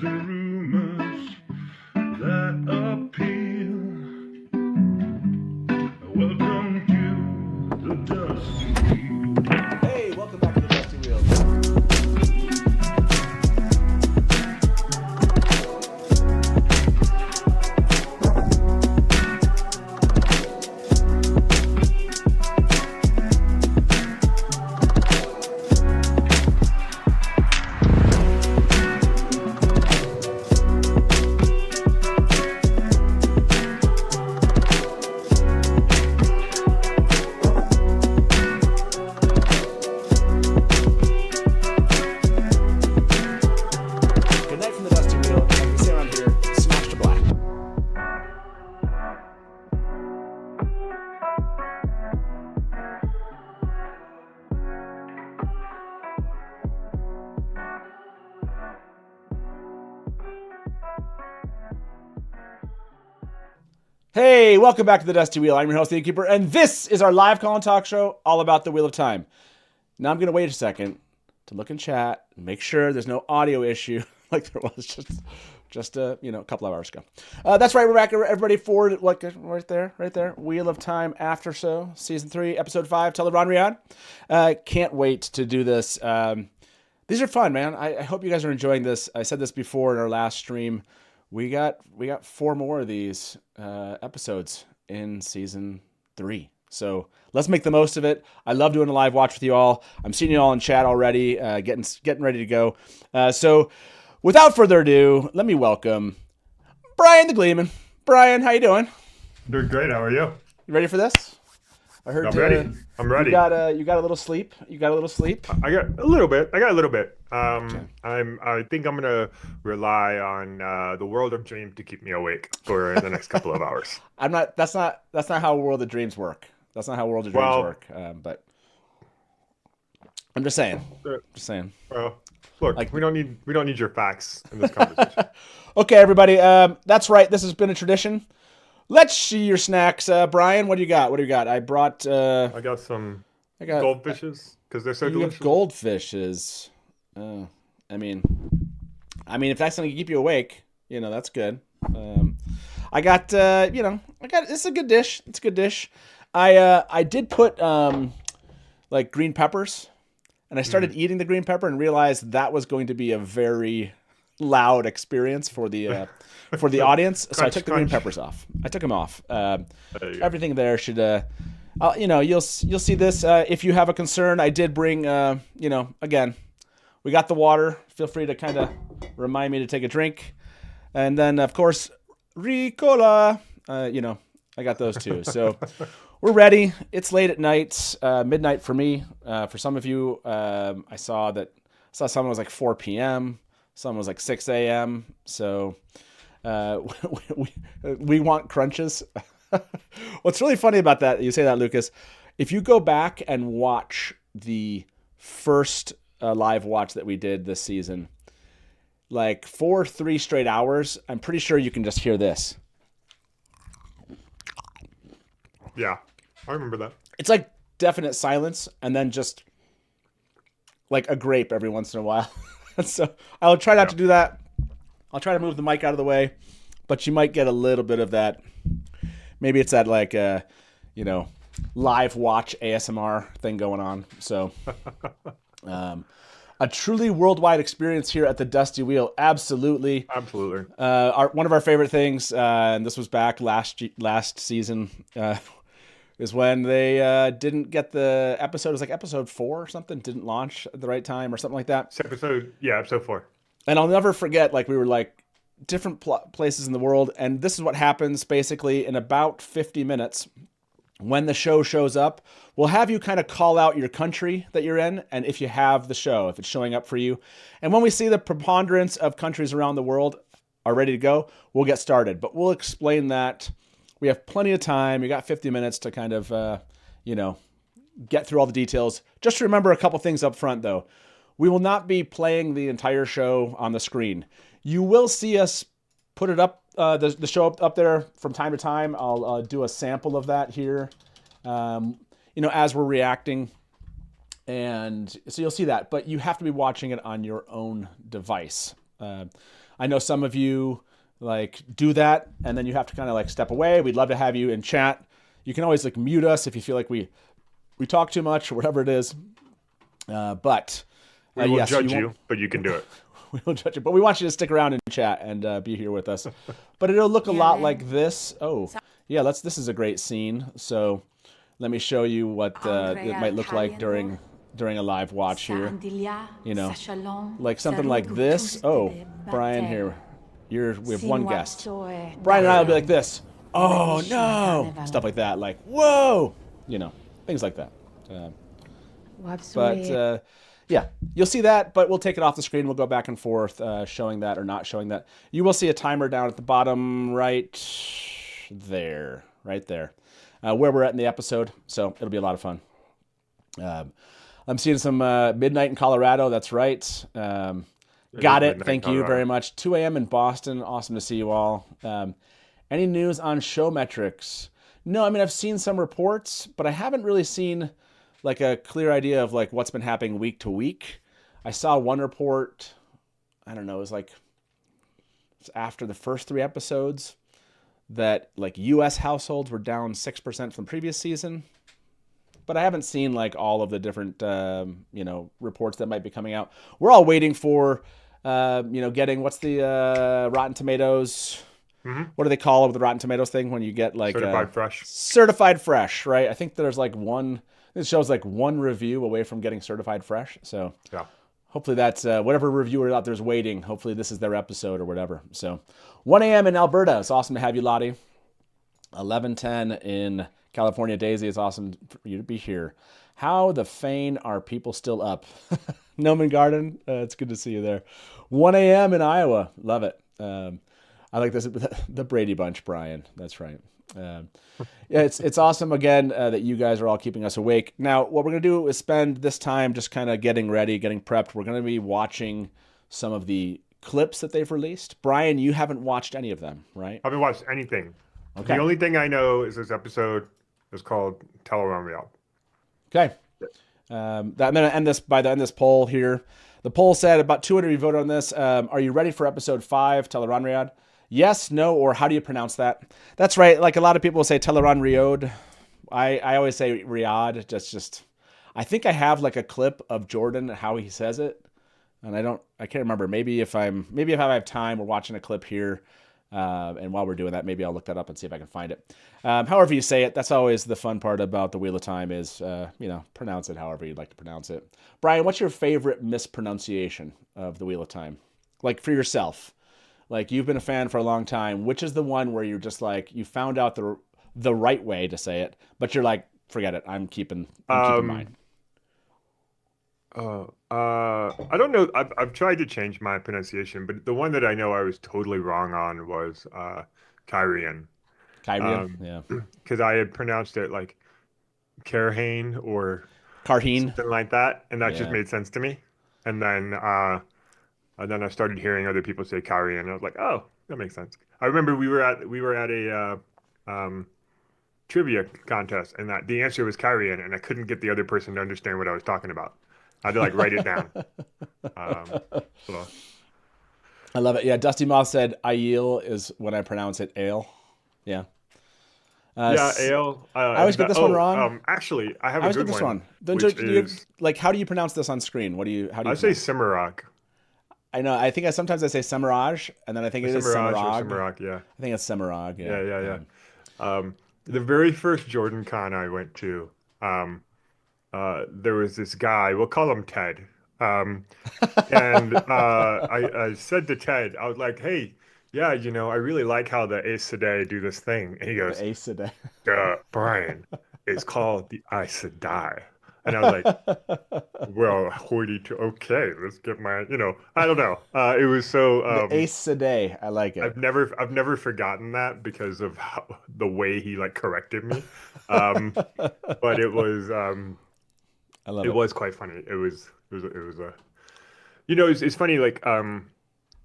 news and rumors that appeal. Welcome to the Dusty Wheel. Hey, welcome back to the Dusty Wheel. Good night from the Dusty Wheel. As we say around here, smash to black. Hey, welcome back to the Dusty Wheel. I'm your host, the Innkeeper, and this is our live call and talk show all about the Wheel of Time. Now I'm going to wait a second to look in chat and make sure there's no audio issue like there was just a couple of hours ago. That's right, we're back, everybody, for like right there, Wheel of Time After Show, Season 3, Episode 5, Tel'aran'rhiod. Can't wait to do this. These are fun, man. I hope you guys are enjoying this. I said this before in our last stream. We got 4 more of these episodes in Season 3. So let's make the most of it. I love doing a live watch with you all. I'm seeing you all in chat already, getting ready to go. So without further ado, let me welcome Brian the Gleeman. Brian, how you doing? Doing great. How are you? You ready for this? I heard I'm ready. I'm ready. You got a little sleep. I got a little bit. Okay. I think I'm gonna rely on the World of Dream to keep me awake for the next couple of hours. That's not how World of Dreams work. That's not how World of Dreams work. But I'm just saying. Well, look, we don't need your facts in this conversation. Okay, everybody. That's right. This has been a tradition. Let's see your snacks, Brian. What do you got? I brought. I got goldfishes because they're so delicious. You have goldfishes. I mean, if that's gonna keep you awake, that's good. I got. It's a good dish. It's a good dish. I did put like green peppers, and I started eating the green pepper and realized that was going to be a very loud experience for the audience. So I took the green peppers off. I took them off. Everything there should, you'll see this. If you have a concern, I did bring, again, we got the water. Feel free to kind of remind me to take a drink. And then, of course, Ricola, I got those too. So we're ready. It's late at night, midnight for me. For some of you, I saw someone was like 4 p.m., some was like 6 a.m. So we want crunches. What's really funny about that, you say that, Lucas, if you go back and watch the first live watch that we did this season, like for 3 straight hours, I'm pretty sure you can just hear this. Yeah, I remember that. It's like definite silence and then just like a grape every once in a while. So I'll try not to do that. I'll try to move the mic out of the way, but you might get a little bit of that. Maybe it's that like, live watch ASMR thing going on. So a truly worldwide experience here at the Dusty Wheel. Absolutely. Absolutely. One of our favorite things, and this was back last season, is when they didn't get the episode. It was like episode 4 or something. Didn't launch at the right time or something like that. It's episode 4. And I'll never forget, like, we were like different places in the world. And this is what happens basically in about 50 minutes. When the show shows up, we'll have you kind of call out your country that you're in. And if you have the show, if it's showing up for you. And when we see the preponderance of countries around the world are ready to go, we'll get started. But we'll explain that. We have plenty of time. We got 50 minutes to kind of, get through all the details. Just remember a couple things up front, though. We will not be playing the entire show on the screen. You will see us put it up, the show up there from time to time. I'll do a sample of that here, as we're reacting. And so you'll see that. But you have to be watching it on your own device. I know some of you like do that, and then you have to kind of like step away. We'd love to have you in chat. You can always like mute us if you feel like we talk too much or whatever it is. But We will yes, judge you, but you can do it. we will judge you. But we want you to stick around and chat and be here with us. But it'll look a lot like this. Oh, yeah. This is a great scene. So let me show you what it might look like during a live watch here. You know, like something like this. Oh, Brian here. We have one guest. Brian and I will be like this. Oh no! Stuff like that. Like whoa! You know, things like that. But yeah, you'll see that. But we'll take it off the screen. We'll go back and forth, showing that or not showing that. You will see a timer down at the bottom right there, where we're at in the episode. So it'll be a lot of fun. I'm seeing some midnight in Colorado. That's right. Got it. Thank you very much. 2 a.m. in Boston. Awesome to see you all. Any news on show metrics? No, I mean, I've seen some reports, but I haven't really seen like a clear idea of like what's been happening week to week. I saw one report. I don't know. It was after the first 3 episodes that like U.S. households were down 6% from the previous season. But I haven't seen like all of the different, reports that might be coming out. We're all waiting for, getting what's the Rotten Tomatoes. Mm-hmm. What do they call it with the Rotten Tomatoes thing when you get like certified fresh? Certified fresh, right? I think there's like one. It shows like one review away from getting certified fresh. So yeah, hopefully that's whatever reviewer out there's waiting. Hopefully this is their episode or whatever. So 1 a.m. in Alberta. It's awesome to have you, Lottie. 11:10 in California. Daisy, it's awesome for you to be here. How the Fane are people still up? Noman Garden, it's good to see you there. 1 a.m. in Iowa. Love it. I like this. The Brady Bunch, Brian. That's right. Yeah, it's awesome again that you guys are all keeping us awake. Now, what we're going to do is spend this time just kind of getting ready, getting prepped. We're going to be watching some of the clips that they've released. Brian, you haven't watched any of them, right? I haven't watched anything. Okay. The only thing I know is this episode is called Tel'aran'rhiod. Okay. I'm going to end this by the end of this poll here. The poll said about 200 of you voted on this. Are you ready for episode 5, Tel'aran'rhiod? Yes, no, or how do you pronounce that? That's right. Like a lot of people say Tel'aran'rhiod. I always say Riyadh. Just I think I have like a clip of Jordan how he says it, and I can't remember. Maybe if I have time, we're watching a clip here, and while we're doing that, maybe I'll look that up and see if I can find it. However you say it, that's always the fun part about the Wheel of Time is pronounce it however you'd like to pronounce it. Brian, what's your favorite mispronunciation of the Wheel of Time? Like for yourself. Like you've been a fan for a long time. Which is the one where you're just like you found out the right way to say it, but you're like, forget it. I'm keeping mine. I don't know. I've tried to change my pronunciation, but the one that I know I was totally wrong on was Kyrian. Kyrian, yeah. Because I had pronounced it like Karhane or Karheen, something like that, and that just made sense to me. And then I started hearing other people say Kyrian, and I was like, oh, that makes sense. I remember we were at a trivia contest, and that the answer was Kyrian, and I couldn't get the other person to understand what I was talking about. I had to like write it down. So. I love it. Yeah, Dusty Moth said Aiel is when I pronounce it ale. Yeah. Ale. I always get this one wrong. Actually, I have a good this one. Which is like, how do you pronounce this on screen? I say Cimarrock. I know. I think sometimes I say Semiraj, and then I think it is Semirag. Yeah. I think it's Semirag. Yeah. The very first Jordan Con I went to, there was this guy. We'll call him Ted. And I said to Ted, I was like, "Hey, yeah, I really like how the Aes Sedai do this thing." And he goes, "Aes Sedai, Brian, it's called the Aes Sedai." And I was like, well, okay, let's get my, I don't know. It was so the Aes Sedai. I like it. I've never forgotten that because of the way he like corrected me. But it was I love it. It was quite funny. It was it's funny like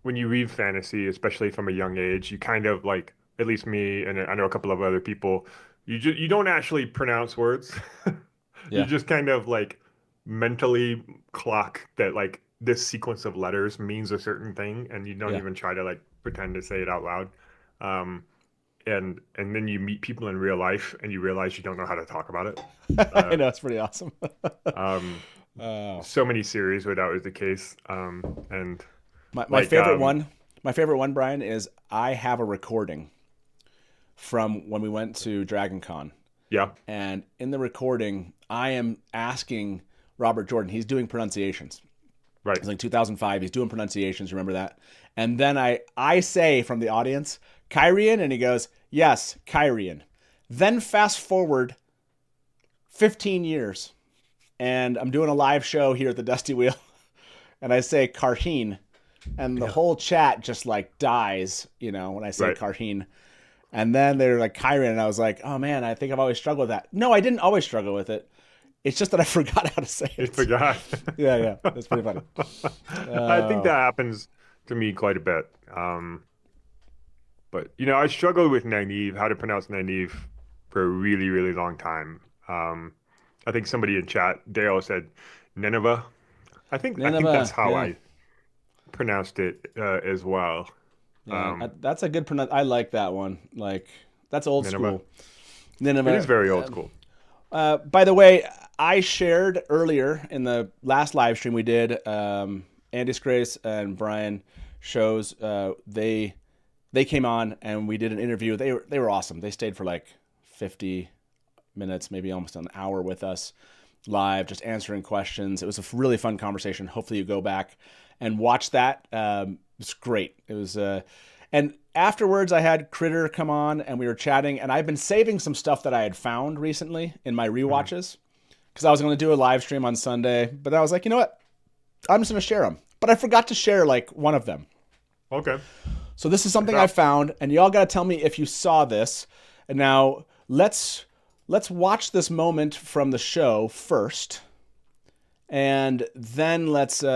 when you read fantasy, especially from a young age, you kind of like, at least me and I know a couple of other people, you don't actually pronounce words. You just kind of like mentally clock that like this sequence of letters means a certain thing, and you don't Yeah. even try to like pretend to say it out loud. Um, and then you meet people in real life, and you realize you don't know how to talk about it. I Uh, know it's pretty awesome. um, Oh, so many series where that was the case. And my like favorite one, my favorite one, Brian, is I have a recording from when we went to Dragon Con. yeah, And in the recording, I am asking Robert Jordan, he's doing pronunciations. right. It's like 2005. He's doing pronunciations. Remember that? And then I say from the audience, Kyrian, and he goes, yes, Kyrian. Then fast forward 15 years, and I'm doing a live show here at the Dusty Wheel, and I say Karheen, and the Yeah, whole chat just like dies, when I say right. Karheen. And then they're like Kyrian, and I was like, oh man, I think I've always struggled with that. No, I didn't always struggle with it. It's just that I forgot how to say I it. forgot. Yeah, yeah, that's pretty funny. I think Uh, that happens to me quite a bit. But I struggled with Nynaeve, how to pronounce Nynaeve, for a really, really long time. I think somebody in chat, Dale, said Nineveh. I think that's Nineveh, how yeah, I pronounced it as well. yeah, Um, that's a good pronoun. I like that one. Like that's old Nineveh. school. It is Nineveh. very old school. By the way, I shared earlier in the last live stream we did. Andy's Grace and Brian shows. They came on and we did an interview. They were awesome. They stayed for like 50 minutes, maybe almost an hour with us live, just answering questions. It was a really fun conversation. Hopefully you go back and watch that. It's great. It was, and afterwards I had Critter come on and we were chatting, and I've been saving some stuff that I had found recently in my Mhm. rewatches because I was going to do a live stream on Sunday, but I was like, you know what? I'm just going to share them. But I forgot to share like one of them. Okay. So this is Check it something I out. found, and y'all got to tell me if you saw this. And now let's watch this moment from the show first, and then let's see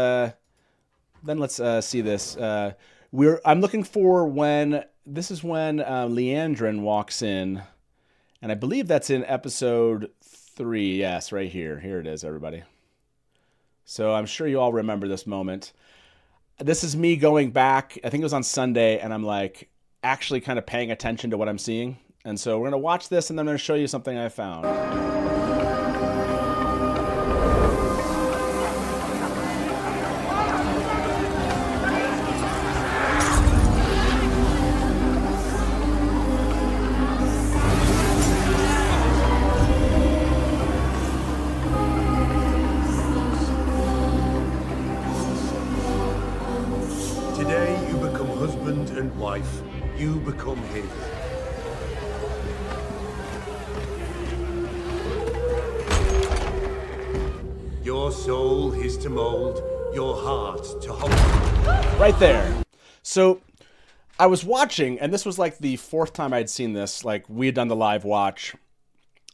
this. I'm looking for when this is when Leandrin walks in, and I believe that's in episode 3. Yes, right here. Here it is, everybody. So I'm sure you all remember this moment. This is me going back. I think it was on Sunday, and I'm like actually kind of paying attention to what I'm seeing. And so we're gonna watch this, and then I'm gonna show you something I found. Today you become husband and wife. You become his. Your soul is to mold, your heart to hold. Right there. So I was watching, and this was like the fourth time I'd seen this. Like we had done the live watch.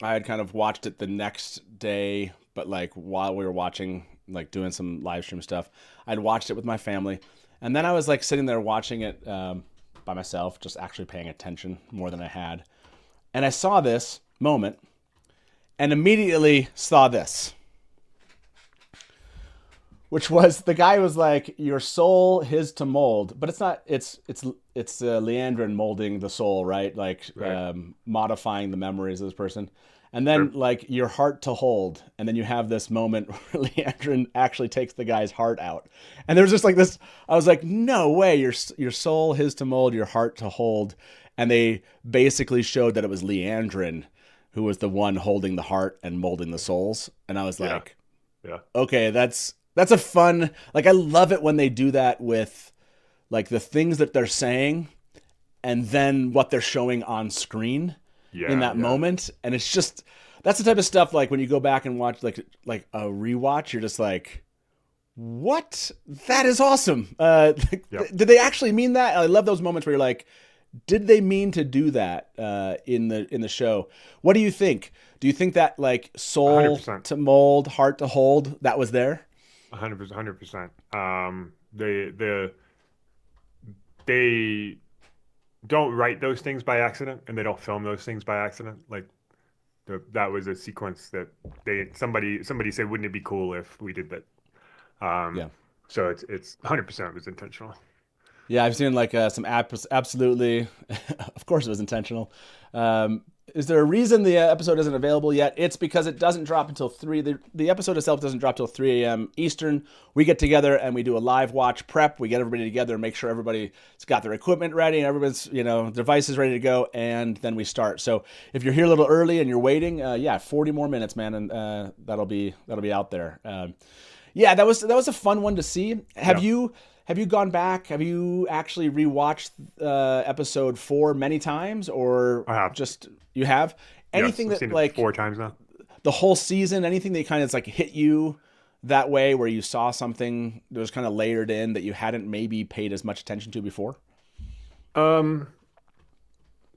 I had kind of watched it the next day, but like while we were watching, like doing some live stream stuff, I'd watched it with my family. And then I was like sitting there watching it by myself, just actually paying attention more than I had. And I saw this moment and immediately saw this, which was the guy was like, your soul his to mold, but it's not, it's Leandrin molding the soul, right? Like Right. modifying the memories of this person. And then Sure. like your heart to hold. And then you have this moment where Leandrin actually takes the guy's heart out. And there was just like this, I was like, no way, your soul his to mold, your heart to hold. And they basically showed that it was Leandrin who was the one holding the heart and molding the souls. And I was Yeah. like, Yeah. okay, that's a fun, like I love it when they do that with like the things that they're saying and then what they're showing on screen in Yeah. that Yeah. moment. And it's just that's the type of stuff like when you go back and watch like a rewatch, you're just like, what? That is awesome. Yep. Did they actually mean that? I love those moments where you're like, did they mean to do that in the show? What do you think? Do you think that like soul 100%. to mold, heart to hold, that was there? 100%. 100%. They don't write those things by accident, and they don't film those things by accident. Like that was a sequence that somebody said, wouldn't it be cool if we did that? Um, Yeah. So it's 100% was intentional. Yeah, I've seen like some absolutely, of course it was intentional. Is there a reason the episode isn't available yet? It's because it doesn't drop until 3. The episode itself doesn't drop till 3 a.m. Eastern. We get together and we do a live watch prep. We get everybody together and make sure everybody's got their equipment ready and everybody's, devices ready to go, and then we start. So if you're here a little early and you're waiting, 40 more minutes, man, and that'll be out there. That was a fun one to see. Have you gone back? Have you actually rewatched episode 4 many times, or I have. just you have? Anything I've that seen it like 4 times now. the whole season? Anything that kind of like hit you that way, where you saw something that was kind of layered in that you hadn't maybe paid as much attention to before? No,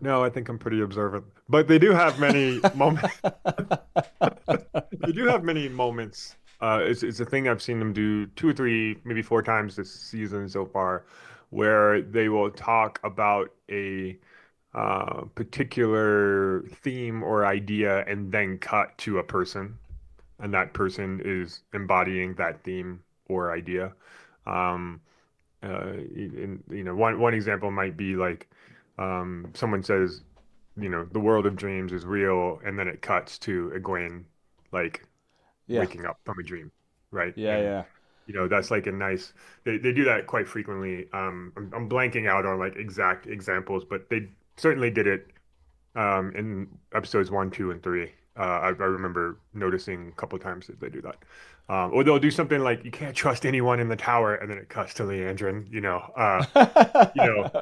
I think I'm pretty observant, but they do have many moments. They do have many moments. It's a thing I've seen them do 2 or 3, maybe 4 times this season so far, where they will talk about a particular theme or idea and then cut to a person, and that person is embodying that theme or idea. Um, one example might be like someone says, the world of dreams is real, and then it cuts to Egwene like Yeah, waking up from a dream, right? yeah, And yeah. that's like a nice. They do that quite frequently. I'm blanking out on like exact examples, but they certainly did it in episodes 1, 2, and 3. I remember noticing a couple of times that they do that. Or they'll do something like you can't trust anyone in the tower, and then it cuts to Leandrin,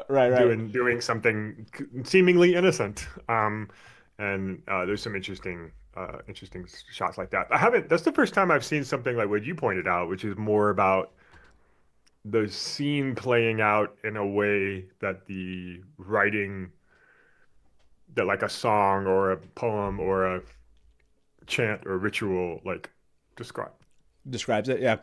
Right, right. doing something seemingly innocent. And there's some interesting shots like that. I haven't. That's the first time I've seen something like what you pointed out, which is more about the scene playing out in a way that the writing, that like a song or a poem or a chant or ritual like describe. Describes it. Yeah.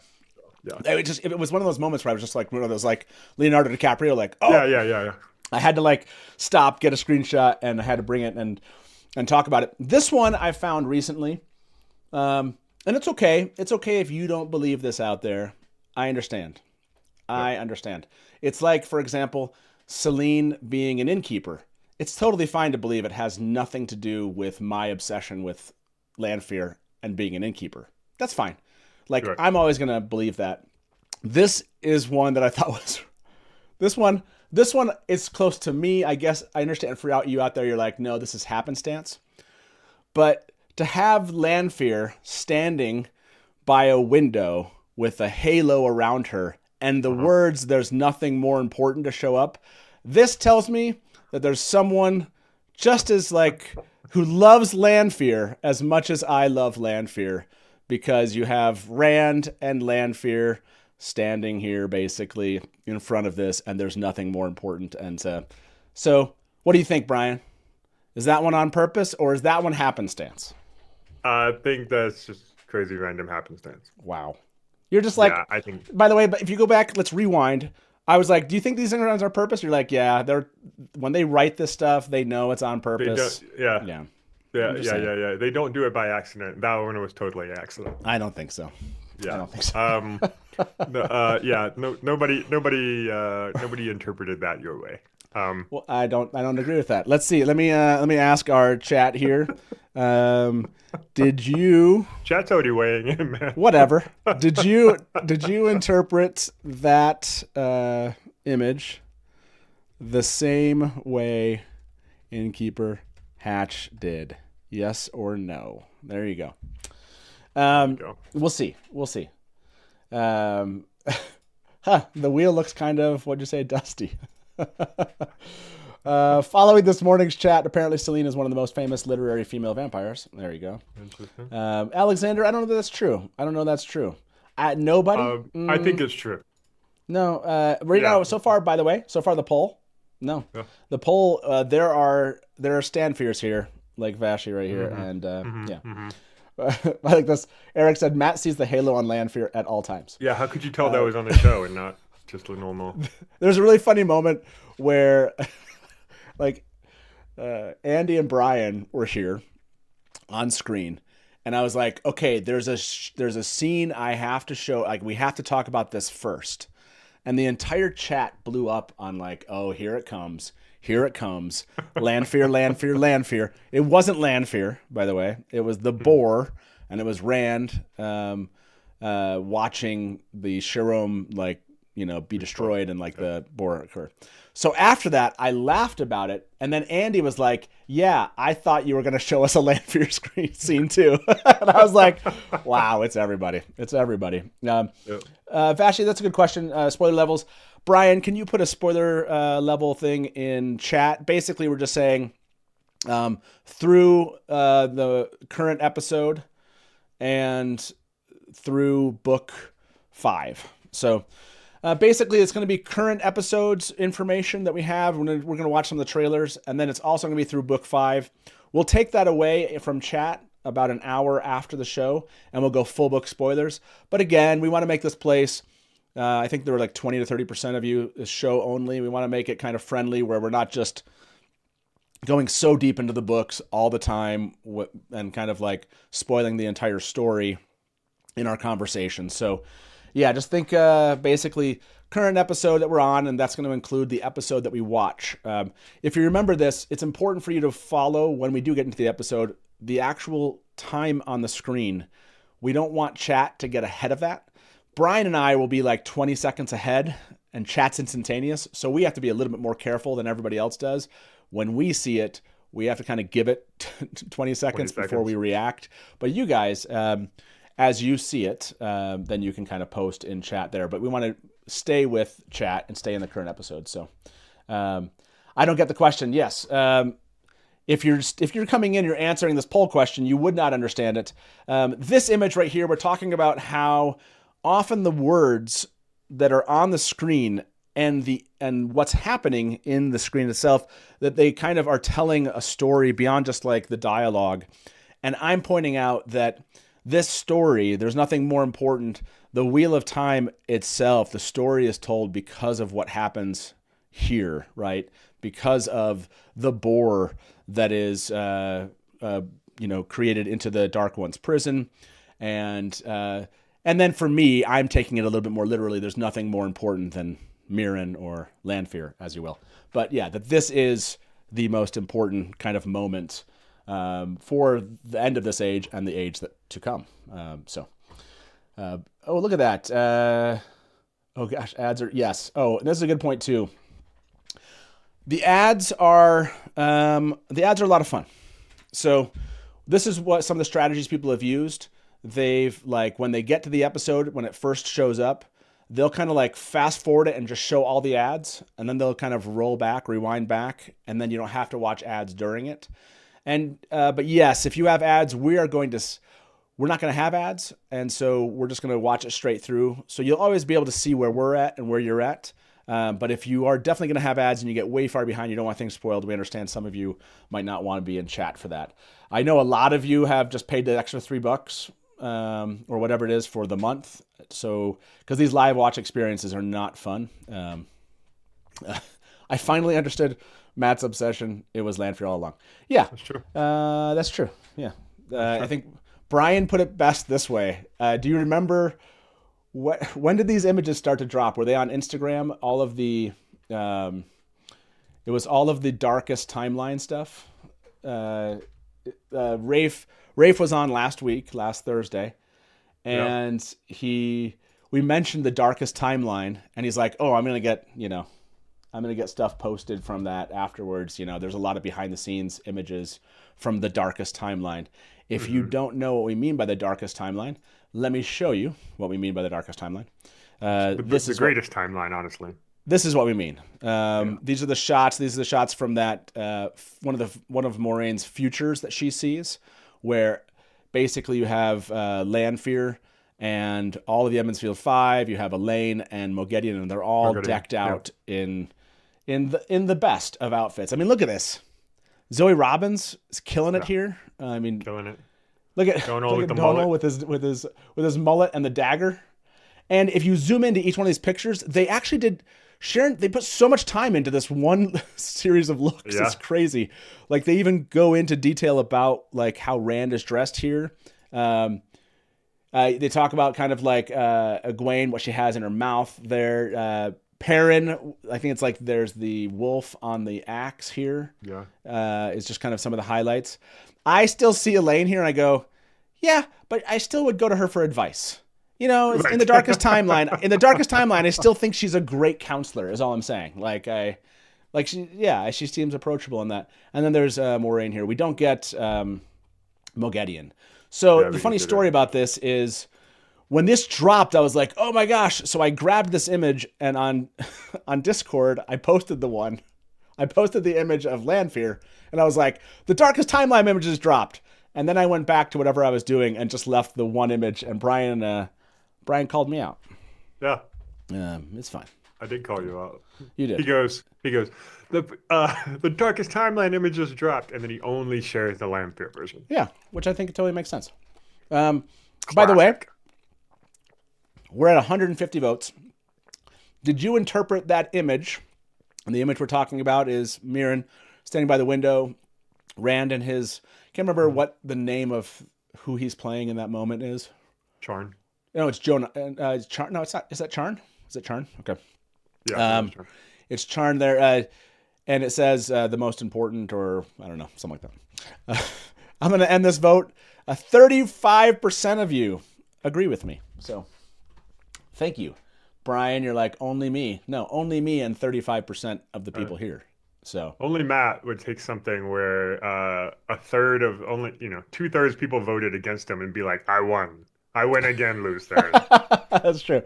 Yeah. It was one of those moments where I was just like one of those like Leonardo DiCaprio, like, oh, Yeah. I had to like stop, get a screenshot, and I had to bring it and talk about it. This one I found recently, and it's okay. It's okay if you don't believe this out there. I understand. I understand. It's like, for example, Celine being an innkeeper. It's totally fine to believe it has nothing to do with my obsession with Lanfear and being an innkeeper. That's fine. Like, Right. I'm always going to believe that. This is one that I thought was... This one is close to me. I guess I understand for you out there, you're like, no, this is happenstance. But to have Lanfear standing by a window with a halo around her and the words, there's nothing more important to show up, this tells me that there's someone just as like who loves Lanfear as much as I love Lanfear, because you have Rand and Lanfear standing here basically in front of this, and there's nothing more important. And so what do you think, Brian? Is that one on purpose, or is that one happenstance? I think that's just crazy random happenstance. Wow. You're just like, Yeah, I think. by the way, but if you go back, let's rewind. I was like, do you think these things are on purpose? You're like, yeah, when they write this stuff, they know it's on They purpose. don't, yeah, Yeah. yeah, just saying. yeah. They don't do it by accident. That one was totally accident. I don't think so. Yeah. I don't think so. Nobody interpreted that your way. Well, I don't agree with that. Let's see. Let me ask our chat here. Did you Chat's already weighing in, man. whatever? Did you interpret that image the same way Innkeeper Hatch did? Yes or no? There you go. Go. We'll see. The wheel looks kind of, what'd you say, dusty. Following this morning's chat, apparently Celine is one of the most famous literary female vampires. There you go. Interesting. Alexander, I don't know that that's true. Nobody? I think it's true. No. Right now, so far, by the way, the poll. No. Yeah. The poll, there are Stanfears here, like Vashi right here. And I like this. Eric said, Matt sees the halo on Lanfear at all times. Yeah, how could you tell that was on the show and not just a normal? There's a really funny moment where like Andy and Brian were here on screen, And I was like, okay, there's a scene I have to show. Like, we have to talk about this first. And the entire chat blew up on like, oh, here it comes. Here it comes. Land fear, land fear, land fear. It wasn't land fear, by the way. It was the boar, and it was Rand watching the Sharom, like, be destroyed and like the boar occur. So after that, I laughed about it. And then Andy was like, yeah, I thought you were going to show us a land fear scene too. And I was like, wow, it's everybody. It's everybody. Vashi, that's a good question. Spoiler levels. Brian, can you put a spoiler level thing in chat? Basically, we're just saying through the current episode and through book 5. So basically, it's going to be current episodes information that we have. We're going to watch some of the trailers, and then it's also going to be through book 5. We'll take that away from chat about an hour after the show, and we'll go full book spoilers. But again, we want to make this place, I think there were like 20 to 30% of you is show only. We want to make it kind of friendly where we're not just going so deep into the books all the time and kind of like spoiling the entire story in our conversation. So yeah, just think basically current episode that we're on, and that's going to include the episode that we watch. If you remember this, it's important for you to follow when we do get into the episode, the actual time on the screen. We don't want chat to get ahead of that. Brian and I will be like 20 seconds ahead, and chat's instantaneous, so we have to be a little bit more careful than everybody else does. When we see it, we have to kind of give it 20 seconds before we react. But you guys, as you see it, then you can kind of post in chat there. But we want to stay with chat and stay in the current episode. So I don't get the question. Yes. If you're coming in, you're answering this poll question, you would not understand it. This image right here, we're talking about how often the words that are on the screen and what's happening in the screen itself, that they kind of are telling a story beyond just like the dialogue. And I'm pointing out that this story, there's nothing more important. The Wheel of Time itself, the story is told because of what happens here, right? Because of the boar that is, created into the Dark One's prison. And then for me, I'm taking it a little bit more literally. There's nothing more important than Mirren or Lanfear, as you will. But yeah, that this is the most important kind of moment for the end of this age and the age to come. Look at that. Oh gosh, ads are, yes. Oh, and this is a good point too. The ads are a lot of fun. So this is what some of the strategies people have used. They've like, when they get to the episode, when it first shows up, they'll kind of like fast forward it and just show all the ads. And then they'll kind of rewind back. And then you don't have to watch ads during it. And, but yes, if you have ads, we're not going to have ads. And so we're just going to watch it straight through. So you'll always be able to see where we're at and where you're at. But if you are definitely going to have ads and you get way far behind, you don't want things spoiled. We understand some of you might not want to be in chat for that. I know a lot of you have just paid the extra $3 or whatever it is for the month. So, because these live watch experiences are not fun. I finally understood Matt's obsession. It was Lanfear all along. Yeah, that's true. That's true. Yeah, I think Brian put it best this way. Do you remember when did these images start to drop? Were they on Instagram? All of the it was all of the darkest timeline stuff. Rafe was on last Thursday, and we mentioned the darkest timeline, and he's like, "Oh, I'm gonna get stuff posted from that afterwards." There's a lot of behind the scenes images from the darkest timeline. If you don't know what we mean by the darkest timeline, let me show you what we mean by the darkest timeline. This is the greatest timeline, honestly. This is what we mean. These are the shots. These are the shots from that one of Moraine's futures that she sees, where basically you have Lanfear and all of the Emmonsfield Five. You have Elaine and Moghedien, and they're all decked out in the best of outfits. I mean, look at this. Zoe Robbins is killing it here. I mean, killing it. Look at Donal with his mullet and the dagger. And if you zoom into each one of these pictures, they actually did. Sharon, they put so much time into this one series of looks. Yeah. It's crazy. Like, they even go into detail about like how Rand is dressed here, They talk about kind of like Egwene, what she has in her mouth there. Perrin, I think it's like there's the wolf on the axe here. Yeah. It's just kind of some of the highlights. I still see Elaine here and I go, yeah, but I still would go to her for advice. You know, Right. in the darkest timeline, I still think she's a great counselor, is all I'm saying. She seems approachable in that. And then there's Moraine here. We don't get Moghedien. So the funny story about this is when this dropped, I was like, oh my gosh. So I grabbed this image and on Discord, I posted the one. I posted the image of Lanfear and I was like, the darkest timeline image has dropped. And then I went back to whatever I was doing and just left the one image and Brian called me out. Yeah. It's fine. I did call you out. You did. He goes, the darkest timeline image just dropped, and then he only shares the Lanfear version. Yeah, which I think totally makes sense. By the way, we're at 150 votes. Did you interpret that image? And the image we're talking about is Mirren standing by the window, Rand and his... Can't remember what the name of who he's playing in that moment is. Charn. No, it's Jonah. It's Charn. No, it's not. Is that Charn? Is it Charn? Okay. Yeah. It's Charn there, and it says the most important, or I don't know, something like that. I'm going to end this vote. 35% of you agree with me. So, thank you, Brian. You're like only me. No, only me and 35% of the people here. So only Matt would take something where a third of only 2/3 people voted against him and be like, I won. I win again, lose third. That's true.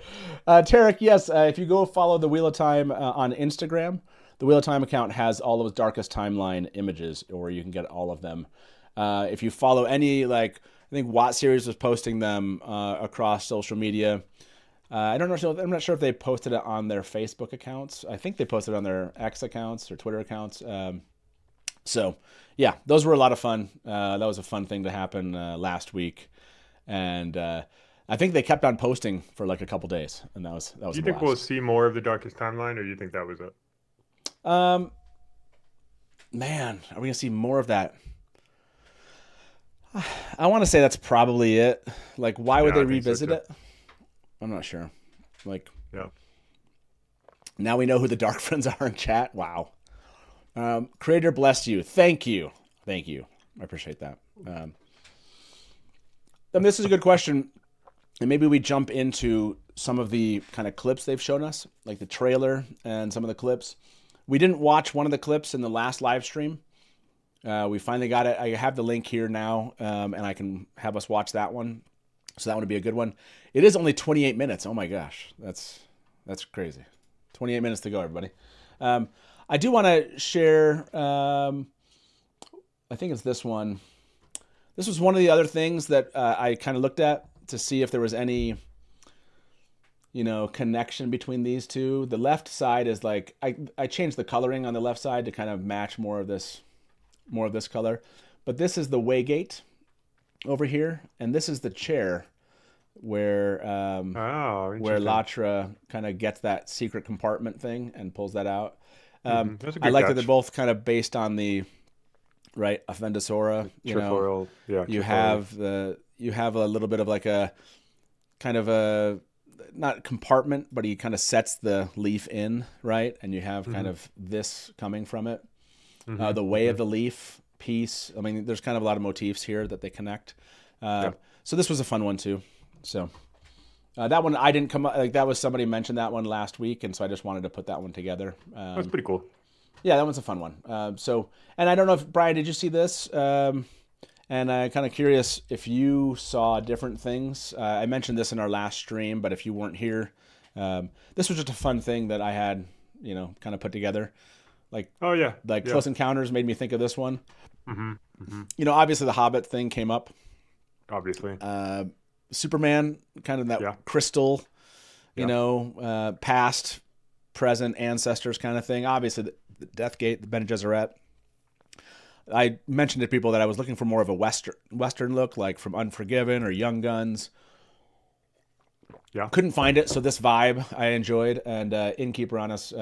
Tarek, yes, if you go follow the Wheel of Time on Instagram, the Wheel of Time account has all of his Darkest Timeline images, or you can get all of them. If you follow any, I think Watt Series was posting them across social media. I'm not sure if they posted it on their Facebook accounts. I think they posted it on their X accounts or Twitter accounts. So, yeah, those were a lot of fun. That was a fun thing to happen last week. And I think they kept on posting for a couple days, and that was. Do you think we'll see more of the Darkest Timeline, or do you think that was it? Man, are we gonna see more of that? I want to say that's probably it. Why would they revisit it? I'm not sure. Yeah. Now we know who the Dark Friends are in chat. Wow. Creator bless you. Thank you. I appreciate that. This is a good question, and maybe we jump into some of the kind of clips they've shown us, like the trailer and some of the clips. We didn't watch one of the clips in the last live stream. We finally got it. I have the link here now, and I can have us watch that one. So that would be a good one. It is only 28 minutes. Oh my gosh, that's crazy. 28 minutes to go, everybody. I do want to share. I think it's this one. This was one of the other things that I kind of looked at to see if there was any, connection between these two. The left side is I changed the coloring on the left side to kind of match more of this color. But this is the Waygate over here, and this is the chair where Latra kind of gets that secret compartment thing and pulls that out. I like that they're both kind of based on the Avendosora. Trefoil, you have a little bit of a kind of a not compartment, but he kind of sets the leaf in, right? And you have kind of this coming from it. The way of the leaf piece. I mean, there's kind of a lot of motifs here that they connect. So this was a fun one too. So that one I didn't come up, that was somebody mentioned that one last week, and so I just wanted to put that one together. That's pretty cool. Yeah, that one's a fun one. And I don't know if Brian, did you see this? And I'm kind of curious if you saw different things. I mentioned this in our last stream, but if you weren't here, this was just a fun thing that I had, kind of put together. Close Encounters made me think of this one. Obviously the Hobbit thing came up. Obviously. Superman, kind of that crystal, past, present, ancestors kind of thing. Obviously the Death Gate, the Bene Gesserit. I mentioned to people that I was looking for more of a Western look, like from Unforgiven or Young Guns. Yeah. Couldn't find it, so this vibe I enjoyed, and Innkeeper on us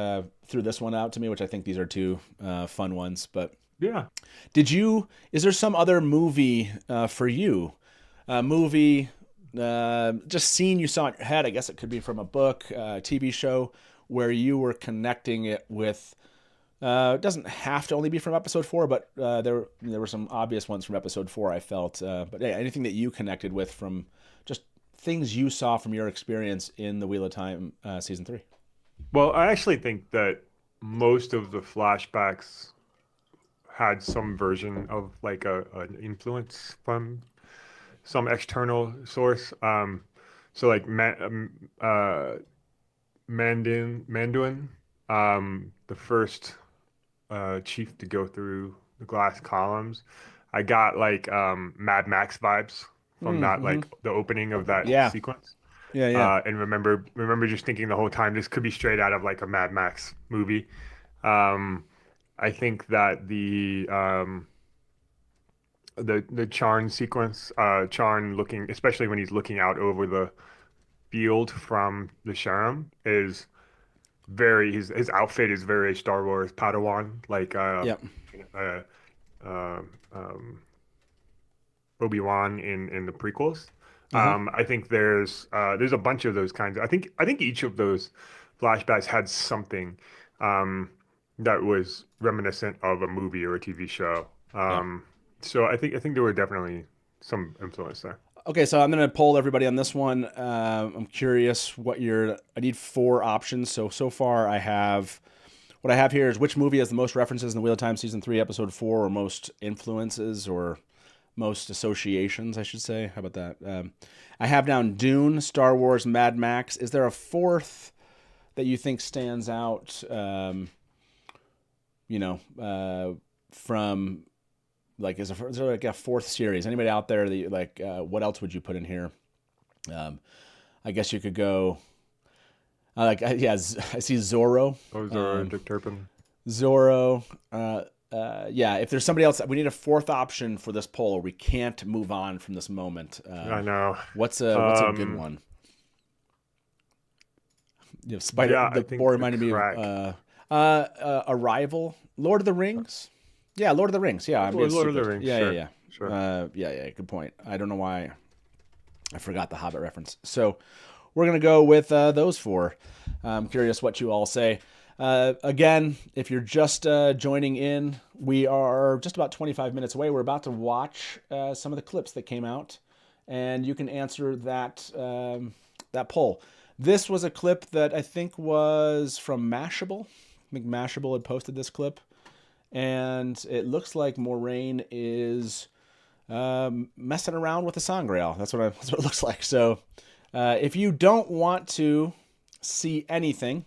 threw this one out to me, which I think these are two fun ones. But yeah, is there some other movie for you movie, just scene you saw in your head. I guess it could be from a book, TV show, where you were connecting it with. It doesn't have to only be from episode 4, but there were some obvious ones from episode 4, I felt. But yeah, anything that you connected with from just things you saw from your experience in the Wheel of Time season 3. Well, I actually think that most of the flashbacks had some version of like an influence from some external source. So like Manduin, the first chief to go through the glass columns. I got like Mad Max vibes from that, like the opening of that Yeah. sequence. Yeah. And remember just thinking the whole time this could be straight out of like a Mad Max movie. I think that the Charn sequence, Charn looking, especially when he's looking out over the field from the Sharam, is very his outfit is very Star Wars Padawan, like Yep. uh, uh, Obi-Wan in the prequels. I think there's a bunch of those kinds. I think each of those flashbacks had something that was reminiscent of a movie or a TV show. So I think there were definitely some influence there. Okay, so I'm going to poll everybody on this one. I'm curious what I need 4 options. So far what I have here is which movie has the most references in the Wheel of Time season 3, episode 4, or most influences or most associations, I should say. How about that? I have down Dune, Star Wars, Mad Max. Is there a 4th that you think stands out, from... Like, is there like a 4th series? Anybody out there that like? What else would you put in here? I guess you could go. I see Zorro. Oh, Zorro, Dick Turpin. Zorro. Yeah. If there's somebody else, we need a 4th option for this poll, or we can't move on from this moment. I know. What's a good one? Spider. Yeah, the boy reminded me of Arrival, Lord of the Rings. Yeah, Lord of the Rings. Yeah, I'm Lord of the Rings. Yeah, sure. Sure. Sure. Good point. I don't know why I forgot the Hobbit reference. So we're gonna go with those 4. I'm curious what you all say. Again, if you're just joining in, we are just about 25 minutes away. We're about to watch some of the clips that came out, and you can answer that poll. This was a clip that I think was from Mashable. I think Mashable had posted this clip. And it looks like Moraine is messing around with the Sangreal. That's what it looks like. So if you don't want to see anything,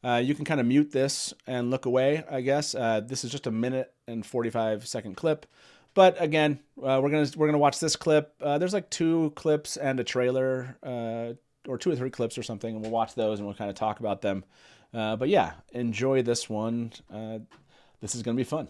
you can kind of mute this and look away, I guess. This is just a 1 and 45-second clip. But again, we're gonna watch this clip. There's like 2 clips and a trailer, or 2 or 3 clips or something, and we'll watch those and we'll kind of talk about them. But yeah, enjoy this one. This is going to be fun.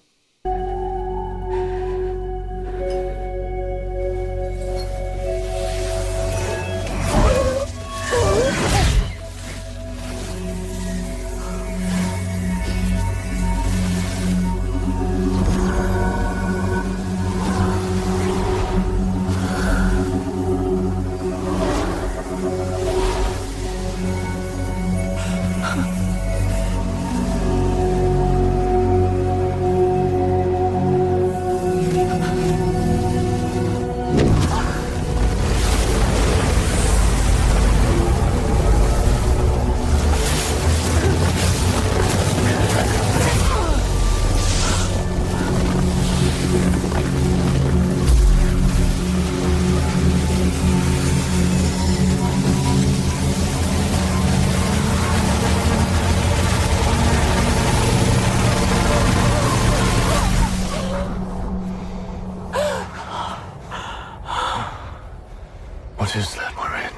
What is that, Moraine?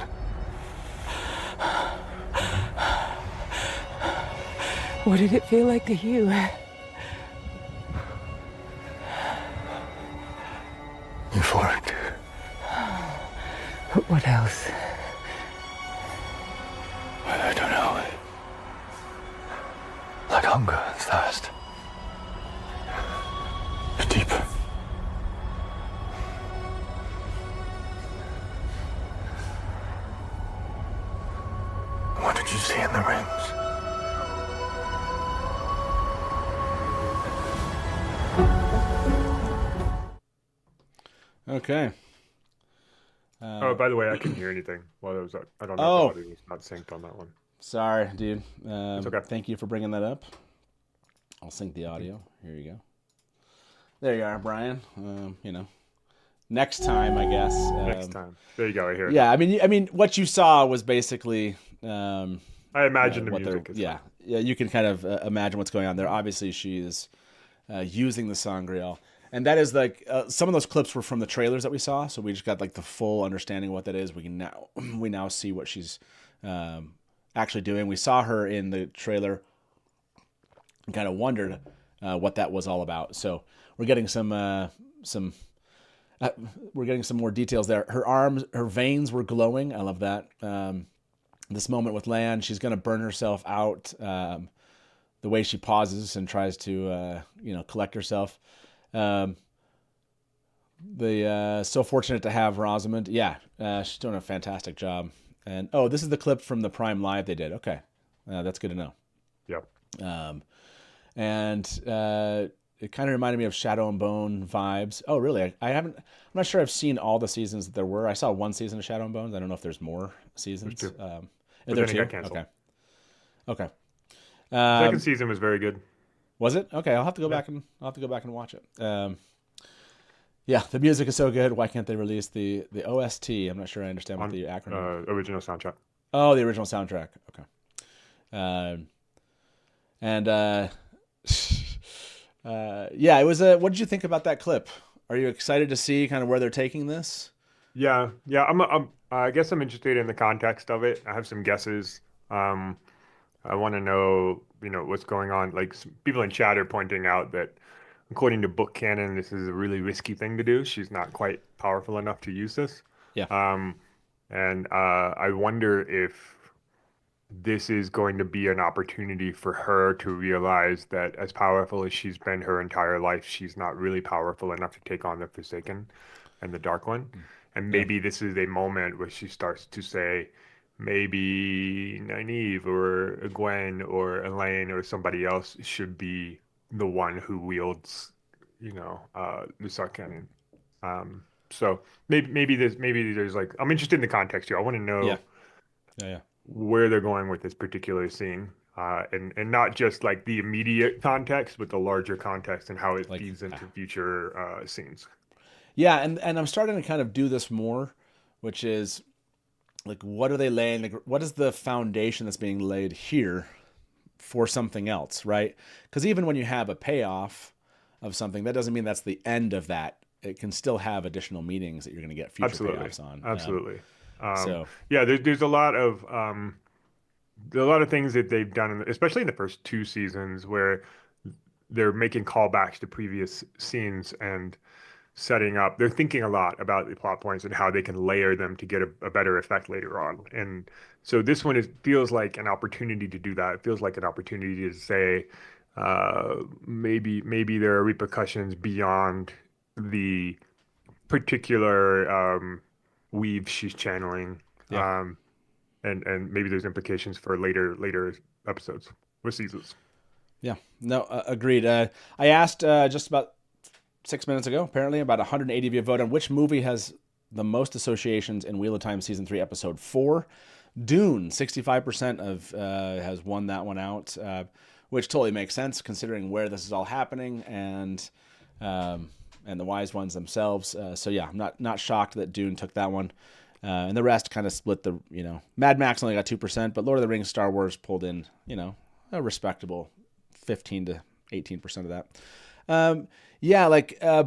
What did it feel like to you? Euphoric. What else? I don't know. Like hunger and thirst. But deeper. in the rings. Okay. Oh, by the way, I couldn't hear anything while it was. I don't know if the Oh, audio was not synced on that one. sorry, dude. It's okay. Thank you for bringing that up. I'll sync the audio. Here you go. There you are, Brian. Next time, I guess. Next time. There you go. I hear it. Yeah, I mean, what you saw was basically. I imagine the music is. Yeah, you can kind of imagine what's going on there. Obviously, she is using the sangreal, and that is like some of those clips were from the trailers that we saw, so we just got like the full understanding of what that is. We now see what she's actually doing. We saw her in the trailer and kind of wondered what that was all about. So we're getting some more details there. Her arms, her veins were glowing. I love that. This moment with Lan, she's going to burn herself out. The way she pauses and tries to, collect herself. So fortunate to have Rosamund. Yeah, she's doing a fantastic job. And this is the clip from the Prime Live they did. Okay, that's good to know. Yep. It kind of reminded me of Shadow and Bone vibes. Oh, really? I'm not sure I've seen all the seasons that there were. I saw one season of Shadow and Bones. I don't know if there's more seasons. There's two. There then it too? got canceled. Okay. Second season was very good. Was it? Okay, I'll have to go back and watch it. Yeah, the music is so good. Why can't they release the OST? I'm not sure I understand what the acronym is. Original soundtrack. Oh, the original soundtrack. Okay. Yeah, it was a. What did you think about that clip? Are you excited to see kind of where they're taking this? Yeah. I guess I'm interested in the context of it. I have some guesses. I want to know, what's going on. Like people in chat are pointing out that according to book canon, this is a really risky thing to do. She's not quite powerful enough to use this. Yeah. I wonder if this is going to be an opportunity for her to realize that as powerful as she's been her entire life, she's not really powerful enough to take on the Forsaken and the Dark One. And maybe this is a moment where she starts to say, maybe Nynaeve or Gwen or Elaine or somebody else should be the one who wields, the Sarkhanen. So maybe there's like, I'm interested in the context here. I want to know where they're going with this particular scene. And not just like the immediate context, but the larger context and how it feeds into future scenes. Yeah, and I'm starting to kind of do this more, which is like, what are they laying? Like, what is the foundation that's being laid here for something else, right? Because even when you have a payoff of something, that doesn't mean that's the end of that. It can still have additional meanings that you're going to get future payoffs on. Absolutely. There's a lot of things that they've done, especially in the first two seasons, where they're making callbacks to previous scenes and setting up. They're thinking a lot about the plot points and how they can layer them to get a better effect later on. And so this one feels like an opportunity to do that. It feels like an opportunity to say, maybe there are repercussions beyond the particular weave she's channeling. And maybe there's implications for later episodes or seasons. Yeah, no, agreed. I asked just about 6 minutes ago, apparently, about 180 of you voted on which movie has the most associations in Wheel of Time Season 3, Episode 4. Dune, 65% has won that one out, which totally makes sense considering where this is all happening and the wise ones themselves. So yeah, I'm not shocked that Dune took that one. And the rest kind of split Mad Max only got 2%, but Lord of the Rings, Star Wars pulled in, a respectable 15 to 18% of that.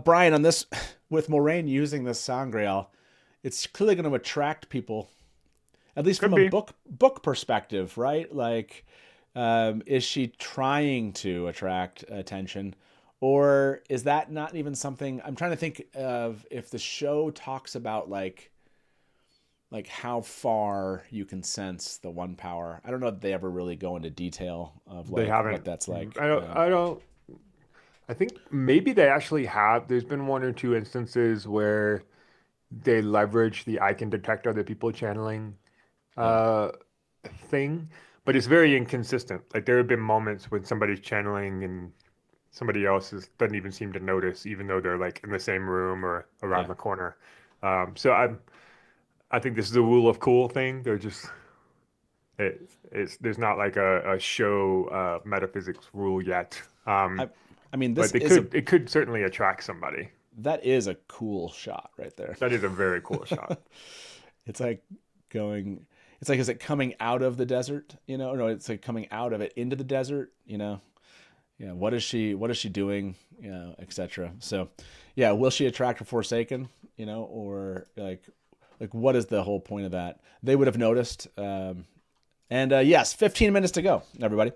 Brian, on this, with Moraine using this sangreal, it's clearly going to attract people, at least from a book perspective, right? Like, is she trying to attract attention, or is that not even something? I'm trying to think of if the show talks about like how far you can sense the one power. I don't know if they ever really go into detail of what that's like. I think maybe they actually have. There's been one or two instances where they leverage the I can detect other people channeling thing, but it's very inconsistent. Like there have been moments when somebody's channeling and somebody else doesn't even seem to notice, even though they're like in the same room or around Yeah. the corner. So I think this is a rule of cool thing. They're just it's there's not like a show metaphysics rule yet. I mean, But it could certainly attract somebody. that is a cool shot right there. That is a very cool shot. It's like going. It's like, is it coming out of the desert? You know, no, it's like coming out of it into the desert. You know, yeah. What is she doing? You know, etc. So, yeah, will she attract a Forsaken? You know, or like what is the whole point of that? They would have noticed. And yes, 15 minutes to go, everybody.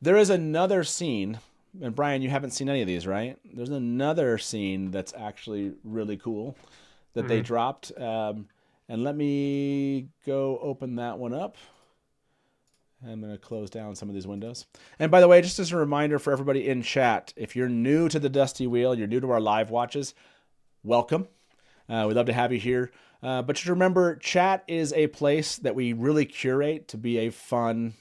There is another scene, and Brian, you haven't seen any of these, right? There's another scene that's actually really cool that they dropped. And let me go open that one up. I'm going to close down some of these windows. And by the way, just as a reminder for everybody in chat, if you're new to the Dusty Wheel, you're new to our live watches, welcome. We'd love to have you here. But just remember, chat is a place that we really curate to be a fun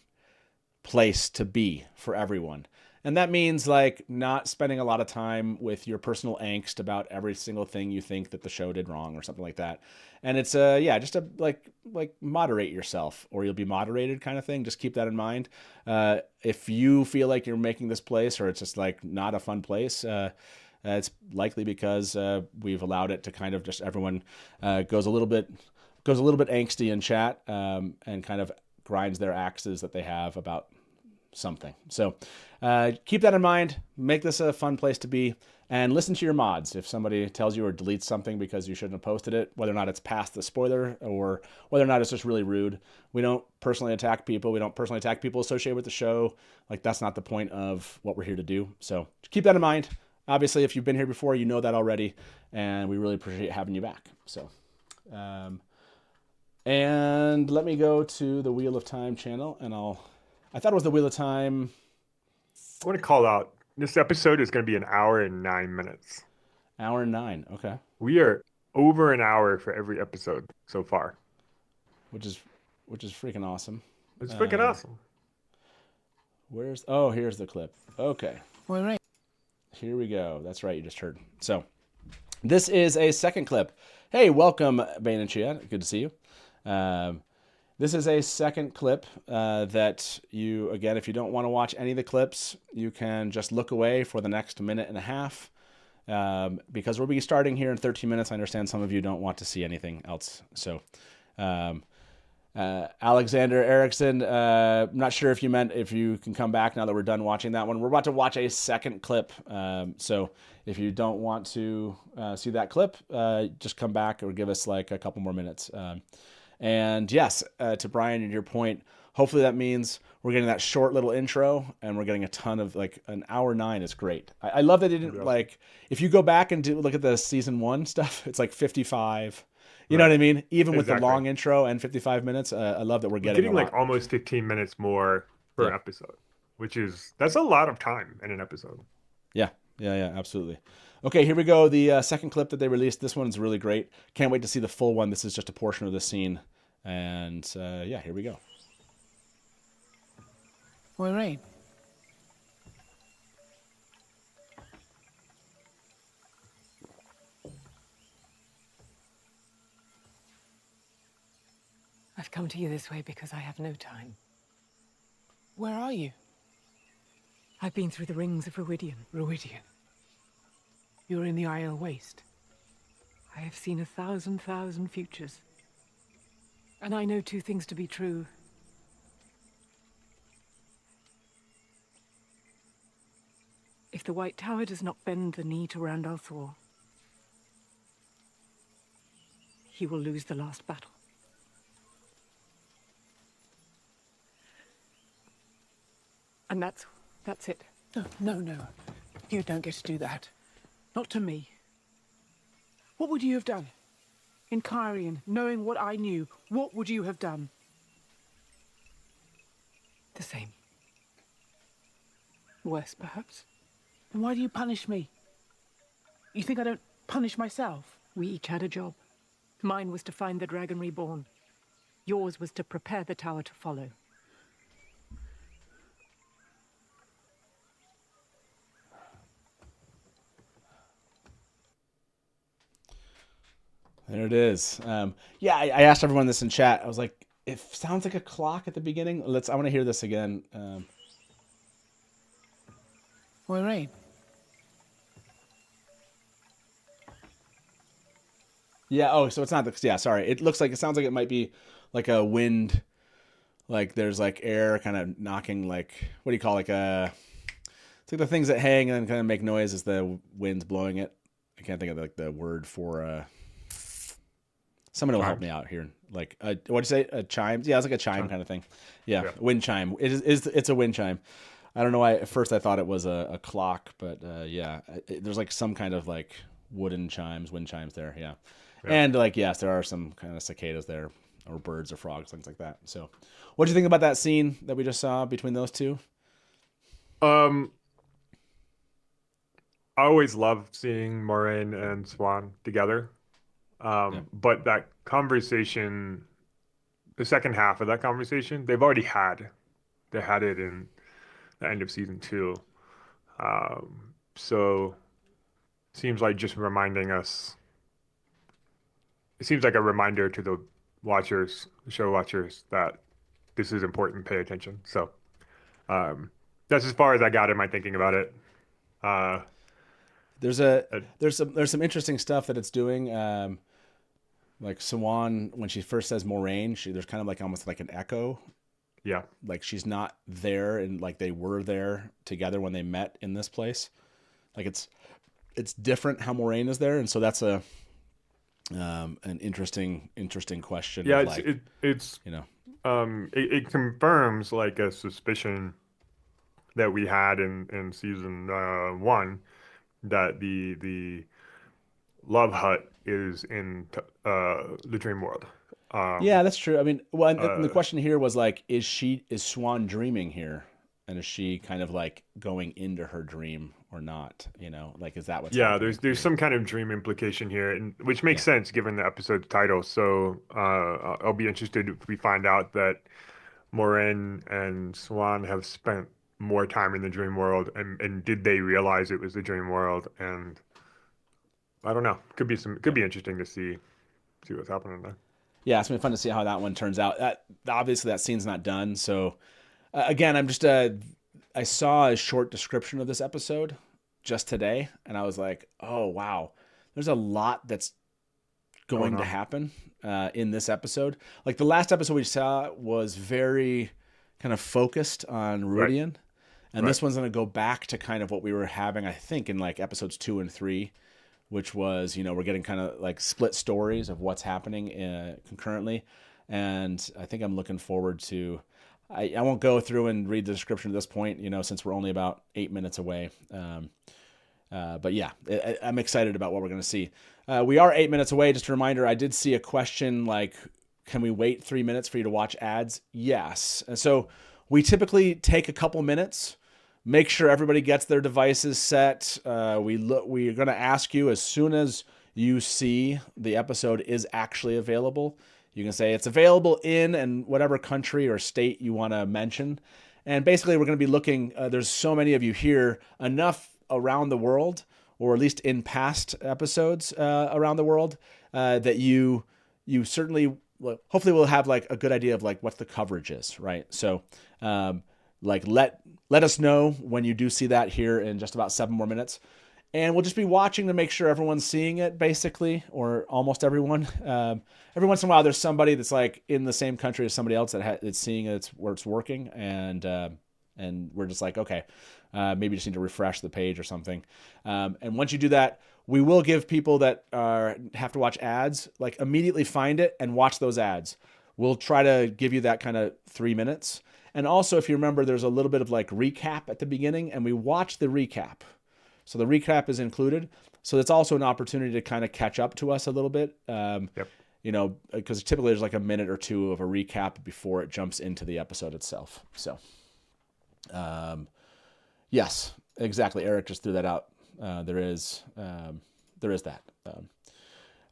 place to be for everyone. And that means like not spending a lot of time with your personal angst about every single thing you think that the show did wrong or something like that. And it's just a like moderate yourself or you'll be moderated kind of thing. Just keep that in mind. If you feel like you're making this place or it's just like not a fun place, it's likely because we've allowed it to kind of just everyone goes a little bit angsty in chat and kind of grinds their axes that they have about something. So keep that in mind. Make this a fun place to be, and listen to your mods. If somebody tells you or deletes something because you shouldn't have posted it, whether or not it's past the spoiler or whether or not it's just really rude, we don't personally attack people. We don't personally attack people associated with the show. Like that's not the point of what we're here to do. So keep that in mind. Obviously, if you've been here before, you know that already, and we really appreciate having you back. So, and let me go to the Wheel of Time channel, and I thought it was the Wheel of Time. I want to call out this episode is going to be an hour and 9 minutes. Hour and 9, okay. We are over an hour for every episode so far, which is freaking awesome. It's freaking awesome. Here's the clip. Okay. All right. Here we go. That's right. You just heard. So this is a second clip. Hey, welcome, Bane and Chia. Good to see you. This is a second clip that you, again, if you don't want to watch any of the clips, you can just look away for the next minute and a half because we'll be starting here in 13 minutes. I understand some of you don't want to see anything else. So Alexander Erickson, I'm not sure if you meant if you can come back now that we're done watching that one. We're about to watch a second clip. So if you don't want to see that clip, just come back or give us like a couple more minutes. And yes, to Brian and your point, hopefully that means we're getting that short little intro and we're getting a ton of like an hour 9 is great. I love that they didn't like, if you go back and look at the season 1 stuff, it's like 55. You know what I mean? Even with the long intro and 55 minutes, I love that we're getting like almost 15 minutes more per episode, that's a lot of time in an episode. Yeah, absolutely. Okay, here we go. The second clip that they released. This one's really great. Can't wait to see the full one. This is just a portion of the scene. And here we go. Moiraine. I've come to you this way because I have no time. Where are you? I've been through the rings of Ruidian. Ruidian. You're in the Isle Waste. I have seen 1,000 futures. And I know 2 things to be true. If the White Tower does not bend the knee to Randall Thor, he will lose the last battle. And that's it. No. You don't get to do that. Not to me. What would you have done? In Cairhien, knowing what I knew, what would you have done? The same. Worse, perhaps. And why do you punish me? You think I don't punish myself? We each had a job. Mine was to find the Dragon Reborn. Yours was to prepare the tower to follow. There it is. Yeah, I asked everyone this in chat. I was like, it sounds like a clock at the beginning. I want to hear this again. Moiraine. Yeah. Oh, so it's not the. Yeah. Sorry. It sounds like it might be like a wind. Like there's like air kind of knocking. Like what do you call it's like the things that hang and then kind of make noise as the wind's blowing it. I can't think of like the word for. Someone will help me out here. Like what'd you say? A chime? Yeah, it's like a chime kind of thing. Yeah, wind chime. It's a wind chime. I don't know why at first I thought it was a clock, but yeah, there's like some kind of like wooden chimes, wind chimes there. Yeah. And like yes, there are some kind of cicadas there, or birds or frogs, things like that. So, what do you think about that scene that we just saw between those two? I always love seeing Moraine and Swan together. But that conversation, the second half of that conversation, they've already had. They had it in the end of season 2. So seems like just reminding us. It seems like a reminder to the watchers, the show watchers, that this is important. Pay attention. So that's as far as I got in my thinking about it. There's some interesting stuff that it's doing. Like Swan, when she first says Moraine, there's kind of like almost like an echo. Yeah. Like she's not there, and like they were there together when they met in this place. Like it's different how Moraine is there, and so that's an interesting question. Yeah, it's you know, it confirms like a suspicion that we had in season 1 that the Love Hut is in the dream world. Yeah, that's true. I mean, well, and the question here was like, is Swan dreaming here, and is she kind of like going into her dream or not? You know, like is that what's happening? There's some kind of dream implication here, and which makes sense given the episode's title. So I'll be interested if we find out that Moraine and Swan have spent more time in the dream world, and did they realize it was the dream world? And I don't know. Could be interesting to see what's happening there. Yeah, it's been fun to see how that one turns out. Obviously that scene's not done. So again, I'm just I saw a short description of this episode just today, and I was like, oh wow, there's a lot that's going to happen in this episode. Like the last episode we saw was very kind of focused on Rhuidean, right. And this one's going to go back to kind of what we were having, I think, in like episodes 2 and 3. Which was, we're getting kind of like split stories of what's happening concurrently. And I think I'm looking forward to, I won't go through and read the description at this point, since we're only about 8 minutes away. But yeah, I'm excited about what we're going to see. We are 8 minutes away. Just a reminder, I did see a question like, can we wait 3 minutes for you to watch ads? Yes. And so we typically take a couple minutes. Make sure everybody gets their devices set. We're going to ask you as soon as you see the episode is actually available. You can say it's available in and whatever country or state you want to mention. And basically, we're going to be looking. There's so many of you here, enough around the world, or at least in past episodes around the world, that you certainly, hopefully, will have like a good idea of like what the coverage is, right? So. Like let us know when you do see that here in just about 7 more minutes, and we'll just be watching to make sure everyone's seeing it, basically, or almost everyone. Every once in a while, there's somebody that's like in the same country as somebody else that's seeing it, where it's working, and we're just like, okay, maybe just need to refresh the page or something. And once you do that, we will give people that have to watch ads like immediately find it and watch those ads. We'll try to give you that kind of 3 minutes. And also, if you remember, there's a little bit of like recap at the beginning, and we watch the recap. So the recap is included. So it's also an opportunity to kind of catch up to us a little bit. Yep. Because typically there's like a minute or two of a recap before it jumps into the episode itself. So, yes, exactly. Eric just threw that out. There is that.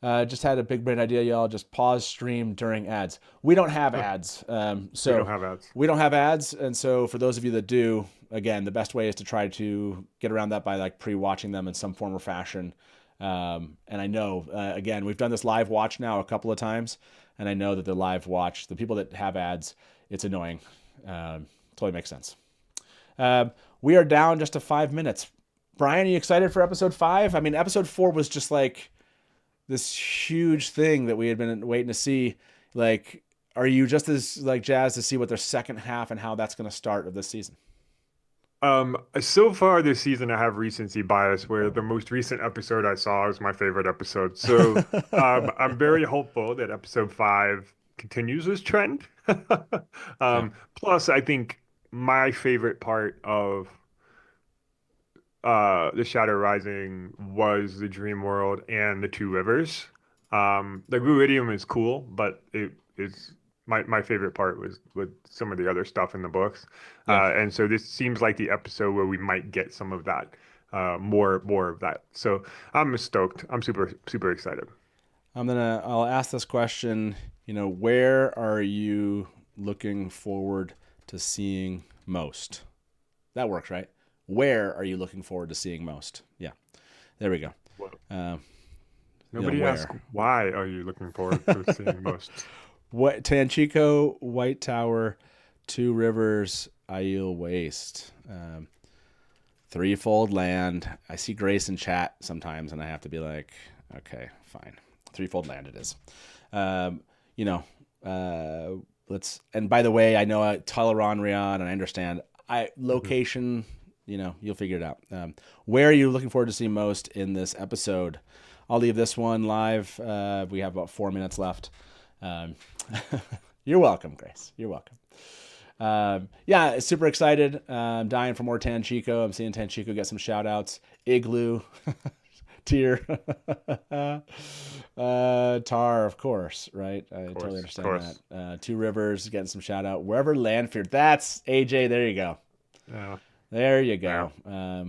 Just had a big brain idea, y'all. Just pause stream during ads. We don't have ads. We don't have ads. We don't have ads. And so for those of you that do, again, the best way is to try to get around that by like pre-watching them in some form or fashion. And I know, again, we've done this live watch now a couple of times, and I know that the live watch, the people that have ads, it's annoying. Totally makes sense. We are down just to 5 minutes. Brian, are you excited for episode 5? I mean, episode 4 was just like this huge thing that we had been waiting to see. Like, are you just as like jazzed to see what their second half and how that's going to start of this season? So far this season, I have recency bias where the most recent episode I saw was my favorite episode. So, I'm very hopeful that episode 5 continues this trend. Yeah. Plus, I think my favorite part of the Shadow Rising was the Dream World and the Two Rivers. The Ruidium is cool, but it is my favorite part was with some of the other stuff in the books. Yeah. And so this seems like the episode where we might get some of that, more of that. So I'm stoked. I'm super excited. I'll ask this question, where are you looking forward to seeing most? That works, right? Where are you looking forward to seeing most? Yeah, there we go. Nobody asked, why are you looking forward to seeing most? What Tanchico, White Tower, Two Rivers, Aiel Waste, Threefold Land. I see Grace in chat sometimes, and I have to be like, okay, fine. Threefold Land it is. Let's. And by the way, I know Tel'aran'rhiod, and I understand. Location. You'll figure it out. Where are you looking forward to see most in this episode? I'll leave this one live. We have about 4 minutes left. You're welcome, Grace. You're welcome. Super excited. I'm dying for more Tanchico. I'm seeing Tanchico get some shout outs. Igloo. Tier. Tar, of course, right? I totally understand that. Two Rivers getting some shout out. Wherever Landfear. That's AJ. There you go. Yeah. There you go. Yeah.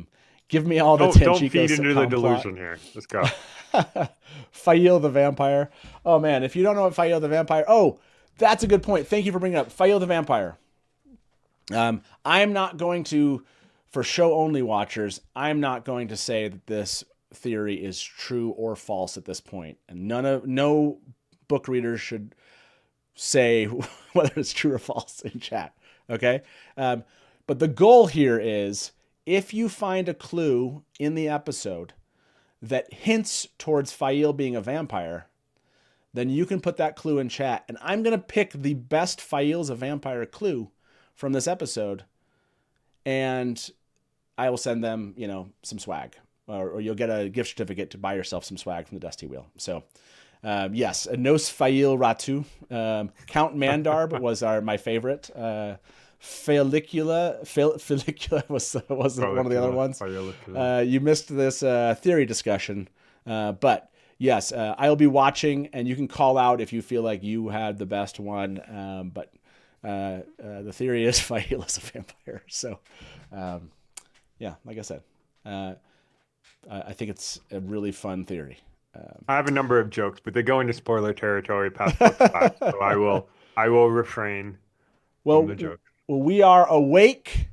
Give me all the Tanchico. Don't feed into the delusion here. Let's go. Fael the Vampire. Oh, man. If you don't know what Fael the Vampire... Oh, that's a good point. Thank you for bringing it up. Fael the Vampire. I'm not going to... For show-only watchers, I'm not going to say that this theory is true or false at this point. And no book readers should say whether it's true or false in chat. Okay? But the goal here is, if you find a clue in the episode that hints towards Fael being a vampire, then you can put that clue in chat. And I'm going to pick the best Fael's a vampire clue from this episode, and I will send them, some swag. Or you'll get a gift certificate to buy yourself some swag from the Dusty Wheel. So, yes, Nos Fael Ratu. Count Mandarb was my favorite. Felicula was one of the other ones. You missed this theory discussion, but yes, I'll be watching, and you can call out if you feel like you had the best one. But the theory is Fael is a vampire. So, like I said, I think it's a really fun theory. I have a number of jokes, but they go into spoiler territory past book 5, so I will refrain from the joke. Well, we are awake.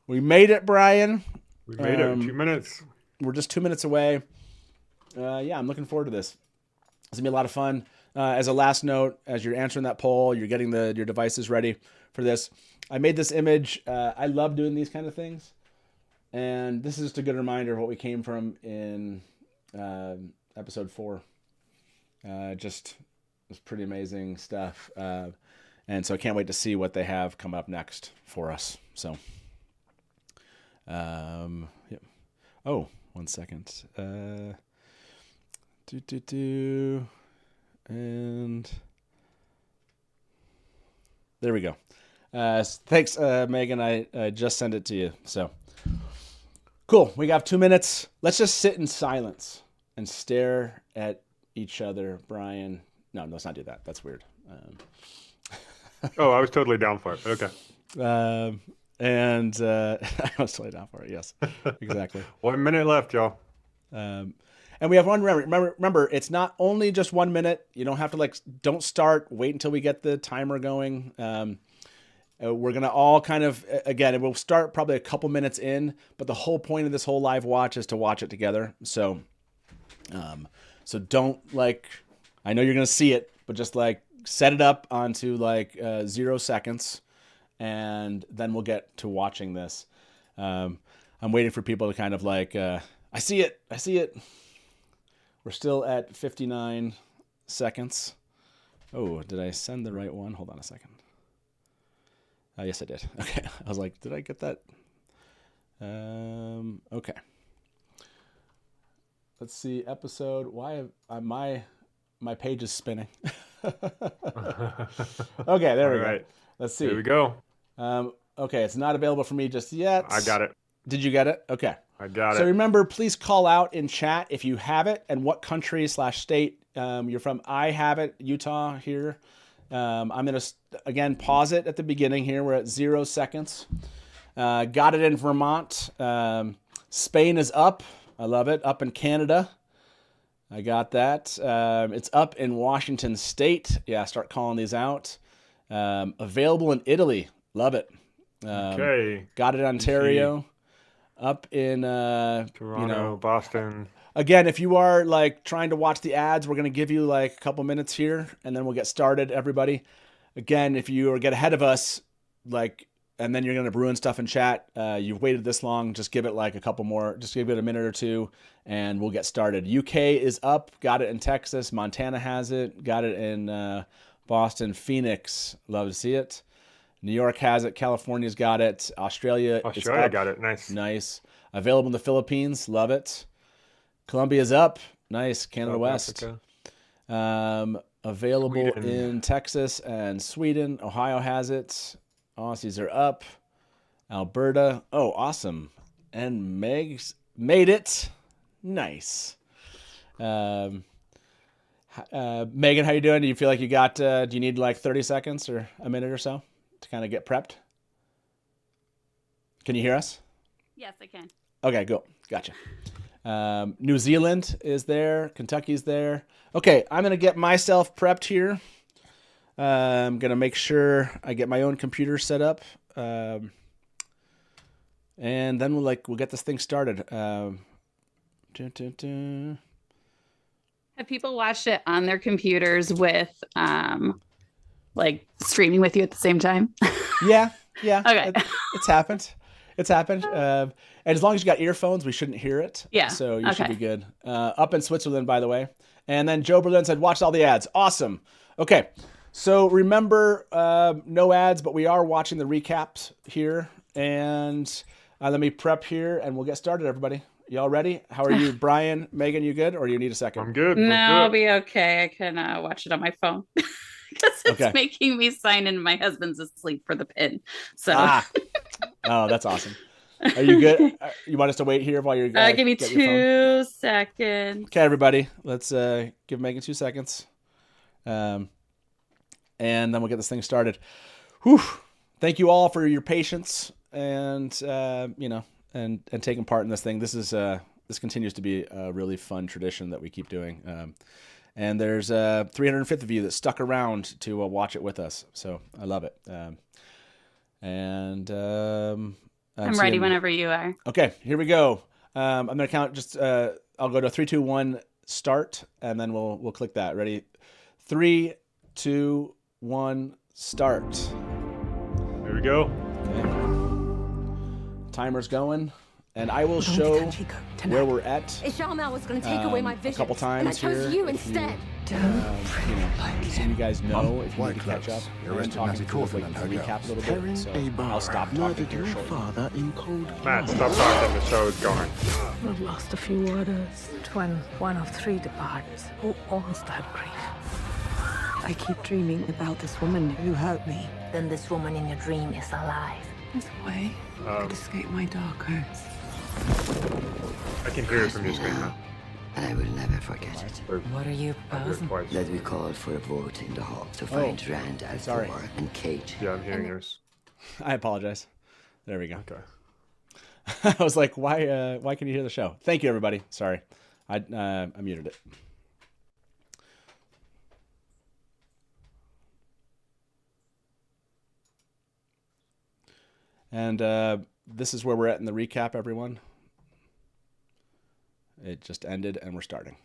We made it, Brian. We made it. 2 minutes. We're just 2 minutes away. I'm looking forward to this. It's going to be a lot of fun. As a last note, as you're answering that poll, you're getting your devices ready for this. I made this image. I love doing these kind of things. And this is just a good reminder of what we came from in episode 4. Just was pretty amazing stuff. And so I can't wait to see what they have come up next for us. So, yeah. Oh, 1 second. And there we go. Thanks, Megan. I just sent it to you. So cool. We got 2 minutes. Let's just sit in silence and stare at each other, Brian. No, let's not do that. That's weird. Oh, I was totally down for it. Okay. I was totally down for it. Yes, exactly. 1 minute left, y'all. And we have one. Remember, it's not only just 1 minute. You don't have to don't start. Wait until we get the timer going. We're going to all kind of, again, it will start probably a couple minutes in, but the whole point of this whole live watch is to watch it together. So So don't like, I know you're going to see it, but just like set it up onto like 0 seconds, and then we'll get to watching this. I'm waiting for people to kind of like, I see it. We're still at 59 seconds. Oh, did I send the right one? Hold on a second. Yes, I did. Okay. I was like, did I get that? Okay. Let's see. Episode. Why have my page is spinning? Okay, there we go. Let's see. Here we go. Okay, it's not available for me just yet. I got it. Did you get it? Okay. I got it. So remember, please call out in chat if you have it and what country/state you're from. I have it, Utah here. I'm going to, again, pause it at the beginning here. We're at 0 seconds. Got it in Vermont. Spain is up. I love it. Up in Canada. I got that. It's up in Washington State. Yeah, start calling these out. Available in Italy. Love it. Okay. Got it in Ontario. Up in Toronto, Boston. Again, if you are like trying to watch the ads, we're going to give you like a couple minutes here, and then we'll get started, everybody. Again, if you get ahead of us, like, and then you're going to ruin stuff in chat, you've waited this long, just give it like a couple more, just give it a minute or two, and we'll get started. UK is up, got it in Texas. Montana has it, got it in Boston. Phoenix, love to see it. New York has it. California's got it. Australia got it. Nice. Available in the Philippines. Love it. Colombia's up. Nice. Canada South West. Available Sweden. in Texas and Sweden. Ohio has it. Aussies are up. Alberta. Oh, awesome. And Meg's made it. Nice. Megan, how you doing? Do you feel like you got, do you need like 30 seconds or a minute or so to kind of get prepped? Can you hear us? Yes, I can. Okay, go. Gotcha. New Zealand is there. Kentucky's there. Okay, I'm going to get myself prepped here. I'm going to make sure I get my own computer set up. And then we'll get this thing started. Have people watched it on their computers with like streaming with you at the same time? Yeah. Okay. It's happened. And as long as you got earphones, we shouldn't hear it. Yeah. So you should be good. Up in Switzerland, by the way. And then Joe Berlin said, watch all the ads. Awesome. Okay. So remember, no ads, but we are watching the recaps here. And let me prep here and we'll get started, everybody. Y'all ready? How are you, Brian? Megan, you good? Or do you need a second? I'm good. No, I'll be okay. I can watch it on my phone. Because it's making me sign in. My husband's asleep for the pin. So. Oh, that's awesome. Are you good? You want us to wait here while you're give me 2 seconds. Okay, everybody. Let's give Megan 2 seconds. And then we'll get this thing started. Whew. Thank you all for your patience and and taking part in this thing. This is this continues to be a really fun tradition that we keep doing. And there's 350 of you that stuck around to watch it with us. So I love it. I'm ready whenever you are. Okay, here we go. I'm going to count just, I'll go to 3, 2, 1, start, and then we'll click that. Ready? 3, 2, 1, start. Here we go. Okay. Timer's going. And I will show where we're at. Ishamel was going to take away my vision, a couple times and I chose here. you instead. So you guys know if you need to catch up. I'm talking to us, like, recap a little bit, so I'll stop talking here shortly. Matt, stop talking. The show is going. I've lost a few orders. When one of 3 departs, who owns that grief? I keep dreaming about this woman who hurt me. Then this woman in your dream is alive. There's a way I could escape my dark hurts. I can hear it from your screen now. And I will never forget it. What are you I heard it twice. That we called for a vote in the hall to find Rand sorry. Althor and Kate. Yeah, I'm hearing yours. I apologize. There we go. Okay. I was like, why can you hear the show? Thank you, everybody. Sorry. I muted it. And this is where we're at in the recap, everyone. It just ended, and we're starting.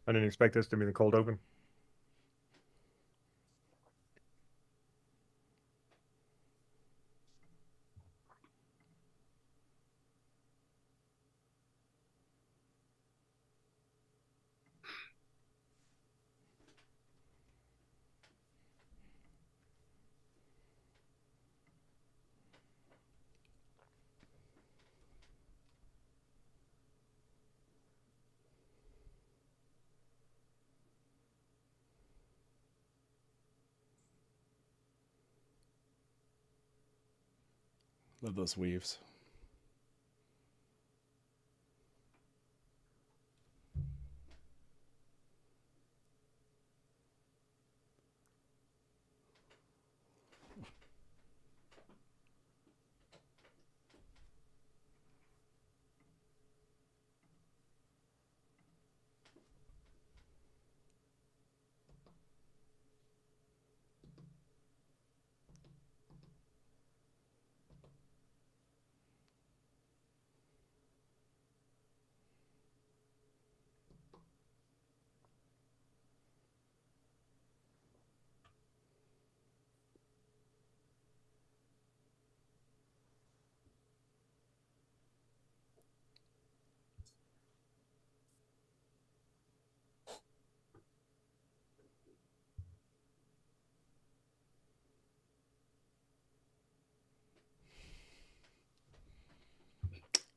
I didn't expect this to be the cold open. Love those weaves.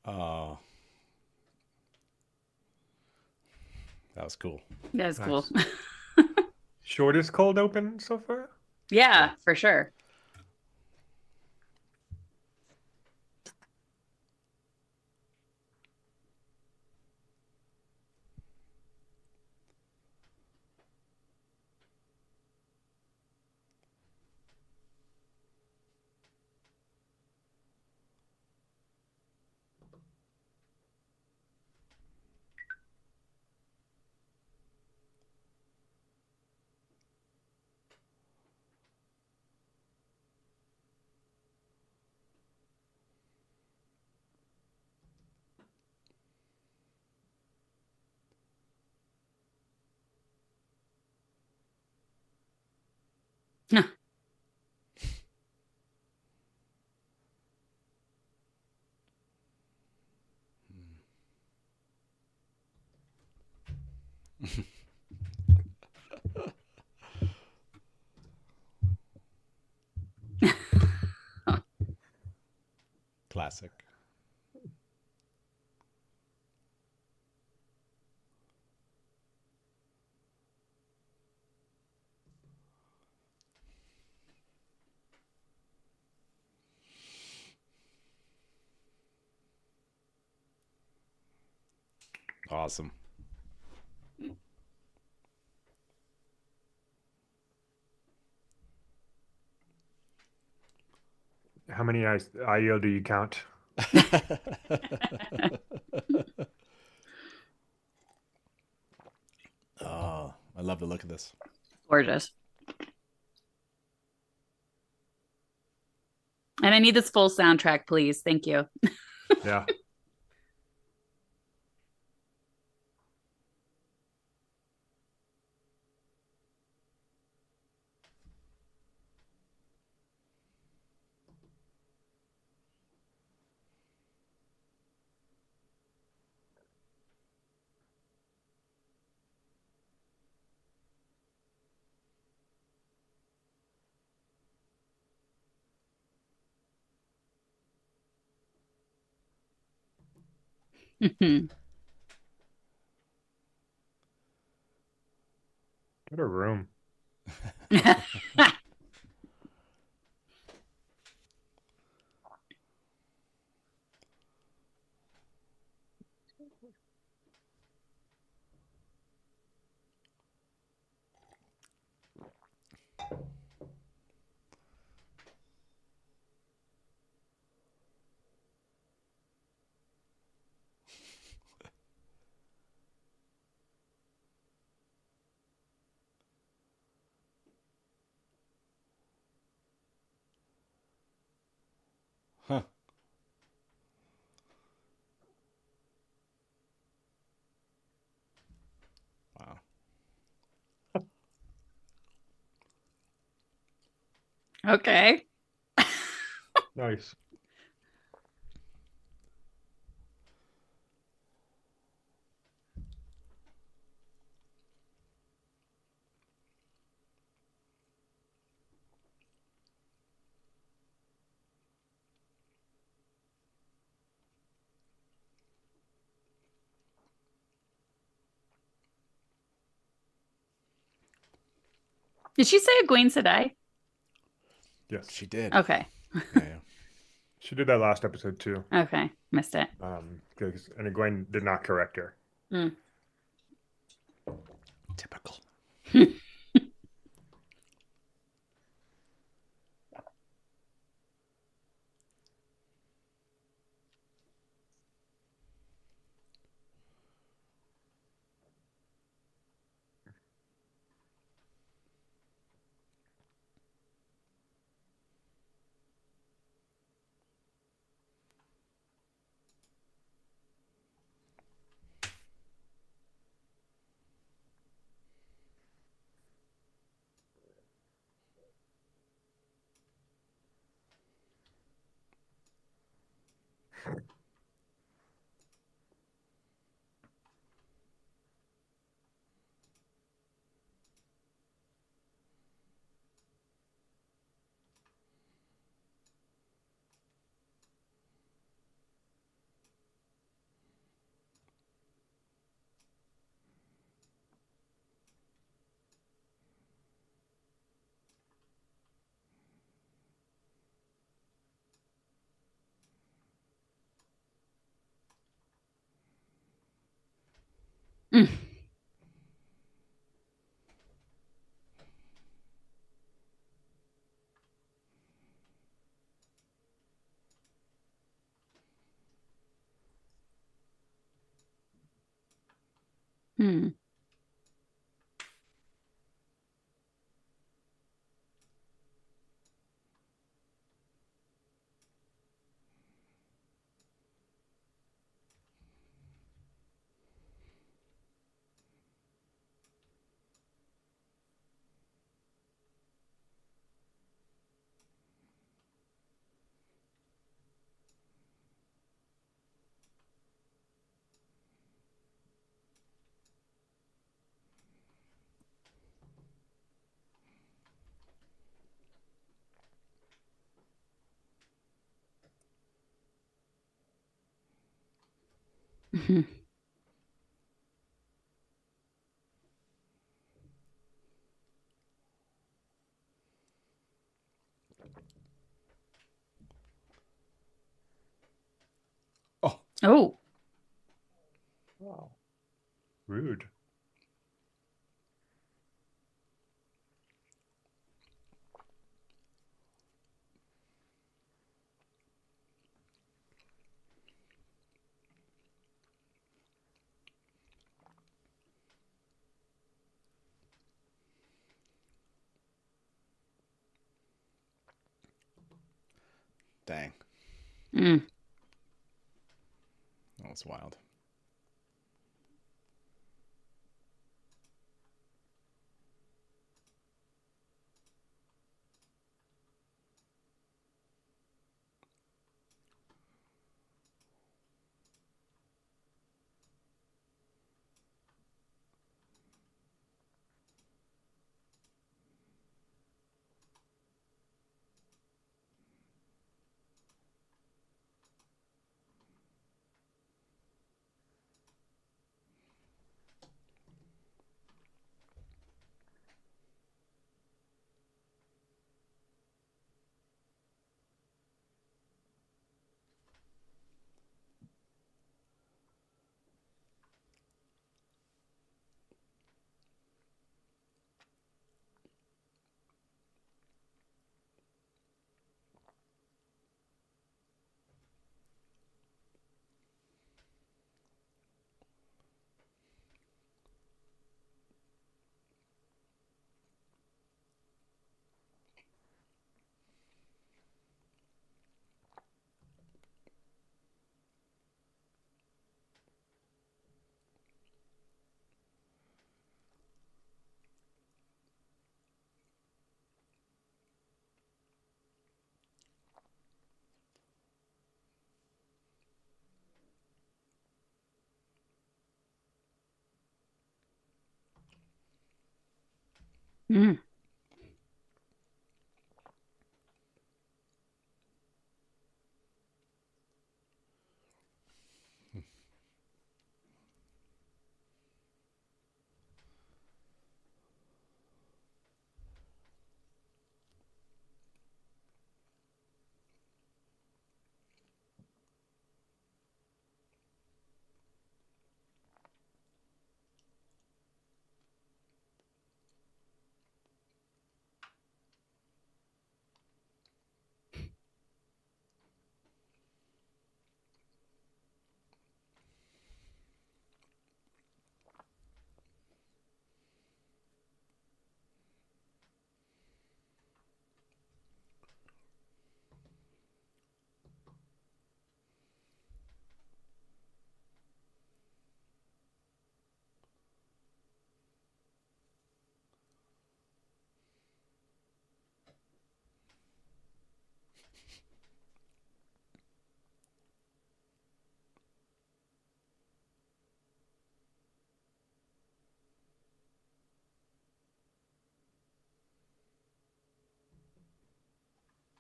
Oh, that was cool. That's cool. Nice. Shortest cold open so far? Yeah, for sure. Classic. Awesome. How many IO do you count? Oh, I love the look of this. Gorgeous. And I need this full soundtrack, please. Thank you. Yeah. What a room. Huh. Okay. Nice. Did she say Egwene said I? Yes. She did. Okay. Yeah. She did that last episode too. Okay. Missed it. And Egwene did not correct her. Mm. Typical. Mm. Hmm. Mhm. Oh. Oh. Wow. Rude. Dang. Mm. That was wild. Mm.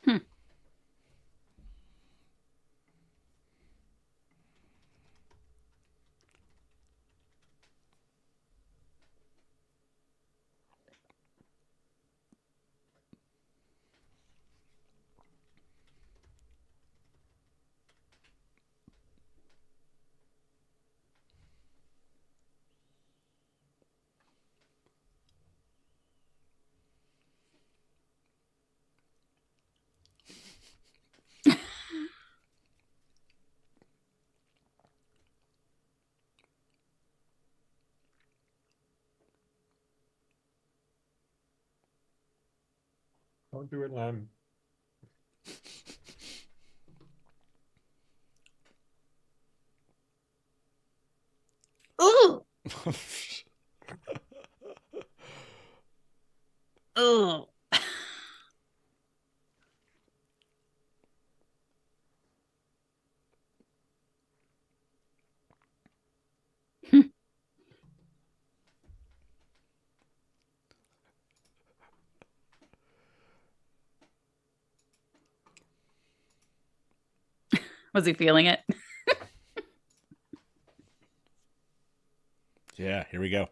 Hmm. Don't do it, Lem. Ooh. Ooh. Was he feeling it? Yeah, here we go.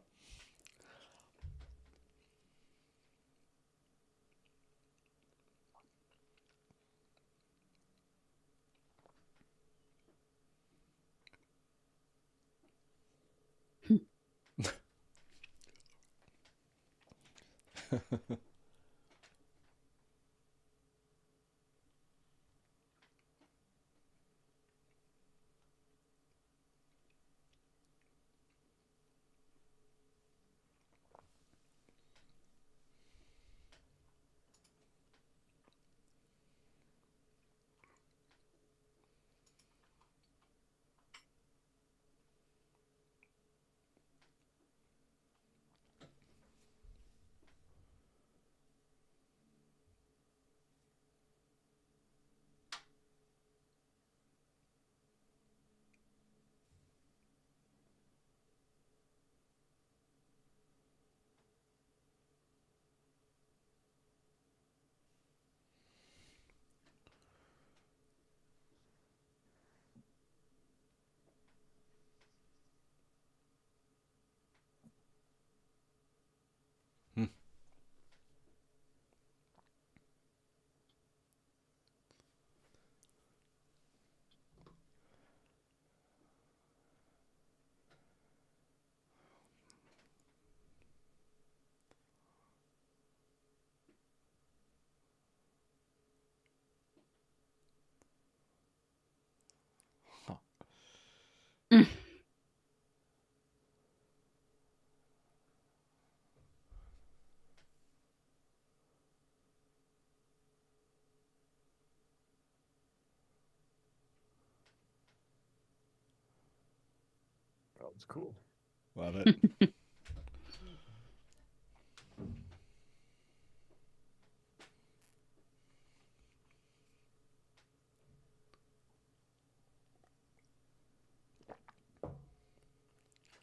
Mm. Oh, it's cool. Love it.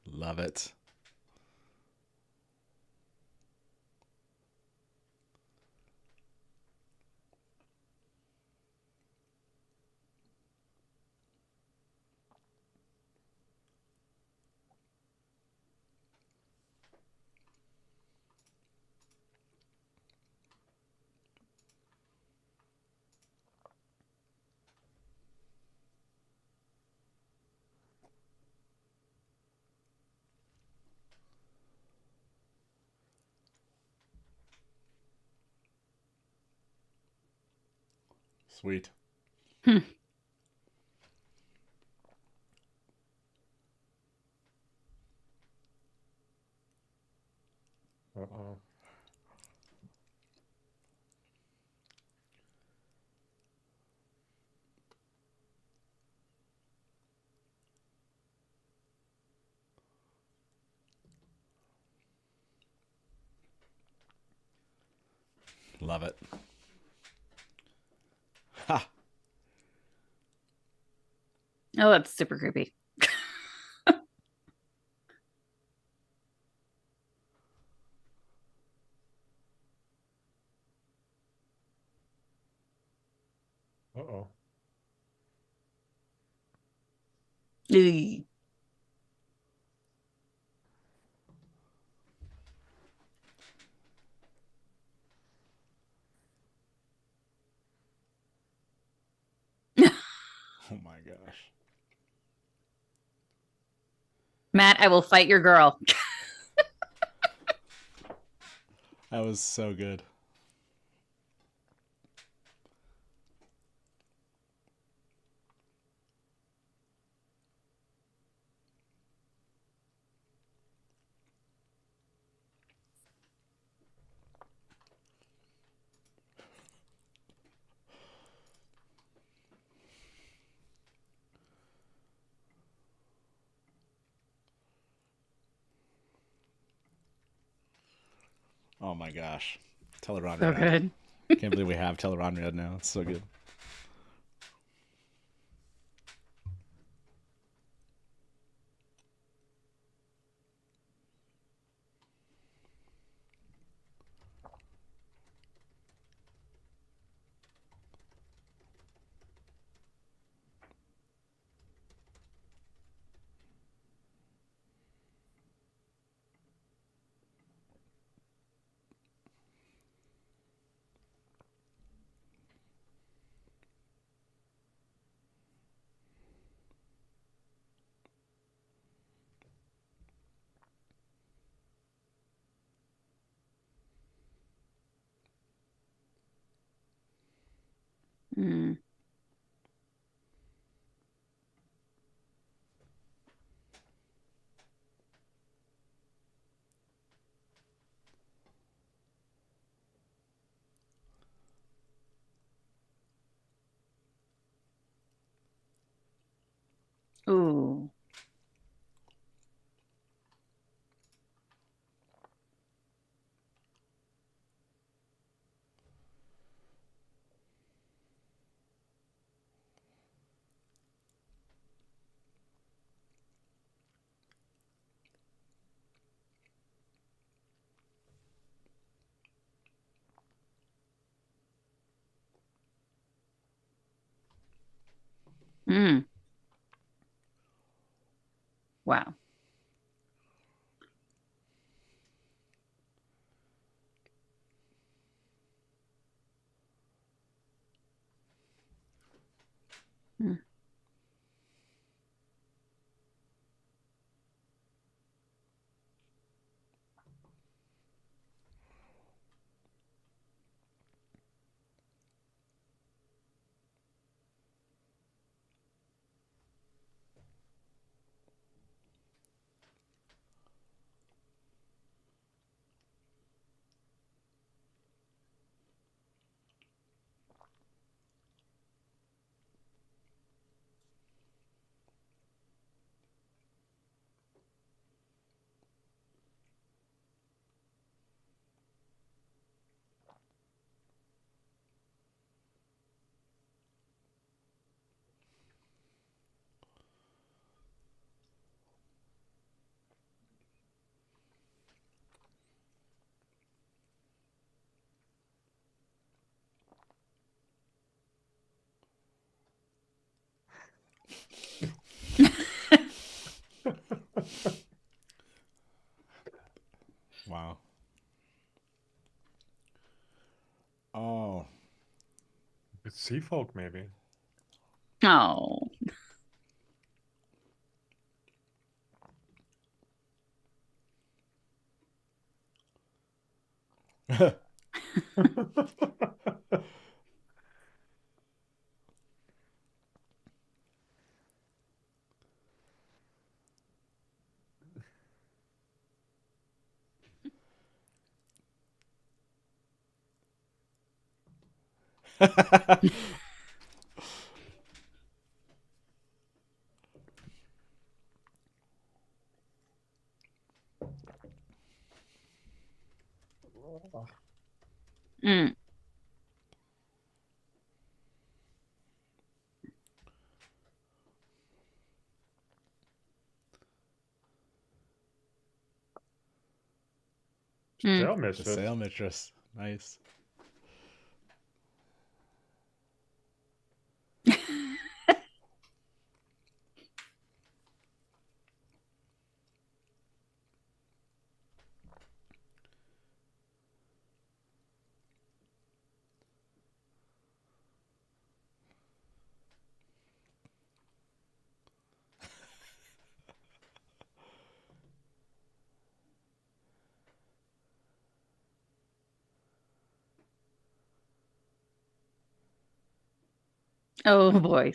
Love it. Sweet. Hmm. Uh-oh. Love it. Ha. Oh, that's super creepy. Uh-oh. Eey. Oh my gosh. Matt, I will fight your girl. That was so good. Oh my gosh. Tel'aran'rhiod. So good. Can't believe we have Tel'aran'rhiod now. It's so good. Mm. Ooh. Mm. Wow. Mm. Wow. Oh. It's sea folk, maybe. Oh. Mm. Mm. Sail The mistress. sail mistress. Nice. Oh boy.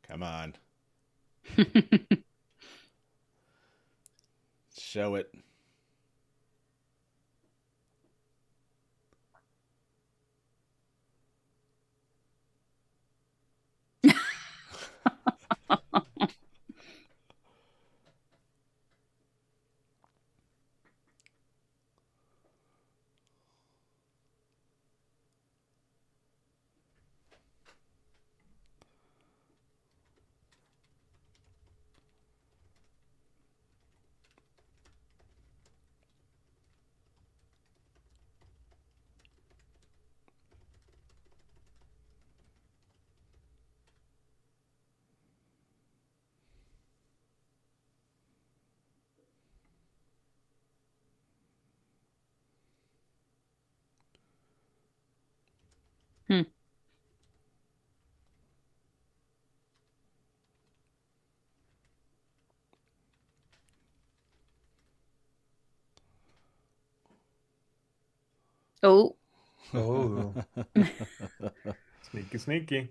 Come on. Show it. Hmm. Oh. Oh, sneaky, sneaky.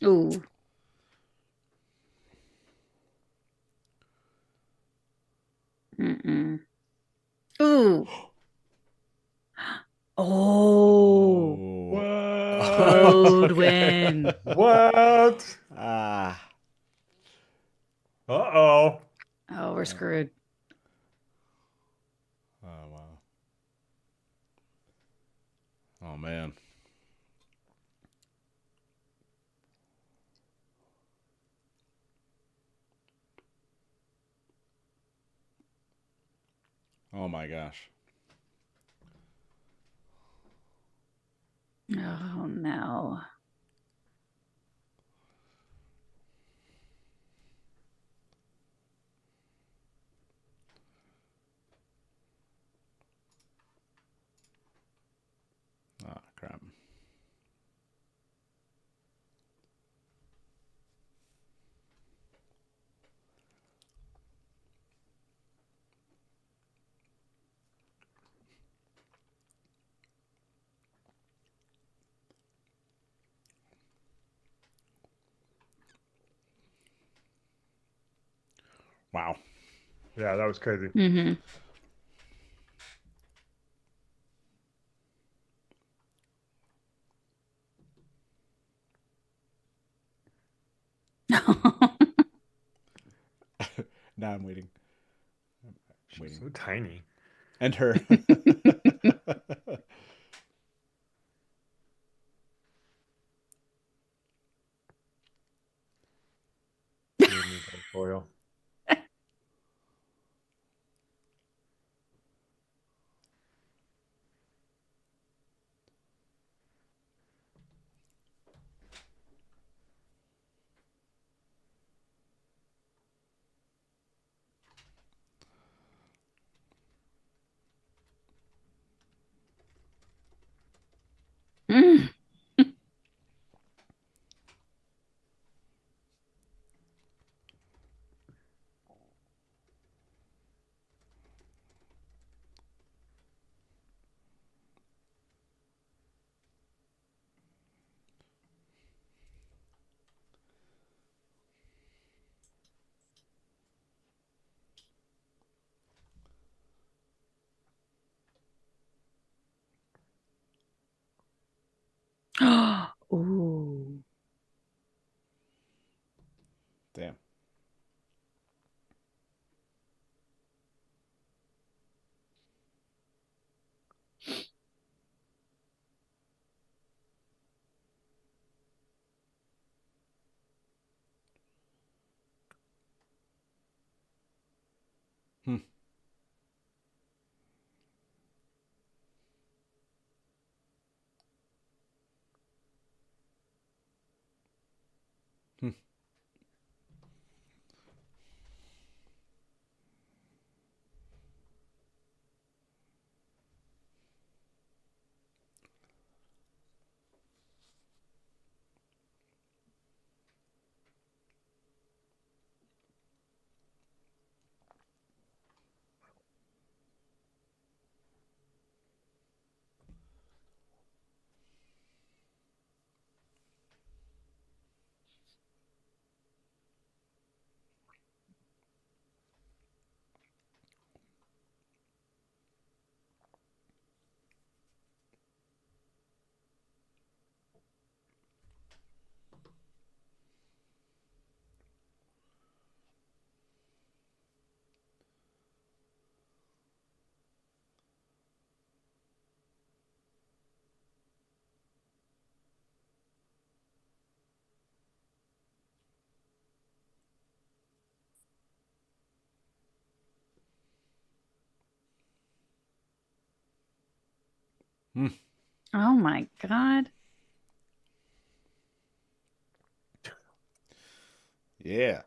Ooh. Mm-mm. Ooh. Oh. Oh. Odwin. What? Ah. Uh-oh. Oh, we're screwed. Oh, wow. Oh, man. Oh my gosh. Oh no. Oh crap. Wow. Yeah, that was crazy. Mm-hmm. Now I'm waiting. She's Waiting. so tiny. And her. You need that foil. Mm. Ooh. Damn. Hmm. Hmm. Hmm. Oh my God. Yeah.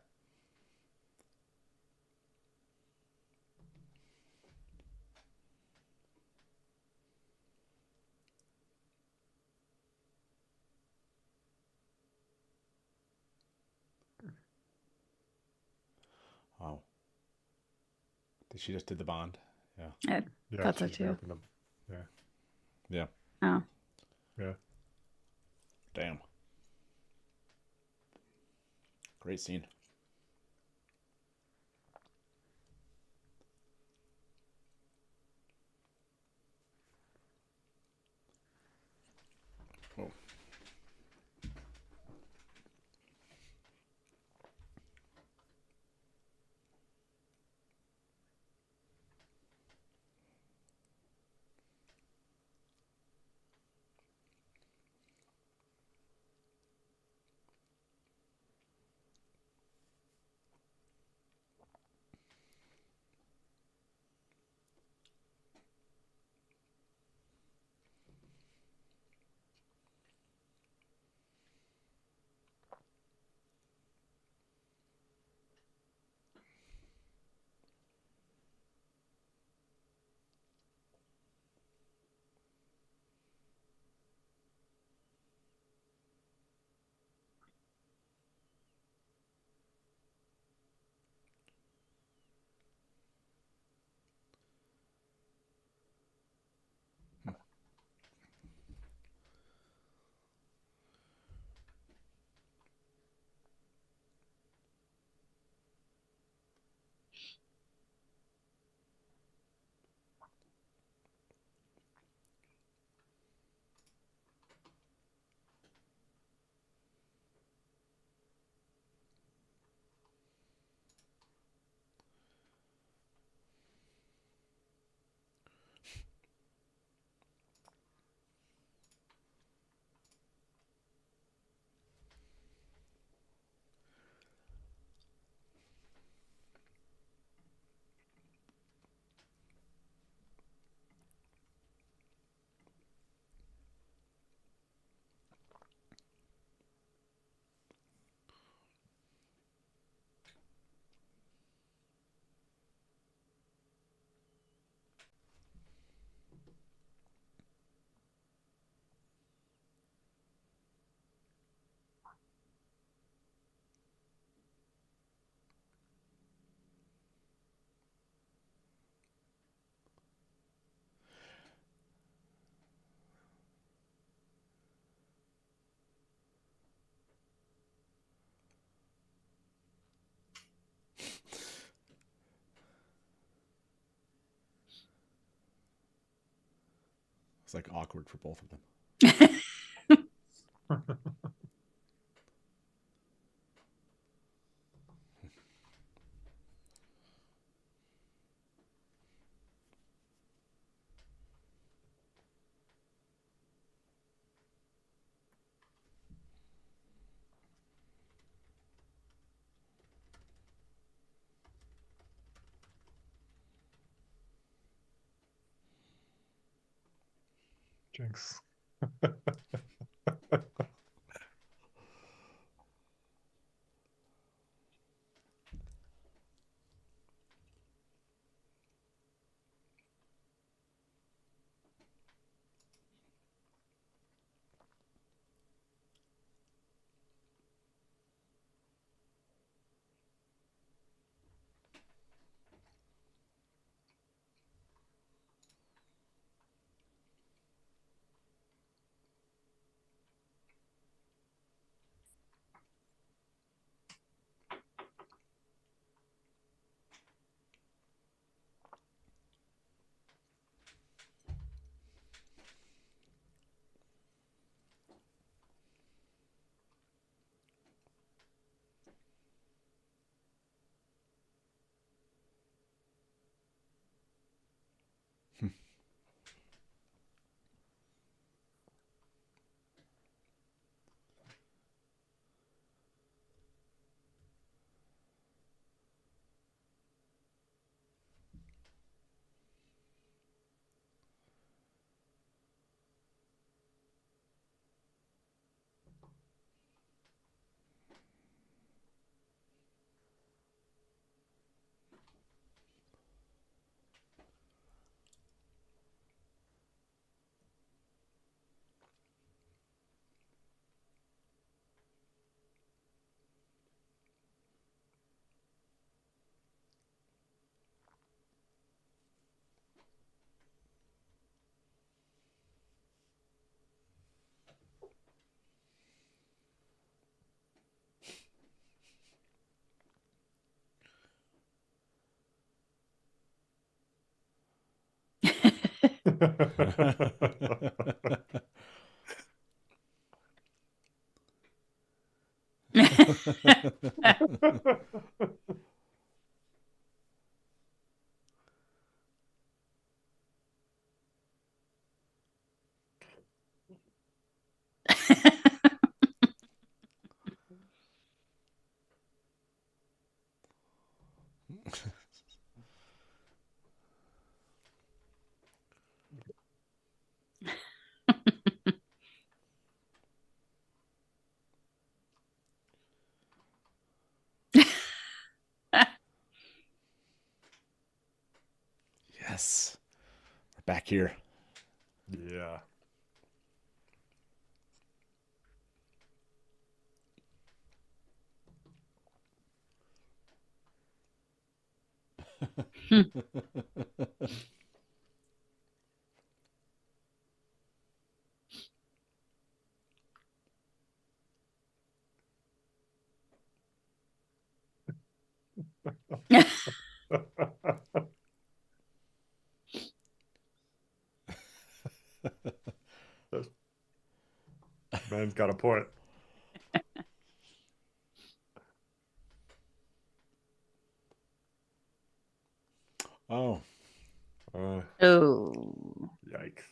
Wow. She just did the bond. Yeah. I Yeah, thought so she's too. wrapping them. Yeah. Yeah. Oh. Yeah. Damn. Great scene. Oh. It's like awkward for both of them. Jinx. Yes. We're back here. Yeah. Man's got a point. Oh. Oh. Yikes.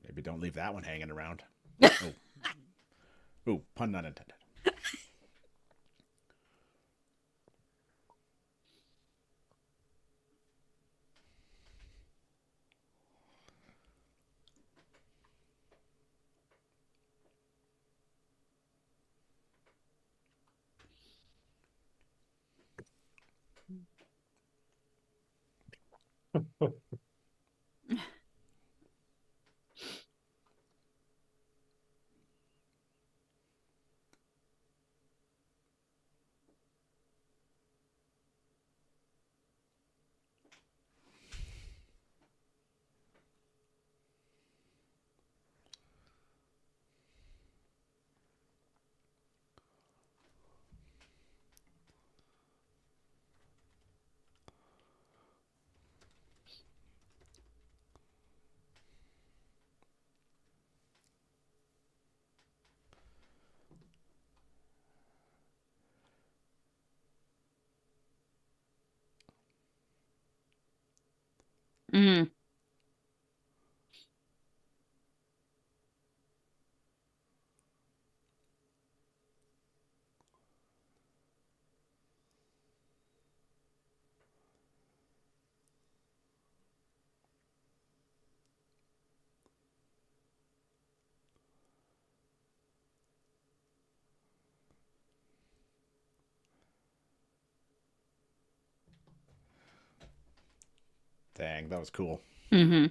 Maybe don't leave that one hanging around. Oh. Ooh, pun not intended. Mm. Dang, that was cool. Mm-hmm.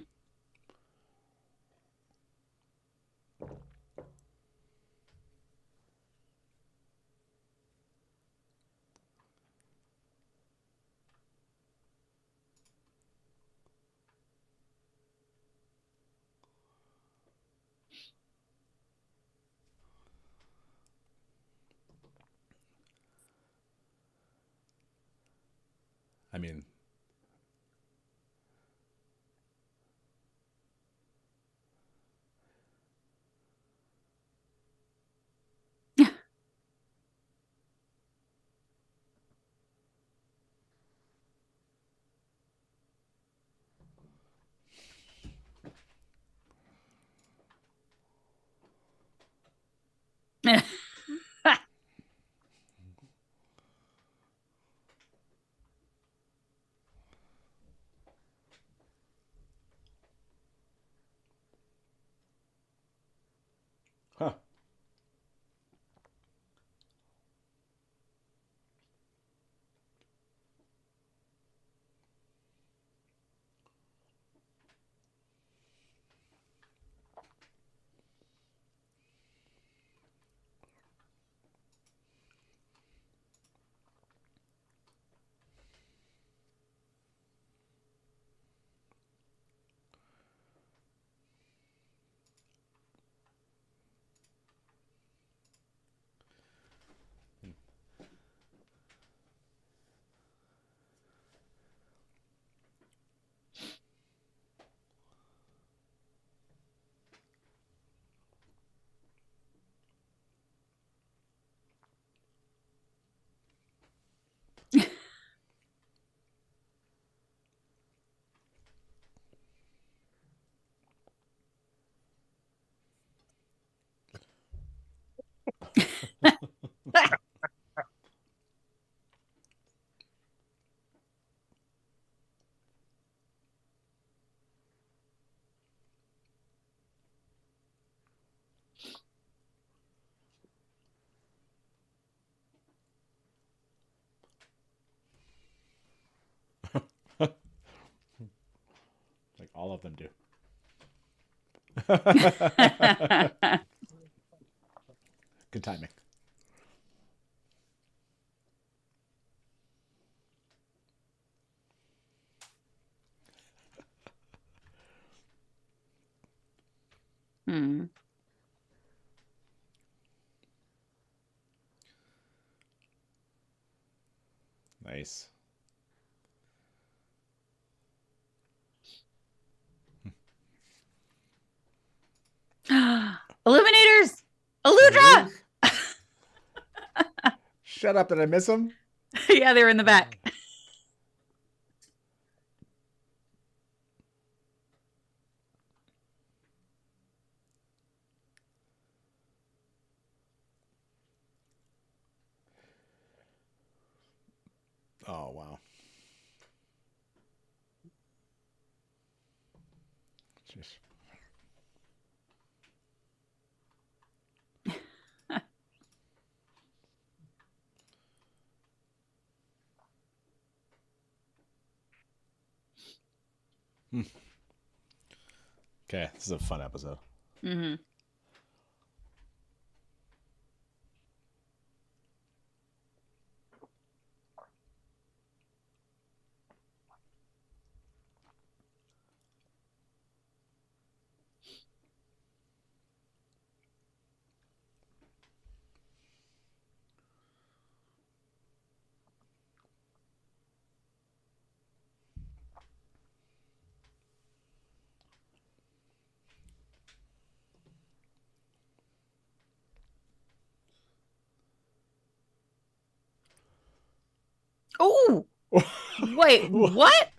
I mean, huh. Like all of them do. Good timing. Hmm. Nice. Illuminators! Eludra! Shut up! Did I miss him? Yeah, they were in the back. Oh wow. Jeez. Okay, this is a fun episode. Mm-hmm. Oh! Wait, what?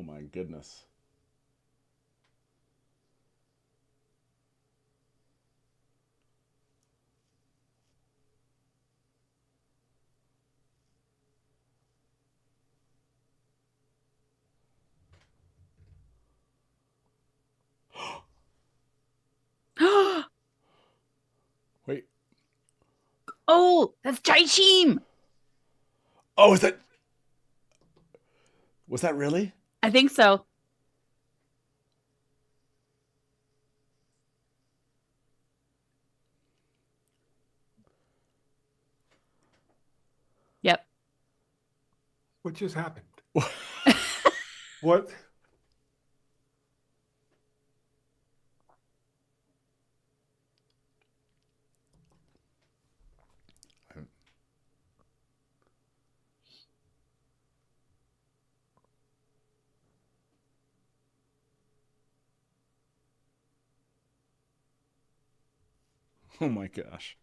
Oh my goodness. Wait. Oh, that's Jaichim. Oh, is that? Was that really? I think so. Yep. What just happened? What? Oh my gosh.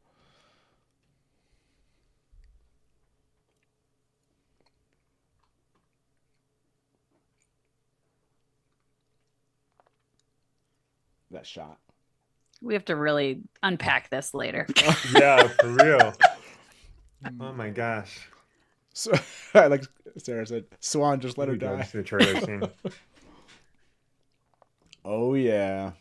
That shot. We have to really unpack this later. Yeah, for real. Oh my gosh. So, like Sarah said, Swan, just let Here her we go. die. This is the trailer scene. Oh yeah.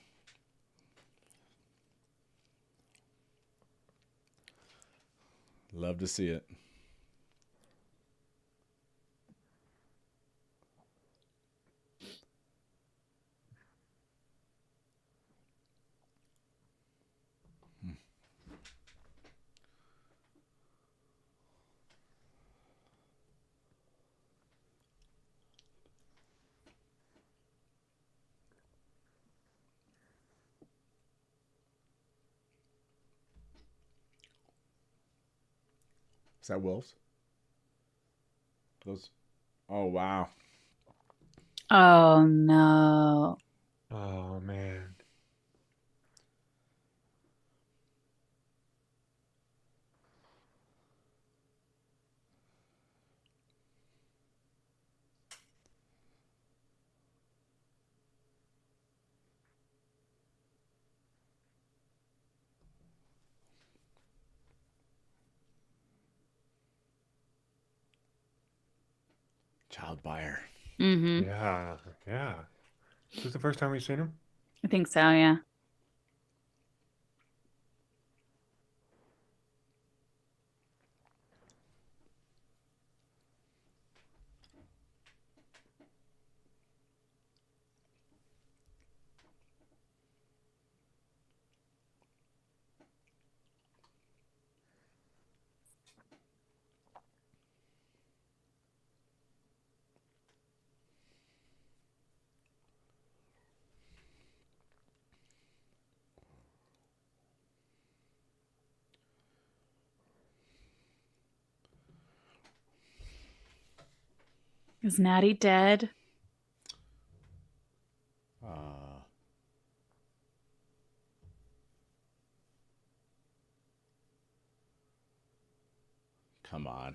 Love to see it. Is that wolves? Those. Oh wow. Oh no. Oh man. Child buyer. Mm-hmm. Yeah, yeah. Is this the first time we've seen him? I think so, yeah. Is Natty dead? Come on.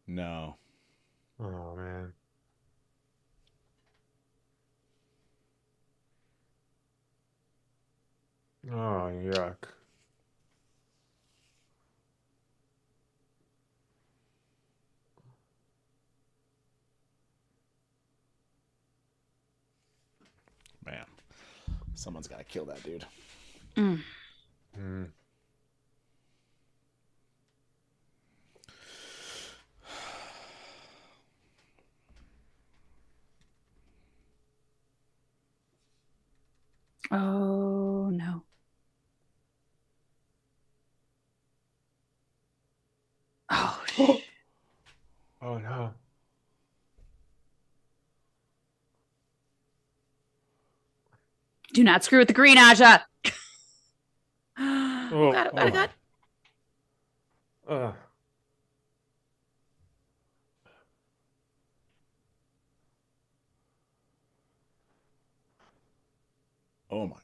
No. Oh man. Oh yuck. Man. Someone's got to kill that dude. Mm. Hmm. Oh no. Oh shit. Oh no. Do not screw with the green, Aja. Oh, God, oh God. Uh, Oh my.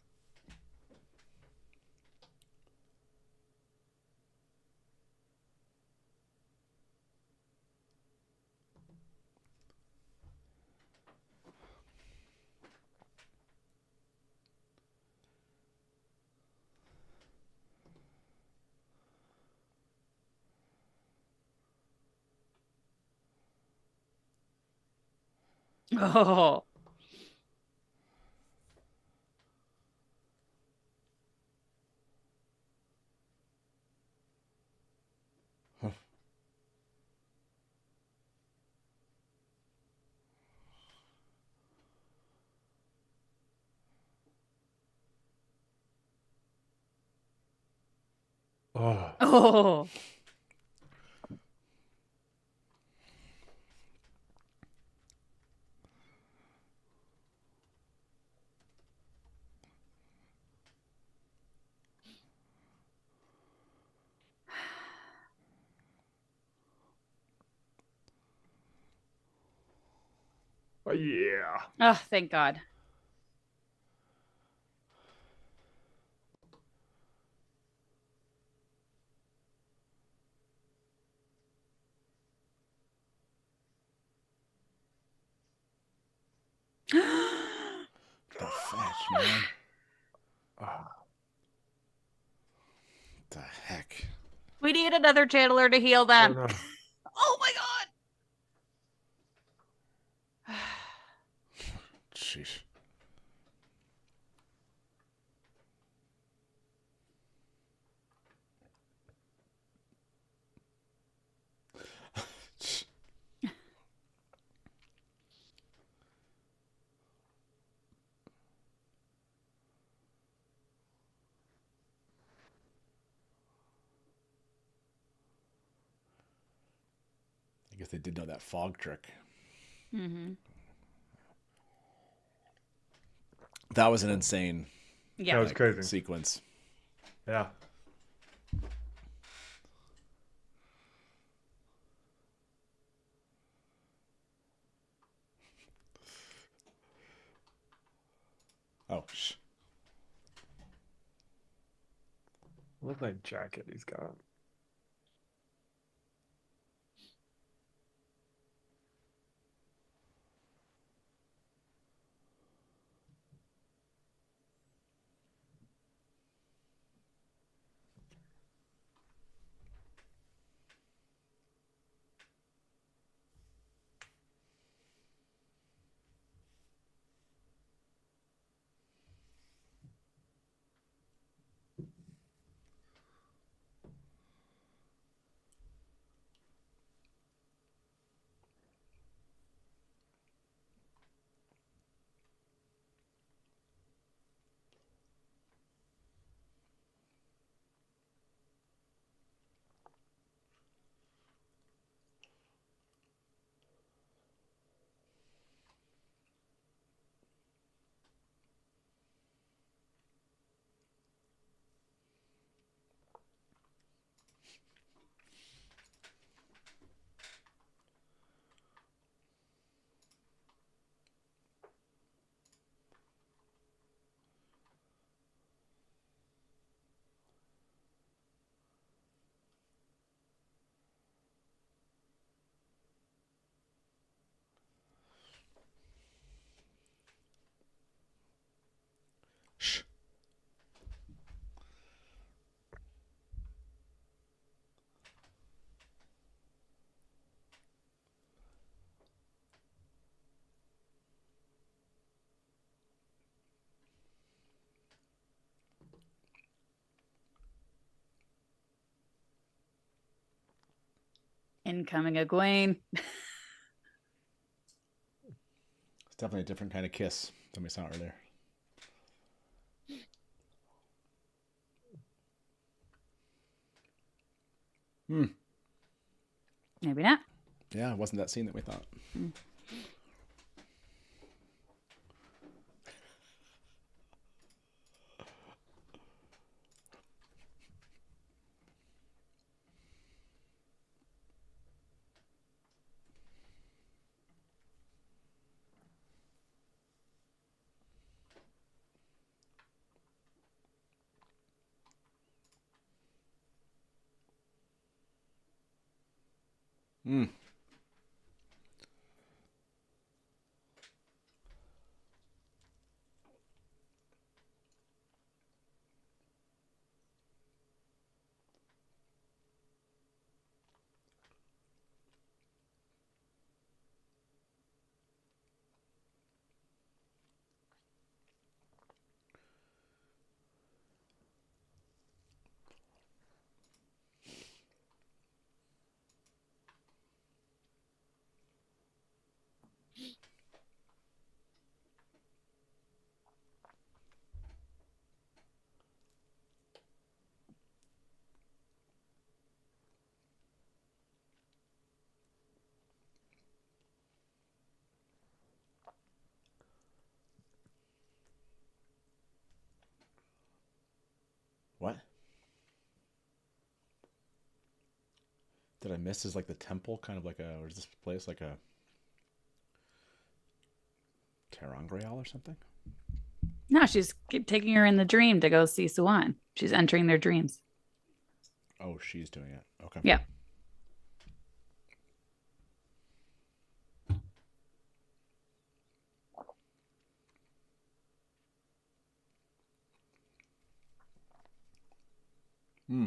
Oh. Oh. Oh. Oh, yeah. Oh, thank God. The fetch, man. Oh. The heck. We need another channeler to heal Oh, them. no. Oh my God. Sheesh. I guess they did know that fog trick. Mm-hmm. That was an insane Yeah. That was crazy. sequence. Yeah. Oh, Look like jacket he's got. shh. Incoming Egwene. It's definitely a different kind of kiss than we saw earlier. Maybe not. Yeah, it wasn't that scene that we thought. Mm. What? Did I miss? Is like the temple kind of like a, or is this place like a Tel'aran'rhiod or something? No, she's taking her in the dream to go see Suan. She's entering their dreams. Oh, she's doing it. Okay. Yeah. Hmm.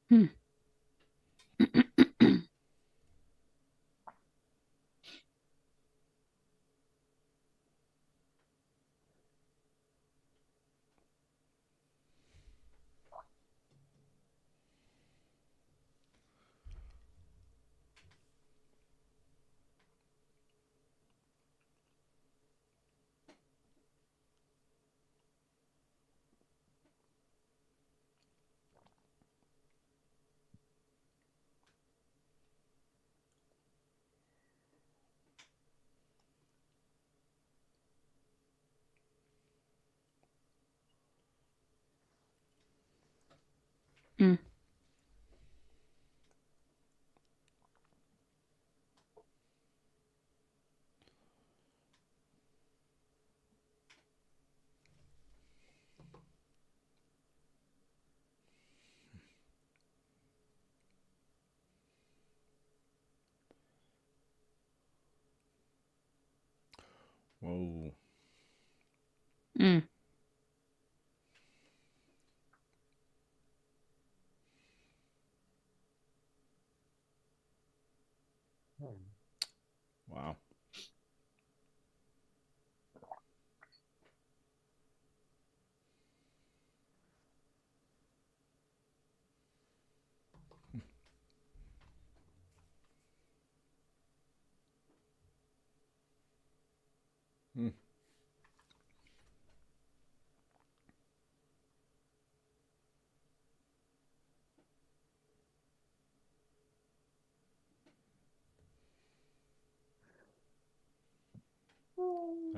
Hmm. Hmm. Whoa. Hmm. Wow.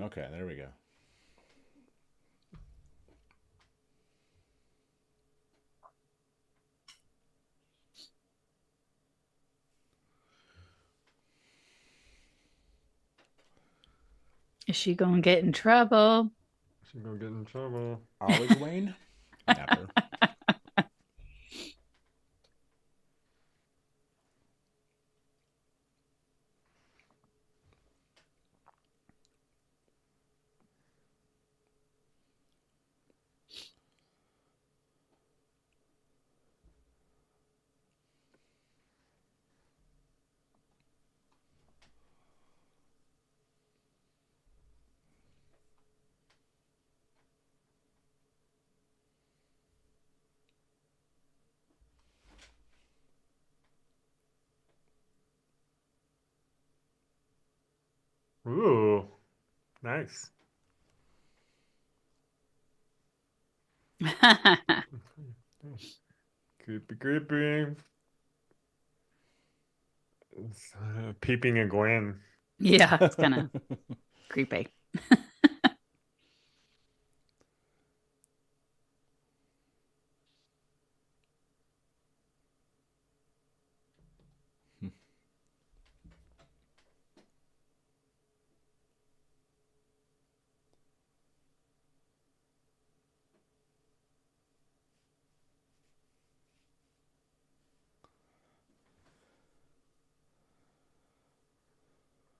Okay, there we go. Is she gonna get in trouble? She's gonna get in trouble. Always Wayne? Never. Ooh, nice. Creepy, creepy. It's, peeping a Gwen. Yeah, it's kind of creepy.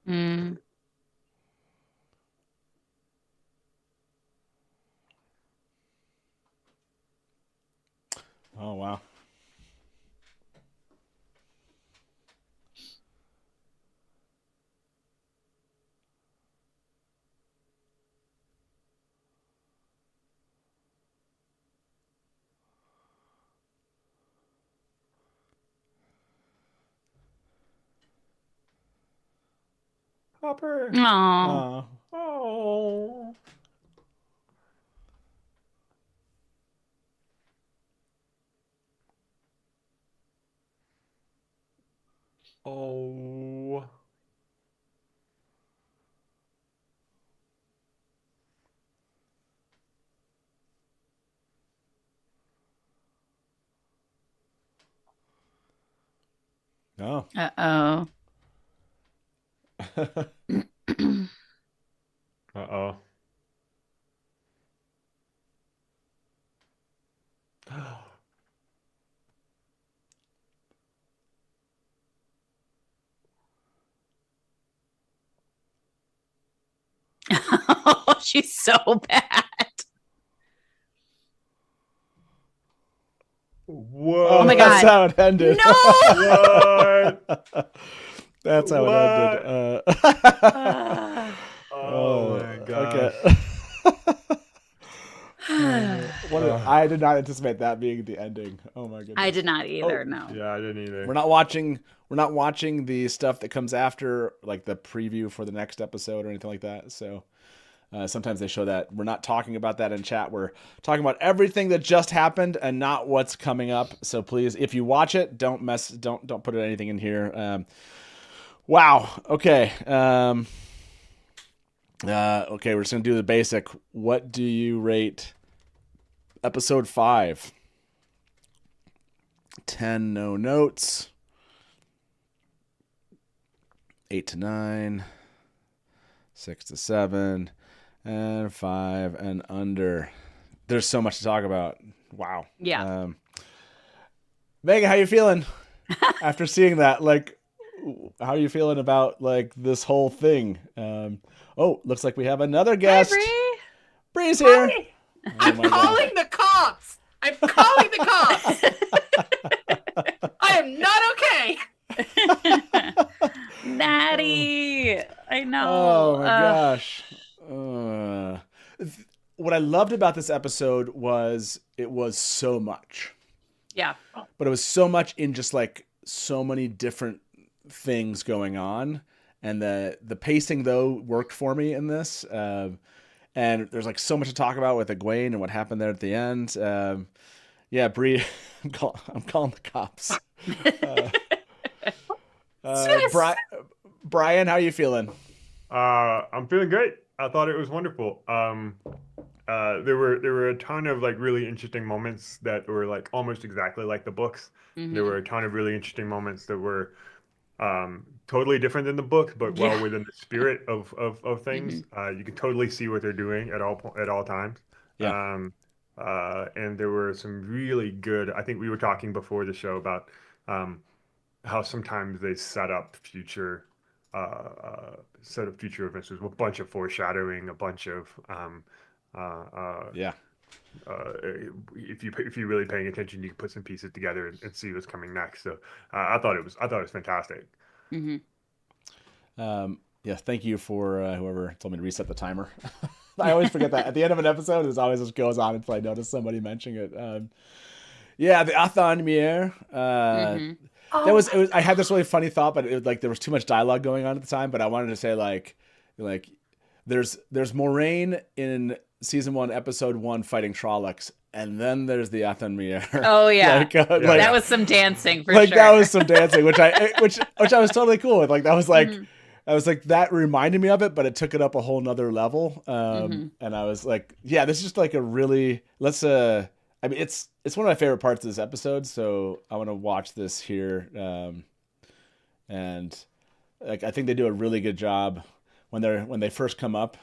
Mm. Oh, wow. Hopper. Oh, Oh. Oh. Oh. uh-oh. Uh-oh. Oh, she's so bad. What? Oh my That's God. how it ended. No! What? That's how What? it ended. Oh my gosh. Okay. I did not anticipate that being the ending. Oh my goodness. I did not either. Oh. No. Yeah, I didn't either. We're not watching the stuff that comes after, like the preview for the next episode or anything like that. So sometimes they show that. We're not talking about that in chat. We're talking about everything that just happened and not what's coming up. So please, if you watch it, don't put anything in here. Wow. Okay. Okay, we're just gonna do the basic. What do you rate episode 5? 10, no notes. 8 to 9. 6 to 7. And 5 and under. There's so much to talk about. Wow. Yeah. Megan, how you feeling after seeing that? Like, how are you feeling about like this whole thing? Looks like we have another guest. Hi, Bree's here. Hi. Oh I'm my calling the cops. I'm calling the cops. I am not okay. Natty. I know. Oh my gosh. What I loved about this episode was it was so much. Yeah. But it was so much in just like so many different things going on. and the pacing though worked for me in this. And there's like so much to talk about with Egwene and what happened there at the end. Yeah, Bree, I'm calling the cops. Brian, how are you feeling? I'm feeling great. I thought it was wonderful. There were a ton of like really interesting moments that were like almost exactly like the books. There were a ton of really interesting moments that were totally different than the book, but well within the spirit of things. You can totally see what they're doing at all times. Yeah. And there were some really good. I think we were talking before the show about how sometimes they set up future events. There's a bunch of foreshadowing, a bunch of if you're really paying attention, you can put some pieces together and see what's coming next. So I thought it was fantastic. Yeah, thank you for whoever told me to reset the timer. I always forget that at the end of an episode. It always just goes on until I notice somebody mentioning it. Yeah, the Athon-Mier. That was. It was. I had this really funny thought, but it was like there was too much dialogue going on at the time. But I wanted to say like there's Moraine in season 1, episode 1, fighting Trollocs, and then there's the Athon-Mier. Oh yeah, that was some dancing for sure. That was some dancing, which I was totally cool with. Like that was like. I was like, that reminded me of it, but it took it up a whole nother level. And I was like, yeah, this is just like a really, I mean, it's one of my favorite parts of this episode. So I want to watch this here. And like, I think they do a really good job when they first come up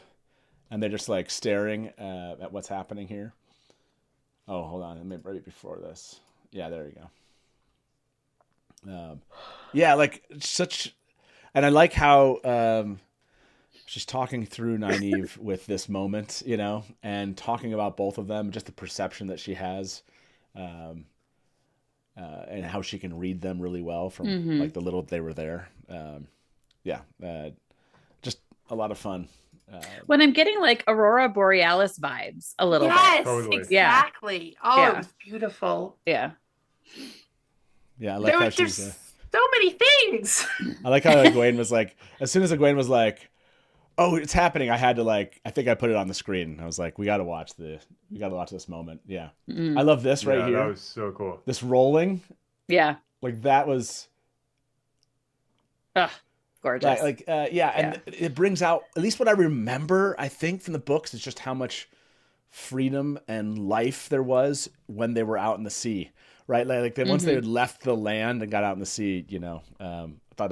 and they're just like staring at what's happening here. Oh, hold on. Right before this. Yeah, there you go. Yeah, like such. And I like how she's talking through Nynaeve with this moment, you know, and talking about both of them, just the perception that she has, and how she can read them really well from like the little they were there. Just a lot of fun. When I'm getting like Aurora Borealis vibes a little bit. Yes, Totally. exactly. Oh, it was beautiful. Yeah. Yeah, I like how she's... so many things. I like how Egwene was like, as soon as Egwene was like, "Oh, it's happening," I had to like, I think I put it on the screen. I was like, we got to watch this moment. Yeah, I love this right here. That was so cool. This rolling. Yeah, like that was. Gorgeous. And it brings out at least what I remember. I think from the books is just how much freedom and life there was when they were out in the sea. Right, like once they had left the land and got out in the sea, you know, I thought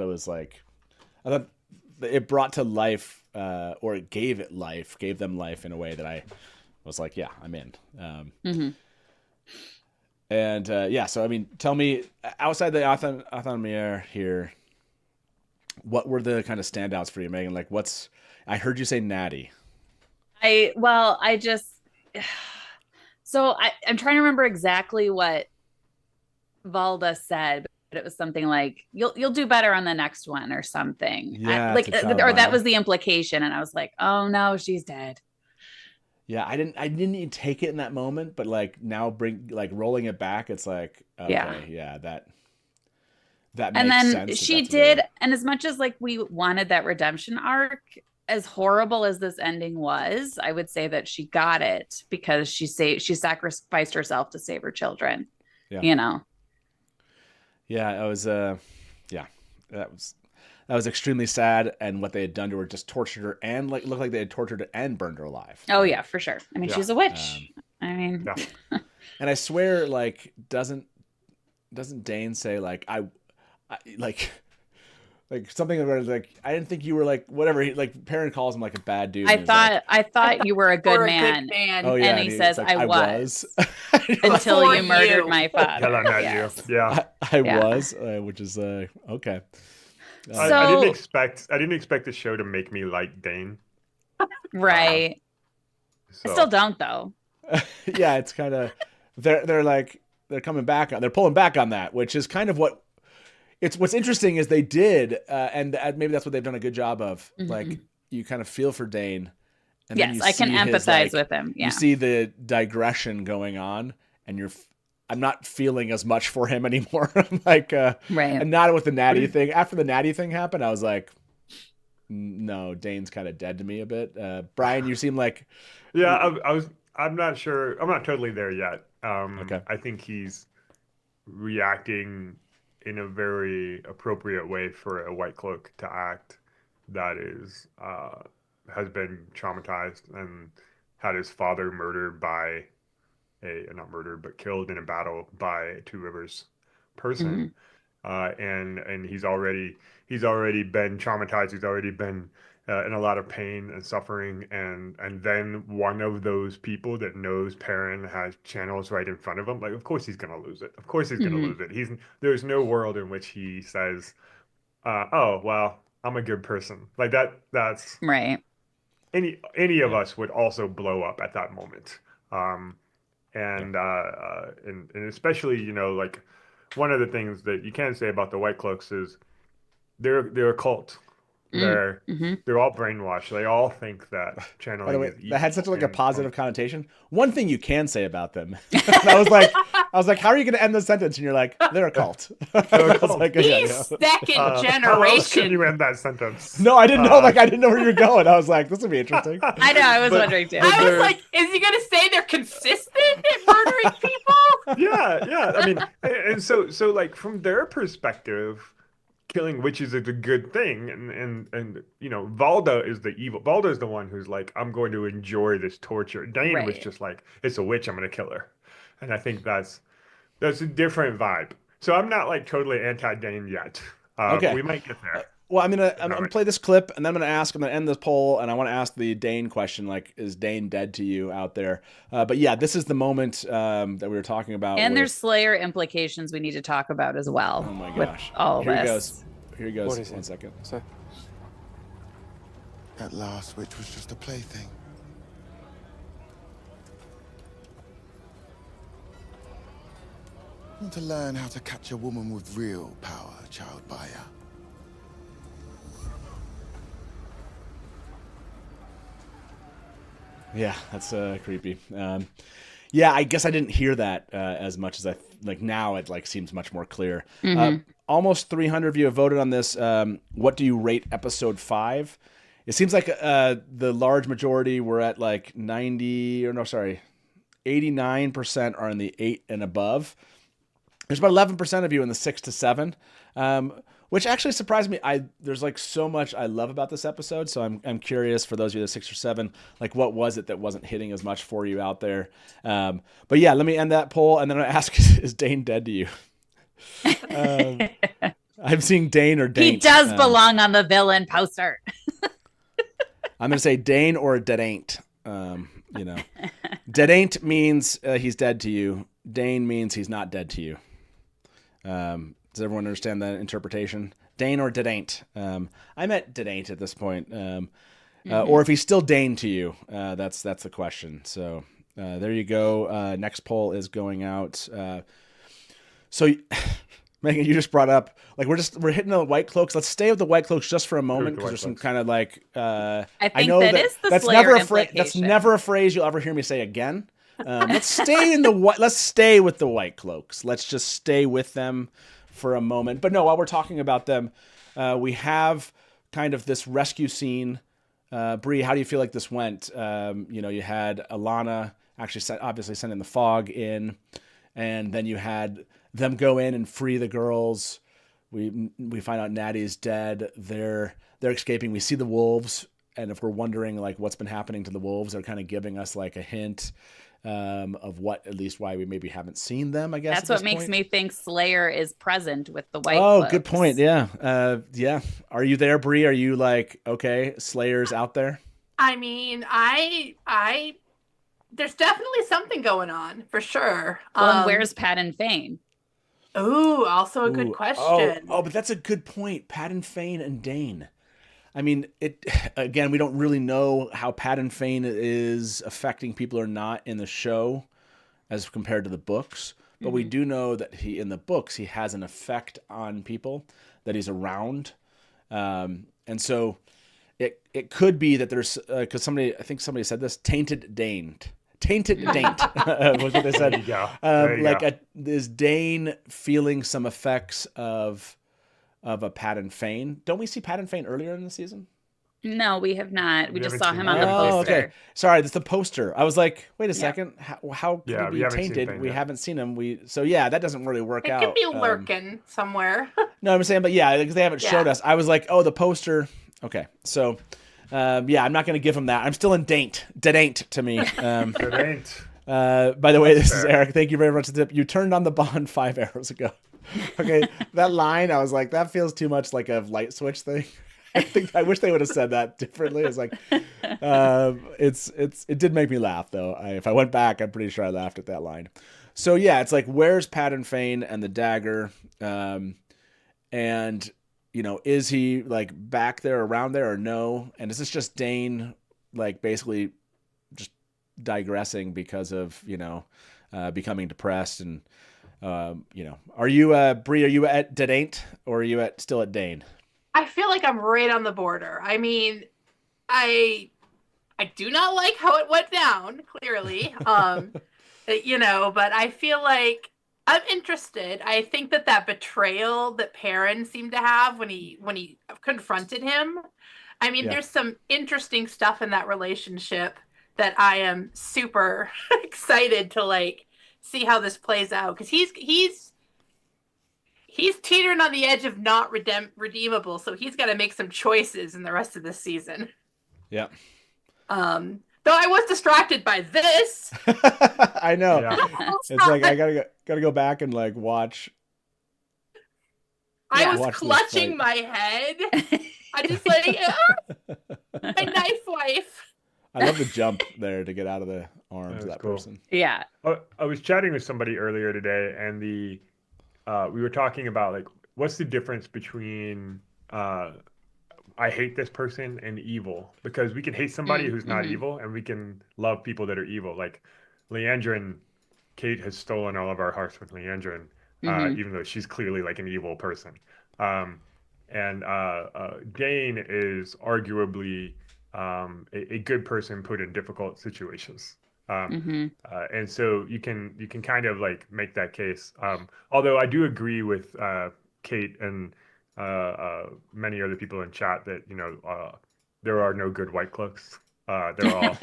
it brought to life, or it gave them life in a way that I was like, yeah, I'm in. And so I mean, tell me, outside the Athon-Mier here, what were the kind of standouts for you, Megan? Like, I heard you say Natty. I'm trying to remember exactly what Valda said, but it was something like you'll do better on the next one or something. Yeah, or that was the implication, and I was like, oh no, she's dead. Yeah, I didn't even take it in that moment, but like now rolling it back, it's like okay, that makes and then sense. She did, and as much as like we wanted that redemption arc, as horrible as this ending was, I would say that she got it because she sacrificed herself to save her children. Yeah. You know. Yeah, it was that was extremely sad, and what they had done to her, just tortured her, and like looked like they had tortured her and burned her alive. Oh yeah, for sure. I mean, she's a witch. And I swear, like, doesn't Dane say like I like something about like I didn't think you were like whatever like Perrin calls him like a bad dude. I thought you were a good man. Oh yeah, and he says like, I was. Until you murdered my father. I was, which is okay. I didn't expect the show to make me like Dane. Right. I still don't though. Yeah, it's kind of they're coming back on, they're pulling back on that, which is kind of what's interesting is they did, and maybe that's what they've done a good job of. Like you kind of feel for Dane. And yes, I can empathize with him. Yeah. You see the digression going on, and I'm not feeling as much for him anymore. I'm like, right. And not with the Natty thing. After the Natty thing happened, I was like, no, Dane's kind of dead to me a bit. Brian, you seem like Yeah, I'm not sure. I'm not totally there yet. Okay. I think he's reacting in a very appropriate way for a White Cloak to act that is has been traumatized and had his father murdered by not murdered but killed in a battle by a Two Rivers person. And he's already been traumatized. He's already been in a lot of pain and suffering, and then one of those people that knows Perrin has channels right in front of him. Like, of course he's gonna lose it. Of course he's gonna lose it. There's no world in which he says, "Oh well, I'm a good person." Like that's Right. any of us would also blow up at that moment. And especially, like one of the things that you can say about the White Cloaks is they're a cult. They're all brainwashed. They all think that By channeling the way, is evil. that had such like a positive connotation. One thing you can say about them, and I was like, how are you going to end the sentence? And you're like, they're a cult. I was like, He's second How else can generation. you end that sentence? no, I didn't know. I didn't know where you're going. I was like, this would be interesting. I know. I was wondering too. I was like, is he gonna say they're consistent at murdering people? Yeah. I mean, and so like from their perspective, killing witches is a good thing, and Valda is the evil. Valda is the one who's like, I'm going to enjoy this torture. Dane was Right. just like, it's a witch, I'm going to kill her, and I think that's a different vibe. So I'm not like totally anti-Dane yet. Okay. We might get there. Well, I'm gonna play this clip, and then I'm gonna end this poll, and I want to ask the Dane question, like, is Dane dead to you out there? But yeah, this is the moment that we were talking about. And there's Slayer implications we need to talk about as well. Oh my with gosh! all Here he this. goes. Here he goes. What is One it? second. So, that last witch was just a plaything. Want to learn how to catch a woman with real power, child buyer. Yeah, that's creepy. Yeah, I guess I didn't hear that as much as now. It like seems much more clear. Almost 300 of you have voted on this. What do you rate episode 5? It seems like the large majority were at like 89% are in the 8 and above. There's about 11% of you in the 6 to 7, which actually surprised me. There's like so much I love about this episode, so I'm curious for those of you that 6 or 7, like what was it that wasn't hitting as much for you out there? But yeah, let me end that poll, and then I ask: is Dane dead to you? I'm seeing Dane or Dane. He does belong on the villain poster. I'm gonna say Dane or dead ain't. Dead ain't means he's dead to you. Dane means he's not dead to you. Does everyone understand that interpretation? Dane or dead ain't? I meant dead ain't at this point. Or if he's still Dane to you, that's the question. So there you go. Next poll is going out. So Megan, you just brought up like we're hitting the White Cloaks. Let's stay with the White Cloaks just for a moment because there's some kind of like I think I know that is the that's Slayer never a implication. that's never a phrase you'll ever hear me say again. Let's stay with the White Cloaks. Let's just stay with them for a moment. But no, while we're talking about them, we have kind of this rescue scene. Bree, how do you feel like this went? You had Alana actually obviously sending the fog in, and then you had them go in and free the girls. We find out Natty's dead. They're escaping. We see the wolves, and if we're wondering like what's been happening to the wolves, they're kind of giving us like a hint of what, at least why we maybe haven't seen them, I guess. That's what makes me think Slayer is present with the White Oh, Cloaks. good point. Yeah. Yeah. Are you there, Bree? Are you like, okay, Slayer's out there? I mean, I there's definitely something going on for sure. Well, and where's Pat and Fane? Ooh, also a good question. Oh, but that's a good point. Pat and Fane and Dane. I mean, again, we don't really know how Pat and Fane is affecting people or not in the show as compared to the books. But we do know that in the books, he has an effect on people, that he's around. And so it could be that there's, because I think somebody said this, tainted Dane. Tainted Daint was what they said. There you go. Is Dane feeling some effects of a Pat and Fane? Don't we see Pat and Fane earlier in the season? No, we have not. We We just haven't saw seen him that. on the Oh, poster. okay. Sorry, that's the poster. I was like, wait a Yeah. second. How could Yeah, it we be haven't seen tainted? Thane We yet. haven't seen him. So yeah, that doesn't really work It out. could be lurking somewhere. No, I'm saying, but yeah, because they haven't showed Yeah. us. I was like, oh, the poster. Okay, so yeah, I'm not going to give him that. I'm still in daint. Dedaint to me. It ain't. By the way, this is fair. Eric. Thank you very much. You turned on the bond 5 arrows ago. Okay, that line, I was like, that feels too much like a light switch thing. I wish they would have said that differently. It's like, it did make me laugh though. If I went back, I'm pretty sure I laughed at that line. So yeah, it's like, where's Pattern Fane and the dagger? And is he like back there, around there, or no? And is this just Dane, like basically just digressing because of becoming depressed and are you Bree? Are you at Dedaint or are you still at Dane? I feel like I'm right on the border. I mean, I do not like how it went down, clearly. But I feel like I'm interested. I think that betrayal that Perrin seemed to have when he confronted him. I mean, there's some interesting stuff in that relationship that I am super excited to like see how this plays out, because he's teetering on the edge of not redeemable, so he's got to make some choices in the rest of this season. Yeah. Though I was distracted by this. I know. Yeah. It's like I gotta go back and like watch. I was watch this clutching fight. my head. I just like my knife wife. I love the jump there to get out of the arms That of was that cool. person. Yeah. I was chatting with somebody earlier today, and we were talking about like what's the difference between I hate this person and evil, because we can hate somebody who's not evil, and we can love people that are evil. Like Leandrin, Kate has stolen all of our hearts with Leandrin, even though she's clearly like an evil person. And Dane is arguably a good person put in difficult situations. And so you can kind of like make that case. Although I do agree with Kate and many other people in chat that there are no good white cloaks. They're all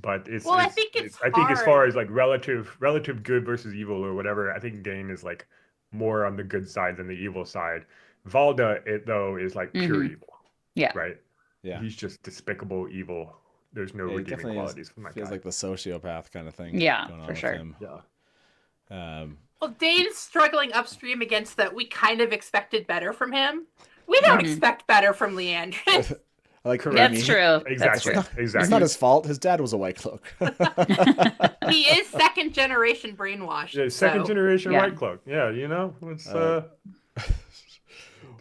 but I think I think as far as like relative good versus evil or whatever, I think Dane is like more on the good side than the evil side. Valda, though, is like pure evil. Yeah. Right. Yeah. He's just despicable evil. There's no he redeeming definitely qualities from that feels guy. like the sociopath kind of thing. Yeah, going on for with sure. him. Yeah. Well, Dane's struggling upstream against that. We kind of expected better from him. We don't expect better from Leandrin. I like That's true. Exactly. That's true. Exactly. It's not his fault. His dad was a white cloak. He is second generation brainwashed. Yeah, second generation yeah. white cloak. Yeah, it's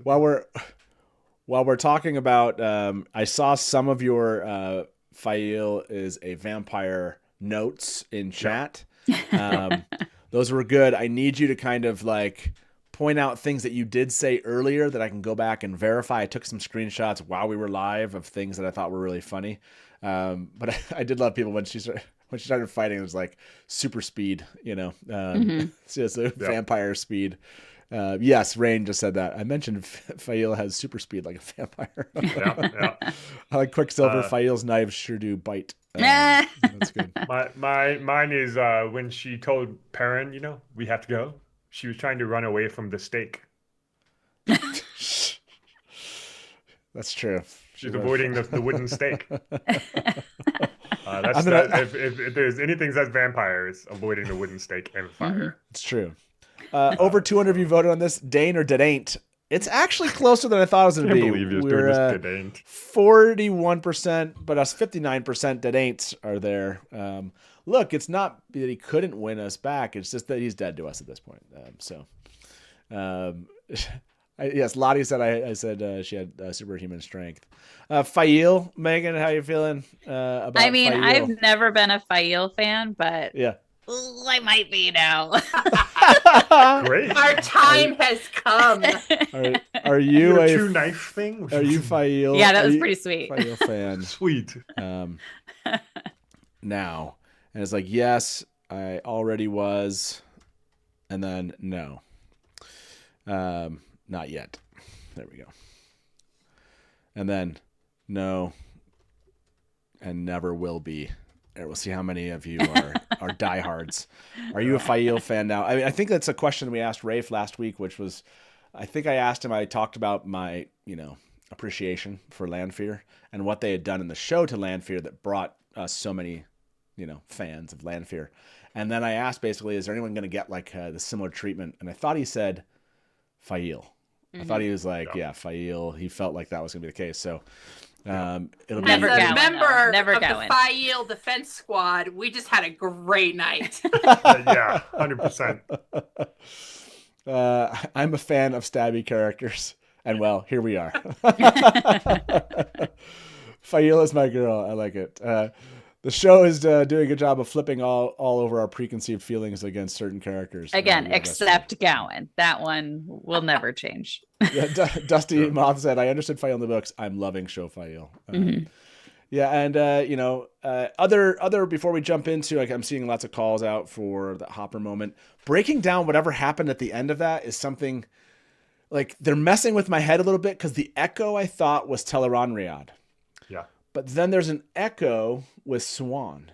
While we're talking about, I saw some of your Fail is a vampire notes in chat. Those were good. I need you to kind of like point out things that you did say earlier that I can go back and verify. I took some screenshots while we were live of things that I thought were really funny. But I did love people when she started fighting. It was like super speed, it's just a vampire speed. Yes, Rain just said that. I mentioned Fail has super speed like a vampire. yeah. I like Quicksilver. Fail's knives sure do bite. That's good. Mine is when she told Perrin, we have to go. She was trying to run away from the stake. That's true. She's avoiding the wooden stake. If there's anything that's vampire, it's avoiding the wooden stake and fire. It's true. Over 200 of you voted on this. Dane or Dedaint? It's actually closer than I thought it was going to be. I can't believe you're doing this Dedaint. 41%, but us 59% Dedaints are there. Look, it's not that he couldn't win us back. It's just that he's dead to us at this point. Yes, Lottie said I said she had superhuman strength. Fail, Megan, how you feeling about Fail? I've never been a Fail fan, but yeah. I might be now. Great. Our time has come. Are you a true knife thing? Are you Fail? Yeah, that was pretty sweet. Fail fan. Sweet. Now, and it's like, yes, I already was, and then no. Not yet. There we go. and then no, and never will be. And we'll see how many of you are diehards. Are you a Fael fan now? I mean, I think that's a question we asked Rafe last week, which was, I think I asked him. I talked about my appreciation for Lanfear and what they had done in the show to Lanfear that brought us so many fans of Lanfear. And then I asked basically, is there anyone going to get like the similar treatment? And I thought he said Fael. I thought he was like, Fael. He felt like that was going to be the case. So it'll be As a member Never of going. the Fael Defense Squad, we just had a great night. Yeah, 100%. I'm a fan of stabby characters. And well, here we are. Fael is my girl. I like it. The show is doing a good job of flipping all over our preconceived feelings against certain characters. Again, except Gowan. That one will never change. Yeah, Dusty Moth said, I understood Fael in the books. I'm loving show Fael. Yeah, and other before we jump into, like, I'm seeing lots of calls out for the Hopper moment. Breaking down whatever happened at the end of that is something like they're messing with my head a little bit because the echo I thought was Tel'aran'rhiod. Yeah. But then there's an echo with Swan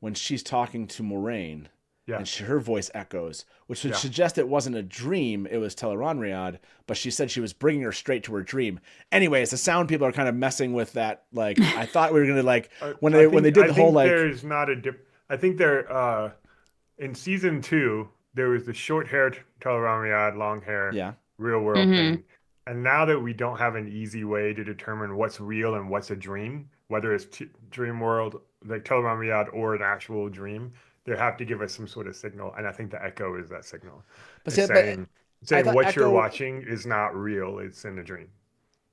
when she's talking to Moraine. Yeah. And her voice echoes, which would suggest it wasn't a dream, it was Tel'aran'rhiod, but she said she was bringing her straight to her dream. Anyways, the sound people are kind of messing with that. Like, I thought we were going to, like, when they did the whole, like... there's not a I think there, in season 2, there was the short-haired Tel'aran'rhiod, long hair, real world thing. And now that we don't have an easy way to determine what's real and what's a dream, whether it's dream world, like Tel'aran'rhiod, or an actual dream, they have to give us some sort of signal, and I think the echo is that signal. It's saying what you're watching is not real; it's in a dream.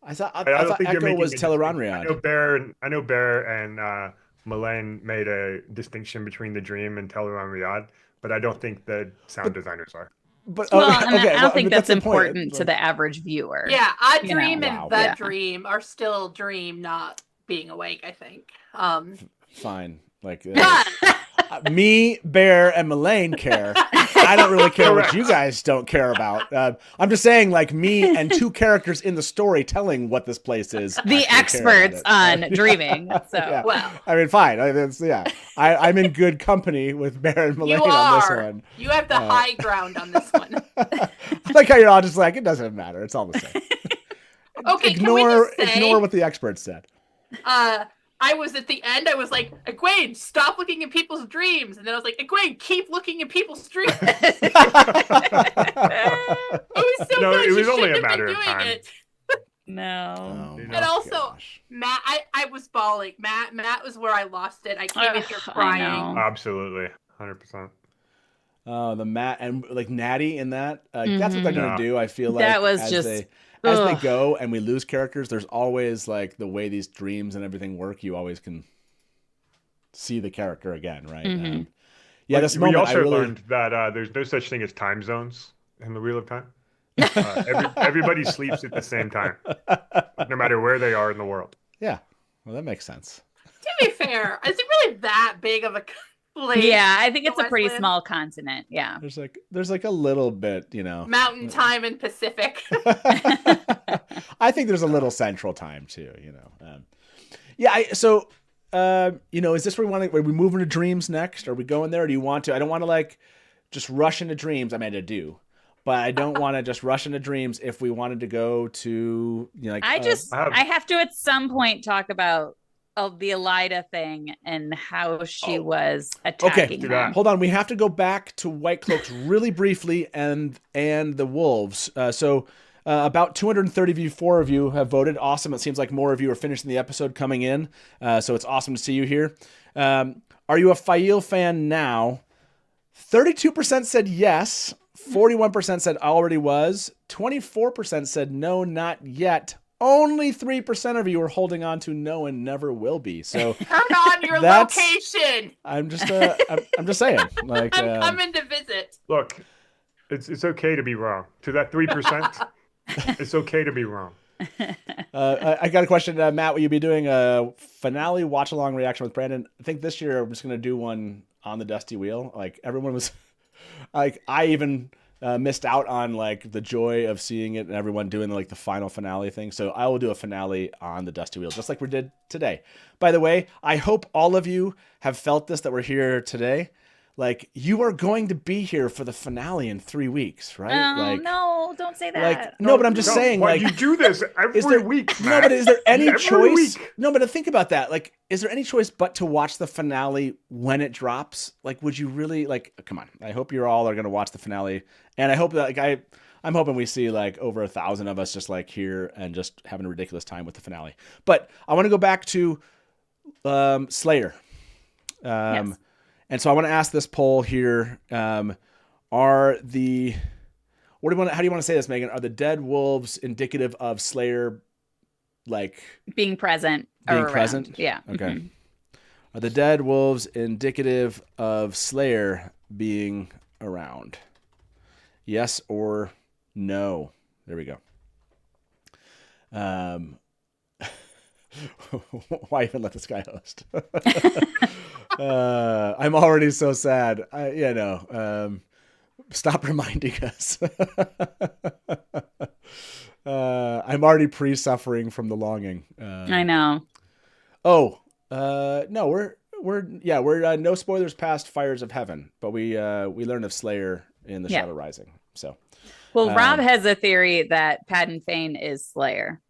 I thought Echo was Tel'aran'rhiod. I know Bear and Melaine made a distinction between the dream and Tel'aran'rhiod, but I don't think the sound designers are. But I don't think that's important to the average viewer. Yeah, a dream and the dream are still dream, not being awake. I think. Fine, like. Me, Bear, and Melaine care. I don't really care what you guys don't care about. I'm just saying, like, me and 2 characters in the story telling what this place is. The experts on dreaming. So, well, I mean, fine. I'm in good company with Bear and Melaine on this one. You have the high ground on this one. I like how you're all just like, it doesn't matter. It's all the same. Okay, ignore what the experts said. I was at the end, I was like, Egwene, stop looking at people's dreams. And then I was like, Egwene, keep looking at people's dreams. It was so good. It was you only a have matter been of doing time. it. No. And also, Matt, I was bawling. Matt was where I lost it. I came in here crying. Absolutely. 100%. The Matt and like Natty in that. That's what they're going to do. I feel like that was as they go and we lose characters, there's always like the way these dreams and everything work. You always can see the character again, right? This moment we also I really learned that there's no such thing as time zones in the Wheel of Time. Everybody sleeps at the same time, no matter where they are in the world. Yeah, well, that makes sense. To be fair, is it really that big of a place? Yeah, I think it's a pretty small continent. Yeah, there's like a little bit, Mountain Time and Pacific. I think there's a little Central Time too, is this where are we moving to dreams next? Are we going there? Or do you want to? I don't want to like just rush into dreams. I mean, I do, but I don't want to just rush into dreams. If we wanted to go to, I have to at some point talk about the Elida thing and how she was attacking them. Hold on. We have to go back to White Cloaks really briefly and the wolves. About 234 of you have voted. Awesome. It seems like more of you are finishing the episode coming in. So it's awesome to see you here. Are you a Fael fan now? 32% said yes. 41% said already was. 24% said no, not yet. Only 3% of you are holding on to no and never will be. So turn on your location. I'm just saying. Like I'm coming to visit. Look, it's okay to be wrong. To that 3%, it's okay to be wrong. I got a question, Matt. Will you be doing a finale watch along reaction with Brandon? I think this year I'm just going to do one on the Dusty Wheel. Like everyone was, like I even missed out on like the joy of seeing it and everyone doing like the final finale thing. So I will do a finale on the Dusty Wheel, just like we did today. By the way, I hope all of you have felt this, that we're here today. Like, you are going to be here for the finale in 3 weeks, right? Oh, like, no, don't say that. like, no, but I'm just saying, why like, you do this every week, no, Matt. but is there any Every choice? week. No, but think about that. Like, is there any choice but to watch the finale when it drops? Like, would you really like? Come on! I hope you're all are gonna watch the finale, and I hope that like I'm hoping we see like over 1,000 of us just like here and just having a ridiculous time with the finale. But I want to go back to Slayer. Yes. And so I want to ask this poll here: how do you want to say this, Megan? Are the dead wolves indicative of Slayer, like being present? Being or present? around. Yeah. Okay. Mhm. Are the dead wolves indicative of Slayer being around? Yes or no? There we go. Why even let this guy host? I'm already so sad. Stop reminding us. I'm already pre-suffering from the longing. I know. Oh, no, we're no spoilers past Fires of Heaven, but we learned of Slayer in the Shadow Rising. So, well, Rob has a theory that Padden Fane is Slayer.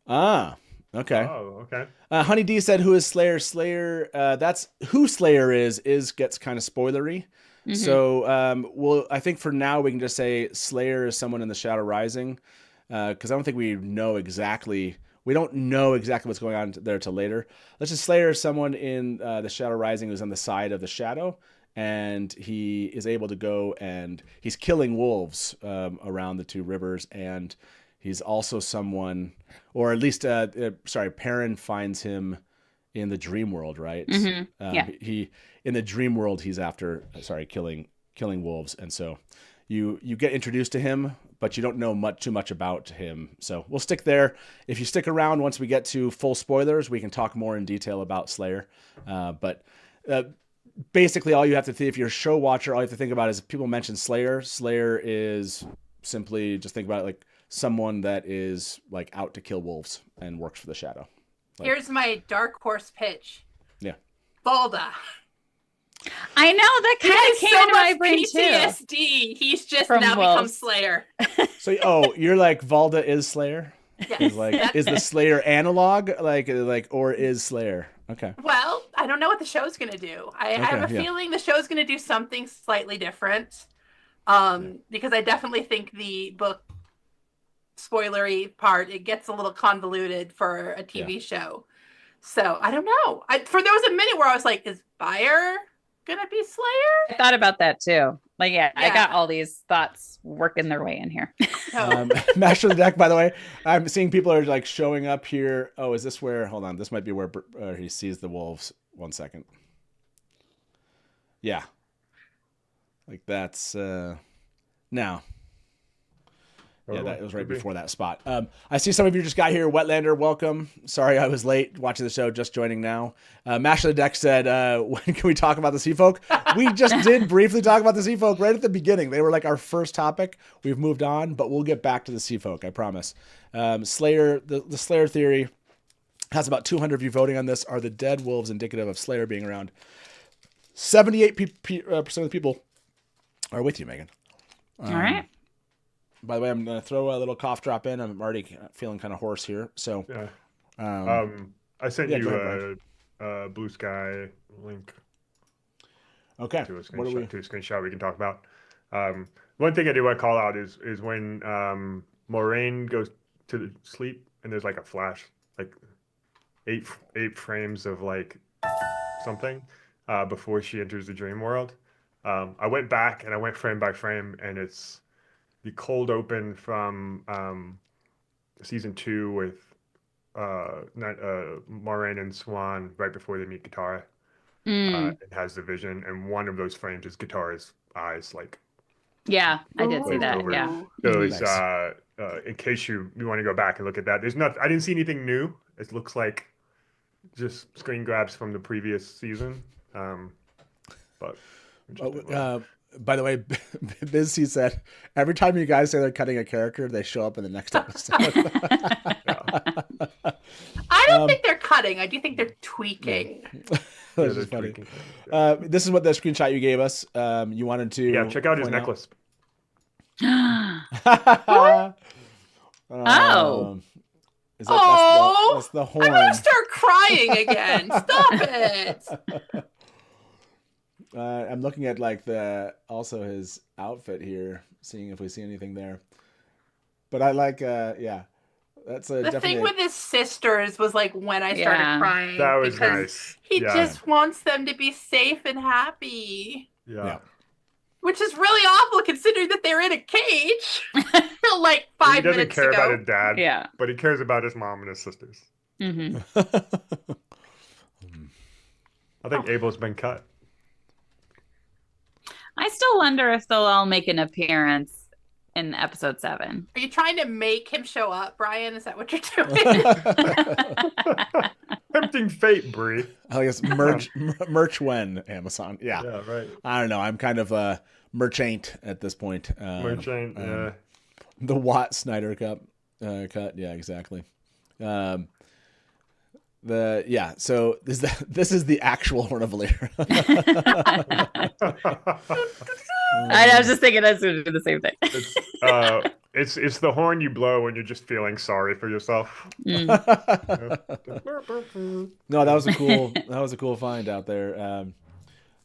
Ah, okay. Oh, okay. Honey D said, "Who is Slayer?" Slayer. That's who Slayer is gets kind of spoilery. Mm-hmm. So, I think for now we can just say Slayer is someone in the Shadow Rising, because I don't think we know exactly. We don't know exactly what's going on there till later. Let's just Slayer is someone in the Shadow Rising who's on the side of the shadow, and he is able to go and he's killing wolves around the two rivers, and he's also someone, or at least, Perrin finds him in the dream world, right? Mm-hmm. He in the dream world he's after killing wolves, and so you get introduced to him, but you don't know too much about him. So we'll stick there. If you stick around, once we get to full spoilers, we can talk more in detail about Slayer. But basically, all you have to think, if you're a show watcher, all you have to think about is if people mention Slayer. Slayer is simply just think about it like someone that is like out to kill wolves and works for the Shadow. Like, here's my dark horse pitch. Yeah. Balda. I know, that kind of came so into my much brain too. PTSD. He's just From now wolves. become Slayer. So, you're like Valda is Slayer? Yes. Is the Slayer analog or is Slayer? Okay. Well, I don't know what the show's going to do. I have a feeling the show's going to do something slightly different. Because I definitely think the book spoilery part, it gets a little convoluted for a TV show. So I don't know. There was a minute where I was like, is Fire gonna be Slayer? I thought about that too. Like, I got all these thoughts working their way in here. Master of the Deck, by the way, I'm seeing people are like showing up here. Oh, is this where? Hold on, this might be where he sees the wolves. 1 second. Yeah, like that's now. Yeah, that was right before that spot. I see some of you just got here. Wetlander, welcome. Sorry I was late watching the show, just joining now. Mash of the Deck said, when can we talk about the Sea Folk? We just did briefly talk about the Sea Folk right at the beginning. They were like our first topic. We've moved on, but we'll get back to the Sea Folk, I promise. Slayer, the Slayer theory has about 200 of you voting on this. Are the dead wolves indicative of Slayer being around? 78% of the people are with you, Megan. All right. By the way, I'm going to throw a little cough drop in. I'm already feeling kind of hoarse here. So, I sent you a Blue Sky link. Okay. To a screenshot we can talk about. One thing I do want to call out is when Moraine goes to sleep and there's like a flash, like eight frames of like something before she enters the dream world. I went back and I went frame by frame, and it's the cold open from season 2 with Moraine and Swan right before they meet Katara. It has the vision, and one of those frames is Katara's eyes, like. Yeah, I did see that. Over. Yeah. So in case you want to go back and look at that, I didn't see anything new. It looks like just screen grabs from the previous season. But By the way, Biz, he said, every time you guys say they're cutting a character, they show up in the next episode. I don't think they're cutting. I do think they're tweaking. That's just funny. This is what the screenshot you gave us. You wanted to... Yeah, check out his necklace. Oh. Is that, that's the horn. I'm going to start crying again. Stop it. I'm looking at like also his outfit here, seeing if we see anything there. But I like, that's a the thing with his sisters was like when I started crying. That was nice. He just wants them to be safe and happy. Yeah. Which is really awful considering that they're in a cage. Like 5 minutes ago. He doesn't care about his dad. Yeah. But he cares about his mom and his sisters. Mm-hmm. I think Abel's been cut. I still wonder if they'll all make an appearance in episode 7. Are you trying to make him show up, Brian? Is that what you're doing? Tempting fate, Brie. I guess merch when Amazon. Yeah. Yeah, right. I don't know. I'm kind of a merchant at this point. Merchant, yeah. The Watt Snyder cut. Yeah, exactly. So this is the actual Horn of Valyr. I was just thinking I was going to do the same thing. It's the horn you blow when you're just feeling sorry for yourself. No, that was a cool find out there.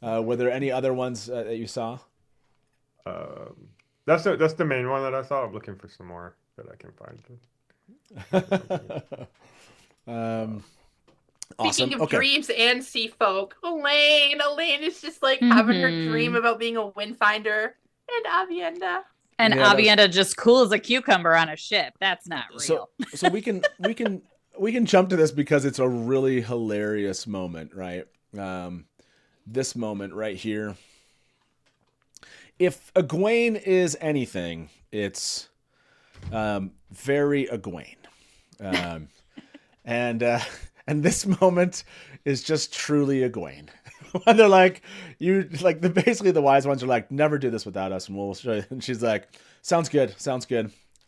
Were there any other ones that you saw? That's the main one that I saw. I'm looking for some more that I can find. Awesome. Speaking of dreams and sea folk, Elaine is just like having her dream about being a windfinder, and Avienda. And Avienda just cool as a cucumber on a ship. That's not real. So we can jump to this because it's a really hilarious moment, right? This moment right here. If Egwene is anything, it's very Egwene. And this moment is just truly Egwene. And they're like, basically the wise ones are like, never do this without us, and we'll show you. And she's like, sounds good.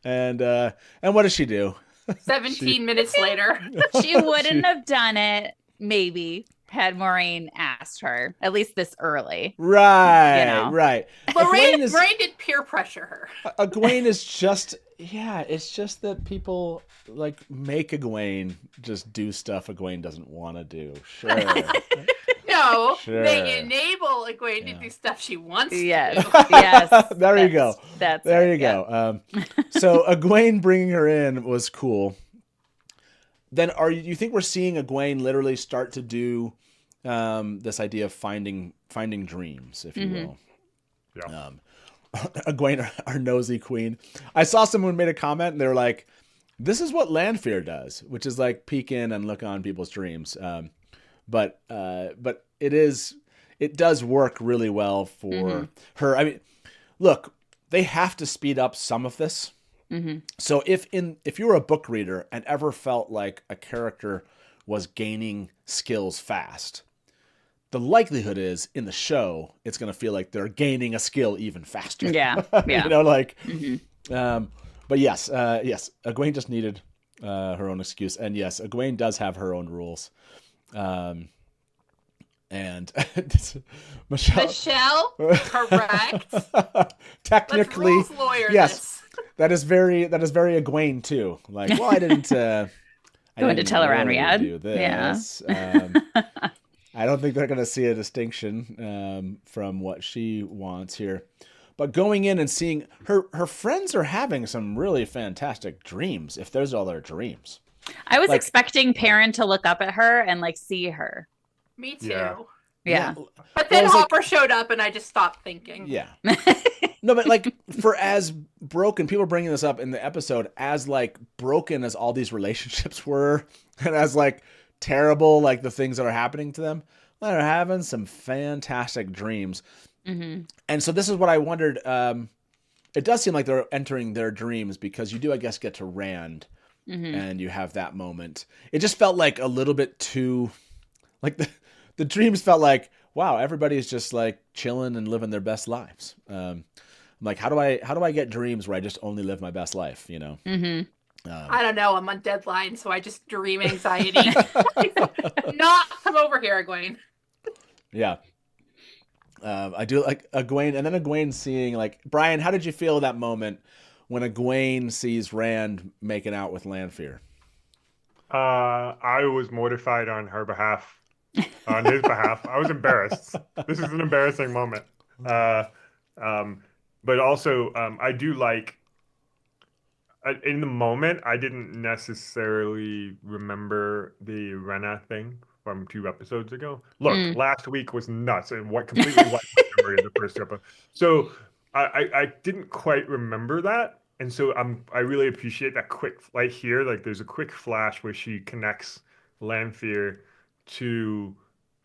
And what does she do? 17 minutes later. She wouldn't have done it, maybe, had Moraine asked her, at least this early. Right, you know? right. Moraine did peer pressure her. Egwene is just, it's just that people like make Egwene just do stuff Egwene doesn't want to do. Sure. No, sure. They enable Egwene to do stuff she wants to do. Yes. There you go. There you go. So Egwene bringing her in was cool. Then you think we're seeing Egwene literally start to do this idea of finding dreams, if you will? Yeah. Egwene, our nosy queen. I saw someone made a comment and they were like, this is what Lanfear does, which is like peek in and look on people's dreams. But it does work really well for her. I mean, look, they have to speed up some of this. So if you were a book reader and ever felt like a character was gaining skills fast, the likelihood is in the show it's going to feel like they're gaining a skill even faster. Yeah. You know, like. But yes, Egwene just needed her own excuse, and yes, Egwene does have her own rules. And Michelle, correct. Technically, Let's rules lawyer yes. This. That is very Egwene too. Like, well, I didn't go into Tel'aran'rhiod. Do this. Yeah. I don't think they're going to see a distinction from what she wants here. But going in and seeing her friends are having some really fantastic dreams. If those are all their dreams, I was expecting Perrin to look up at her and like see her. Me too. Yeah. But then Hopper showed up and I just stopped thinking. Yeah. No, but like for as broken, people are bringing this up in the episode, as like broken as all these relationships were, and as like terrible like the things that are happening to them, they're having some fantastic dreams. And so this is what I wondered. It does seem like they're entering their dreams because you do, I guess, get to Rand, and you have that moment. It just felt like a little bit too, like the dreams felt like, wow, everybody's just like chilling and living their best lives. I'm like, how do I get dreams where I just only live my best life? You know. I don't know. I'm on deadline, so I just dream anxiety. Not come over here, Egwene. Yeah. I do like Egwene, and then Egwene seeing like Brian. How did you feel that moment when Egwene sees Rand making out with Lanfear? I was mortified on her behalf, on his behalf. I was embarrassed. This is an embarrassing moment. But also, I do like. In the moment, I didn't necessarily remember the Rena thing from 2 episodes ago. Look, last week was nuts and what completely wiped my memory of the first episode. So I didn't quite remember that. And so I really appreciate that quick, like here, like there's a quick flash where she connects Lanfear to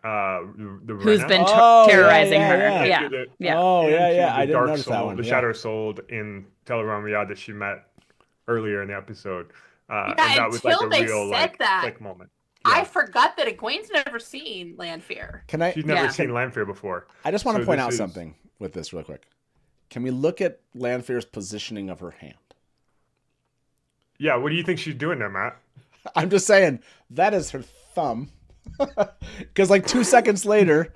the Who's Rena. been Oh, terrorizing yeah, her. yeah. Yeah. To Yeah. Oh, and yeah, to yeah. the I didn't dark notice that soul, one. the Yeah. shadow soul in Tel'aran'rhiod that she met earlier in the episode. Yeah, And that was like until a they real said like that. click moment. I forgot that Egwene's never seen Lanfear. Can I? She's never Yeah. seen Lanfear before. I just want to So point this out is- something with this real quick. Can we look at Lanfear's positioning of her hand? Yeah, what do you think she's doing there, Matt? I'm just saying that is her thumb. Because like 2 seconds later,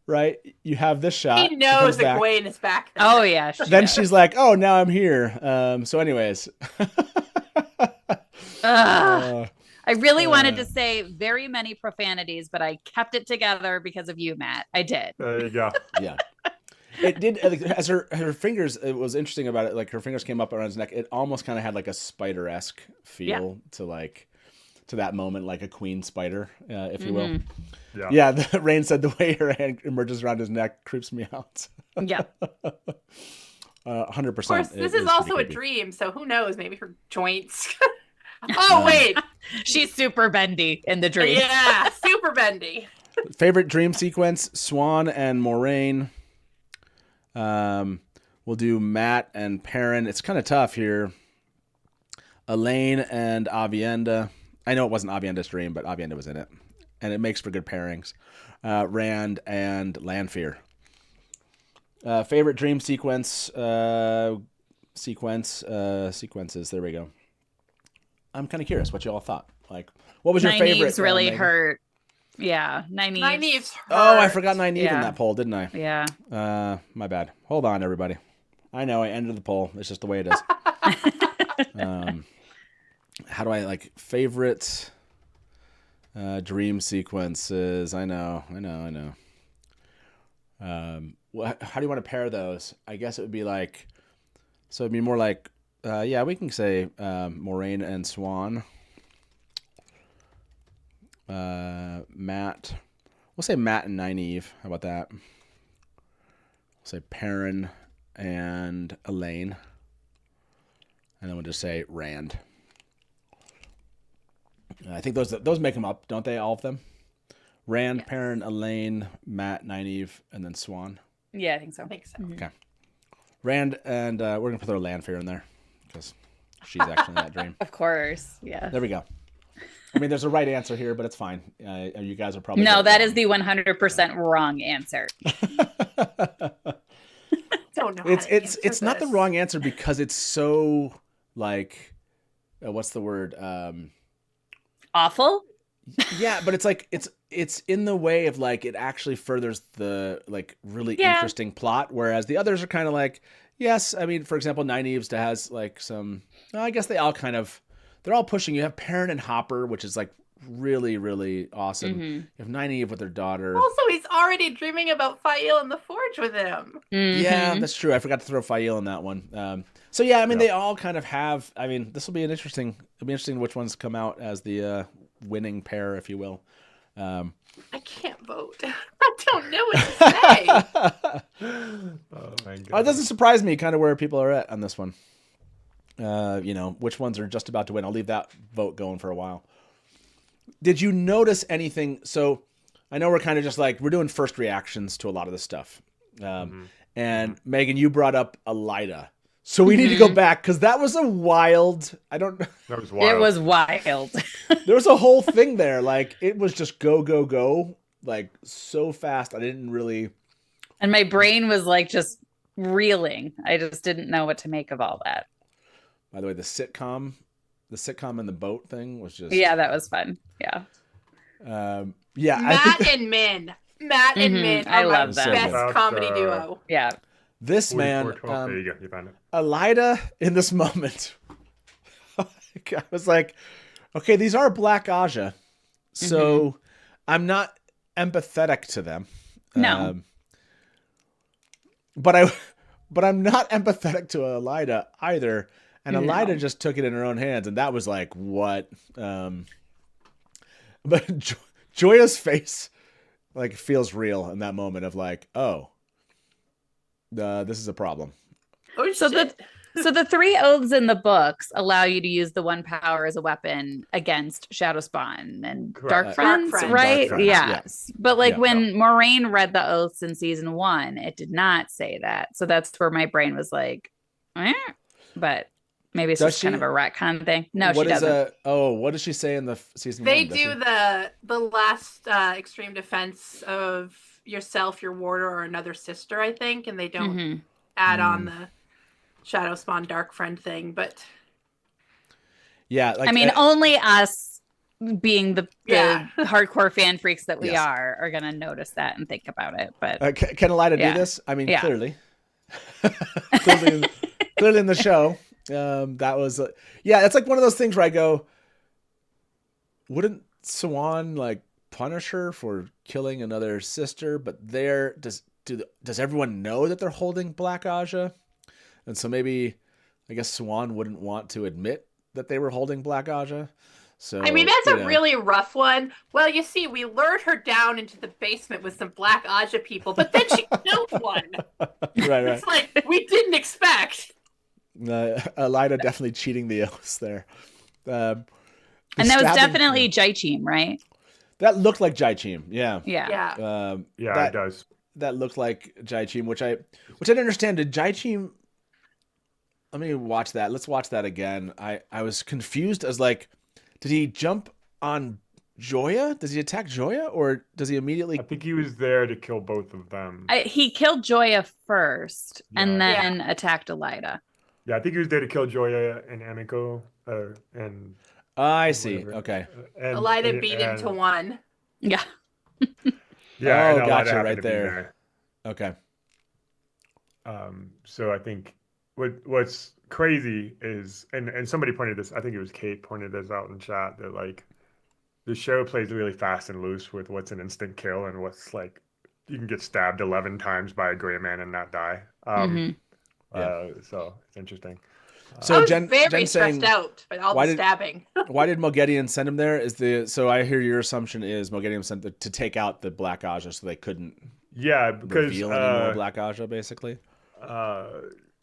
right? You have this shot. He She knows comes back. Egwene is back there. Oh yeah. Then she's like, "Oh, now I'm here." So, anyways, I really wanted to say very many profanities, but I kept it together because of you, Matt. I did. There you go. yeah, it did. As her fingers, it was interesting about it. Like her fingers came up around his neck. It almost kind of had like a spider-esque feel to that moment, like a queen spider, if you will. Yeah. Rain said the way her hand emerges around his neck creeps me out. Yeah. 100%. Of course, this is also a dream, so who knows? Maybe her joints. Wait. She's super bendy in the dream. Yeah, super bendy. Favorite dream sequence: Swan and Moraine. We'll do Matt and Perrin. It's kind of tough here. Elaine and Avienda. I know it wasn't Avienda's dream, but Avienda was in it, and it makes for good pairings. Rand and Lanfear. Favorite dream sequences. There we go. I'm kind of curious what you all thought. Like, what was your favorite? Nynaeve's really Megan? hurt. Yeah, Nynaeve's hurt. Oh, I forgot Nynaeve in that poll, didn't I? Yeah. My bad. Hold on, everybody. I know I ended the poll. It's just the way it is. How do I like favorite dream sequences? I know. How do you want to pair those? I guess it would be like, so it'd be more like, we can say Moraine and Swan. Matt. We'll say Matt and Nynaeve. How about that? We'll say Perrin and Elaine. And then we'll just say Rand. I think those make them up, don't they? All of them? Rand, yes. Perrin, Elaine, Matt, Nynaeve, and then Swan. Yeah, I think so. Okay. Rand, and we're going to put our Lanfear in there because she's actually in that dream. Of course, yeah. There we go. I mean, there's a right answer here, but it's fine. You guys are probably... No, that is the 100% wrong answer. Don't know. It's not the wrong answer because it's so, like, what's the word? Awful? Yeah, but it's like, it's in the way of, like, it actually furthers the, like, really interesting plot, whereas the others are kind of like, yes, I mean, for example, Nynaeve's has, like, some... I guess they all kind of... They're all pushing. You have Perrin and Hopper, which is like really, really awesome. Mm-hmm. You have Nynaeve with her daughter. Also, he's already dreaming about Fael in the Forge with him. Mm-hmm. Yeah, that's true. I forgot to throw Fael in that one. So yeah, I mean, they all kind of have. I mean, this will be interesting. It'll be interesting which ones come out as the winning pair, if you will. I can't vote. I don't know what to say. Oh my God. It doesn't surprise me, kind of where people are at on this one. Which ones are just about to win. I'll leave that vote going for a while. Did you notice anything? So I know we're kind of just like, we're doing first reactions to a lot of this stuff. And Megan, you brought up Elida. So we need to go back because that was a wild, That was wild. It was wild. There was a whole thing there. Like it was just go, go, go. like so fast. I didn't really. And my brain was like just reeling. I just didn't know what to make of all that. By the way, the sitcom and the boat thing was just. Yeah, that was fun. Yeah. Yeah. Matt and Min. Matt and Min are I my love that. best comedy duo. Yeah. This man, there you go. You found it. Elida in this moment. I was like, okay, these are Black Aja, so I'm not empathetic to them. No. But I'm not empathetic to Elida either. And Elida just took it in her own hands, and that was like, what? But Joya's face like feels real in that moment of like, oh, this is a problem. Oh, so the 3 oaths in the books allow you to use the 1 power as a weapon against Shadow Spawn and Dark Friends, right? Dark Friends, Yes. But like when Moraine read the oaths in season 1, it did not say that. So that's where my brain was like, but maybe it's just kind of a retcon thing. No, she doesn't. What does she say in the season 1? They do the last extreme defense of yourself, your warder, or another sister, I think, and they don't add on the Shadow Spawn Dark Friend thing, but yeah, like, I mean, only us being the hardcore fan freaks that we are gonna notice that and think about it. But can Elida do this? I mean, clearly, clearly in the show, that was it's like one of those things where I go, wouldn't Swan like punish her for killing another sister? But does everyone know that they're holding Black Aja? And so maybe, I guess Swan wouldn't want to admit that they were holding Black Aja. So I mean, that's a really rough one. Well, you see, we lured her down into the basement with some Black Aja people, but then she killed one. Right. It's like we didn't expect. Elida definitely cheating the oaths there. And that was definitely Jaichim, right? That looked like Jaichim. Yeah. Yeah. It does. That looked like Jaichim, which I didn't understand. Did Jaichim? Let me watch that. Let's watch that again. I was confused as like, did he jump on Joya? Does he attack Joya, or does he immediately? I think he was there to kill both of them. He killed Joya first, and then attacked Elida. Yeah, I think he was there to kill Joya and Amiko, and. I see. Okay. Elida beat him to 1. Yeah. Yeah. Oh, gotcha. Right there. Okay. So I think what's crazy is, and somebody pointed this, I think it was Kate pointed this out in chat, that like the show plays really fast and loose with what's an instant kill and what's like you can get stabbed 11 times by a gray man and not die. So it's interesting. So I was very stressed out by all the stabbing. Why did Moghedien send him there? So I hear your assumption is Moghedien sent to take out the Black Aja so they couldn't reveal any more Black Aja, basically.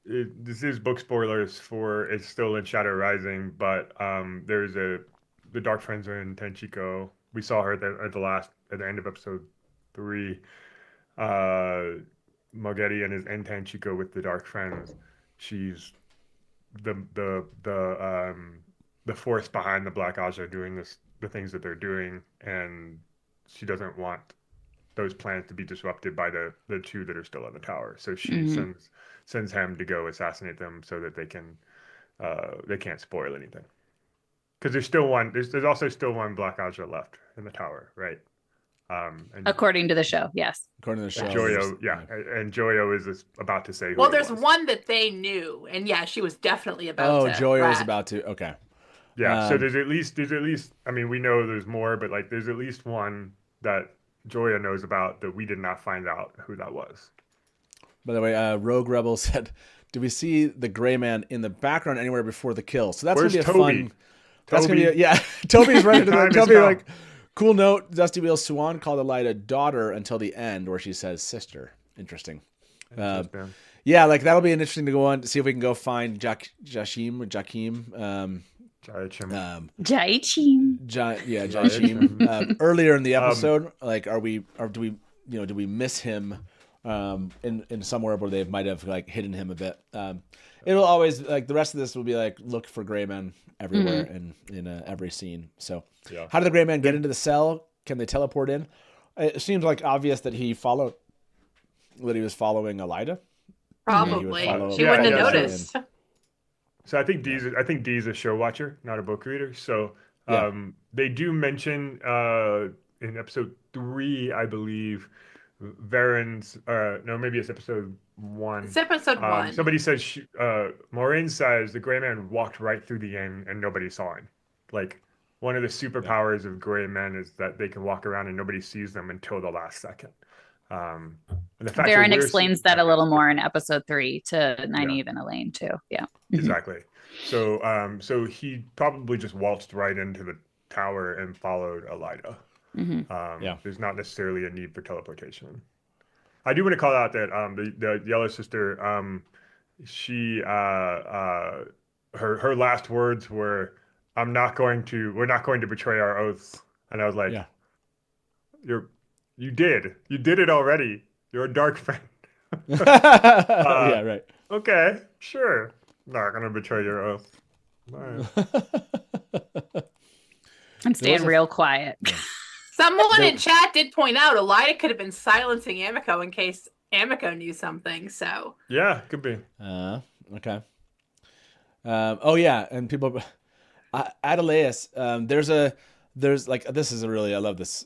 This is book spoilers for it's still in Shadow Rising, but there's the Dark Friends are in Tenchiko. We saw her at the end of episode 3. Moghedien is in Tenchiko with the Dark Friends. She's the force behind the Black Aja doing the things that they're doing, and she doesn't want those plans to be disrupted by the 2 that are still in the tower. So she sends him to go assassinate them so that they can't spoil anything. Because there's still one. There's also still one Black Aja left in the tower, right? And according to the show, yes. According to the show, Joyo, and Joyo is about to say. Well, there's one that they knew, and she was definitely about to. Oh, Joyo is about to. Okay. Yeah, so there's at least. I mean, we know there's more, but like, there's at least one that Joya knows about that we did not find out who that was. By the way, Rogue Rebel said, "Do we see the Gray Man in the background anywhere before the kill?" So that's gonna be a fun. That's gonna be Toby's right into that. Toby like. Cool note, Dusty Wheels Swan called Elida daughter until the end where she says sister. Interesting. Yeah, like that'll be interesting to go on to see if we can go find Jaichim. Jaichim. Earlier in the episode, like do we miss him in somewhere where they might have like hidden him a bit. It'll always like the rest of this will be like look for gray men everywhere in every scene. So how did the gray man get into the cell? Can they teleport in? It seems like obvious that he was following Elida. Probably. She Yeah, wouldn't have yeah, noticed. So I think Dee's a show watcher, not a book reader. So they do mention in episode 3, I believe, Varen's no, maybe it's episode 1. It's episode 1. Somebody says Moiraine says the Gray Man walked right through the inn and nobody saw him. Like, one of the superpowers of Gray Men is that they can walk around and nobody sees them until the last second. And the fact Varen explains that a little more in episode 3 to Nynaeve and Elaine too. Yeah. Exactly. So so he probably just waltzed right into the tower and followed Elida. There's not necessarily a need for teleportation. I do want to call out that the Yellow Sister, she her last words were, we're not going to betray our oaths. And I was like, you did it already. You're a dark friend. Yeah, right. Okay, sure. Not gonna betray your oath. Right. And staying real quiet. Someone in chat did point out Elida could have been silencing Amico in case Amico knew something. So yeah, could be. Okay. Oh yeah, and people, Adelaus. There's like, this is a really, I love this.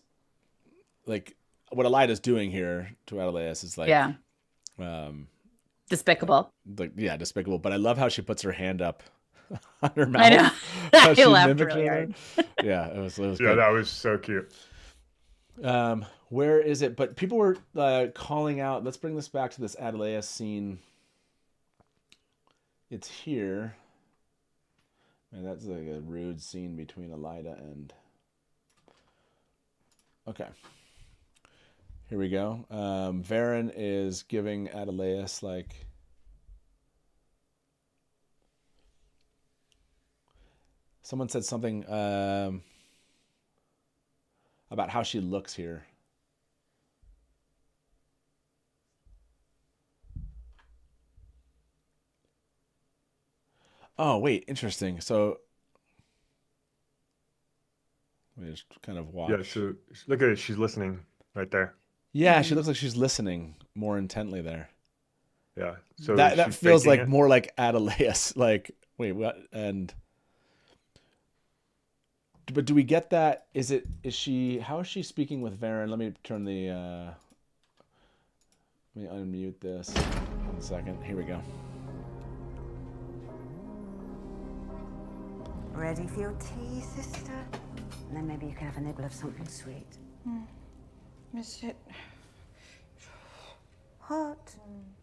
Like, what Elida's doing here to Adelaus is like, despicable. Like, yeah, despicable. But I love how she puts her hand up on her mouth. I know. I laughed mimics really her. hard. Yeah, it was Yeah, good. that was so cute. Where is it? But people were calling out. Let's bring this back to this Adelaus scene. It's here. Man, that's like a rude scene between Elida and. Okay. Here we go. Varen is giving Adelaus like. Someone said something about how she looks here. Oh, wait, interesting. So, let me just kind of watch. Yeah, so look at it. She's listening right there. Yeah, she looks like she's listening more intently there. Yeah, so that feels like it. more like Adelaus. Like, wait, what? But do we get that? How is she speaking with Varen? Let me turn the. Let me unmute this. 1 second. Here we go. Ready for your tea, sister? And then maybe you can have a nibble of something sweet. Is it hot?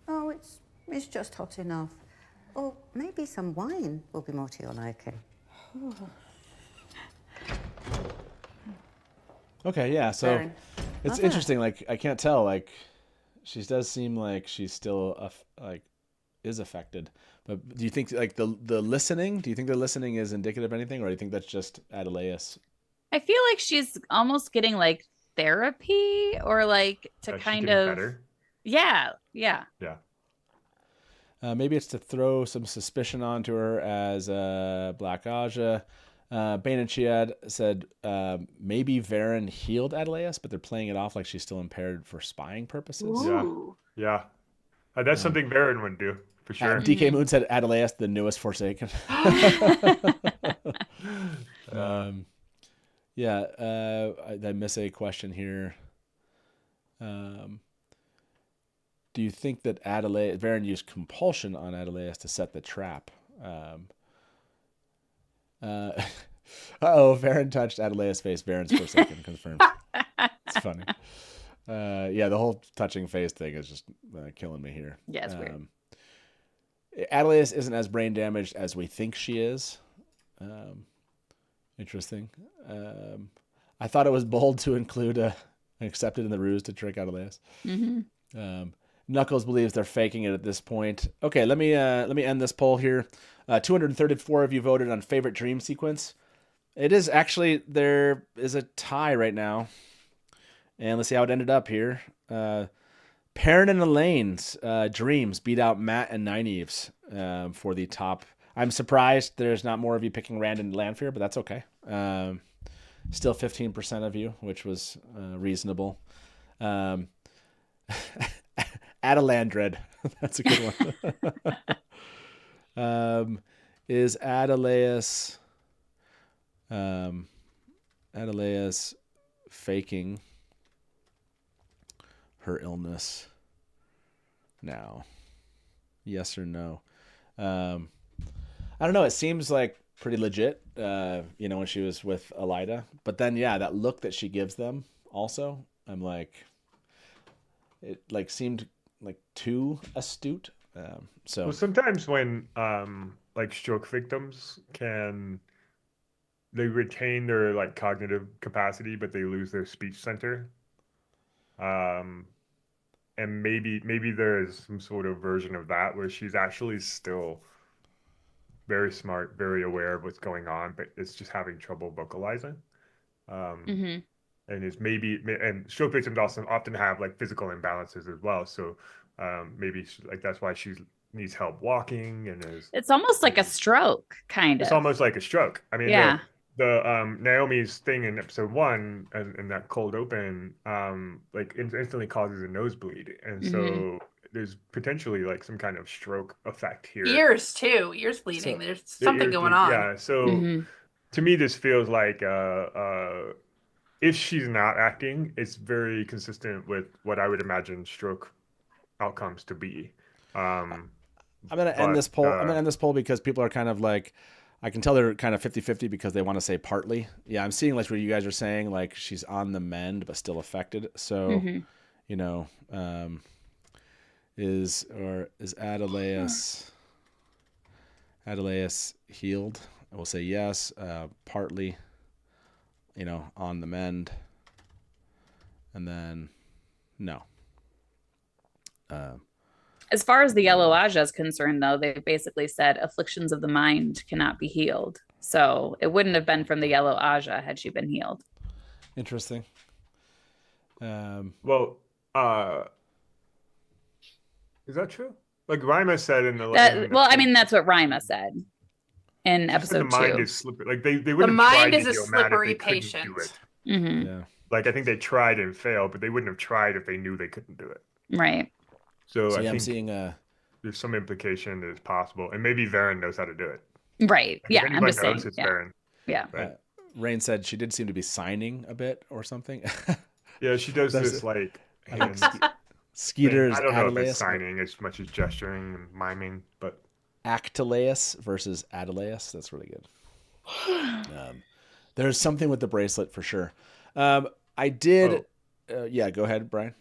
Oh, it's just hot enough. Or maybe some wine will be more to your liking. Okay, yeah. So it's interesting. Like, I can't tell. Like, she does seem like she's still is affected. But do you think like the listening? Do you think the listening is indicative of anything, or do you think that's just Adelaus? I feel like she's almost getting like therapy, or like to kind of better? Yeah. Maybe it's to throw some suspicion onto her as Black Aja. Bane and Chiad said maybe Varen healed Adelaus, but they're playing it off like she's still impaired for spying purposes. Ooh. Yeah. That's something Varen would do for sure. DK Moon said Adelaus, the newest Forsaken. I miss a question here. Do you think that Varen used compulsion on Adelaus to set the trap? Varen touched Adelaus' face. Varen's Forsaken confirmed. It's funny. The whole touching face thing is just killing me here. Yeah, it's weird. Adelaus isn't as brain damaged as we think she is. Interesting. I thought it was bold to include accepted in the ruse to trick Adelaus. Knuckles believes they're faking it at this point. Okay, let me end this poll here. 234 of you voted on favorite dream sequence. It is actually, there is a tie right now. And let's see how it ended up here. Perrin and Elaine's dreams beat out Matt and Nynaeve's for the top. I'm surprised there's not more of you picking Rand and Lanfear, but that's okay. Still 15% of you, which was reasonable. Tel'aran'rhiod. That's a good one. Is Adelaus faking her illness now? Yes or no? I don't know. It seems like pretty legit, when she was with Elida. But then, yeah, that look that she gives them also, I'm like, it like seemed like too astute. Well, sometimes when like stroke victims they retain their like cognitive capacity, but they lose their speech center. And maybe there is some sort of version of that where she's actually still very smart, very aware of what's going on, but it's just having trouble vocalizing. And it's and stroke victims also often have like physical imbalances as well. So maybe like that's why she needs help walking, and it's almost like a stroke, kind of. It's almost like a stroke. I mean, yeah. The Naomi's thing in episode 1 and that cold open like instantly causes a nosebleed, and so there's potentially like some kind of stroke effect here. Ears bleeding. So, there's something going on. Yeah, so to me this feels like if she's not acting, it's very consistent with what I would imagine stroke outcomes to be. I'm gonna end this poll. I'm gonna end this poll because people are kind of like, I can tell they're kind of 50-50 because they want to say partly. Yeah, I'm seeing like what you guys are saying, like she's on the mend but still affected. So, is Adelaus healed? I will say yes, partly, on the mend, and then no. As far as the Yellow Aja is concerned, though, they basically said afflictions of the mind cannot be healed. So it wouldn't have been from the Yellow Aja had she been healed. Interesting. Well, is that true? Like Rima said in the I mean, that's what Rima said in episode 2. The mind is slippery. Like they wouldn't. The mind is a slippery patient. Yeah. Like I think they tried and failed, but they wouldn't have tried if they knew they couldn't do it. Right. So I think I'm seeing there's some implication that it's possible, and maybe Varen knows how to do it. Right. Yeah. I'm just saying. It's Varen. Yeah. Right? Rain said she did seem to be signing a bit or something. Yeah, she does this like Skeeter's. I don't know if it's signing as much as gesturing and miming, but Actalaus versus Adelaus. That's really good. There's something with the bracelet for sure. I did. Yeah, go ahead, Brian.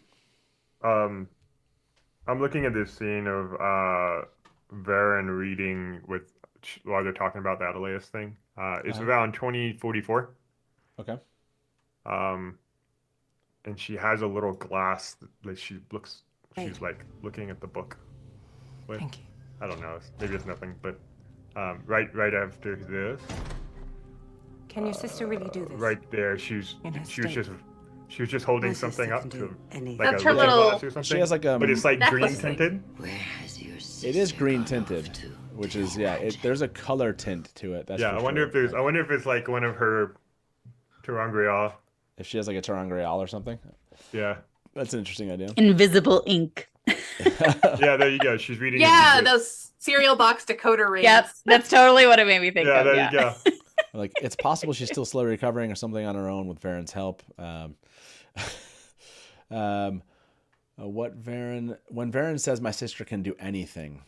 I'm looking at this scene of Varen reading while they're talking about the Adelaus thing. It's around 2044. Okay. And she has a little glass that she's like looking at the book with. Thank you. I don't know. Maybe it's nothing, but right after this. Can your sister really do this? Right there, she was just holding something up to like That's a her little glass or something. She has like a, but it's like green necklace tinted. Where has your sister it is green tinted, to? which is there's a color tint to it. That's I wonder if it's like one of her Tel'aran'rhiod. If she has like a Tel'aran'rhiod or something. Yeah. That's an interesting idea. Invisible ink. Yeah, there you go. She's reading. Yeah, those cereal box decoder rings. Yep, that's totally what it made me think yeah, of. there you go. Like it's possible she's still slowly recovering or something on her own with Varen's help. When Varen says my sister can do anything.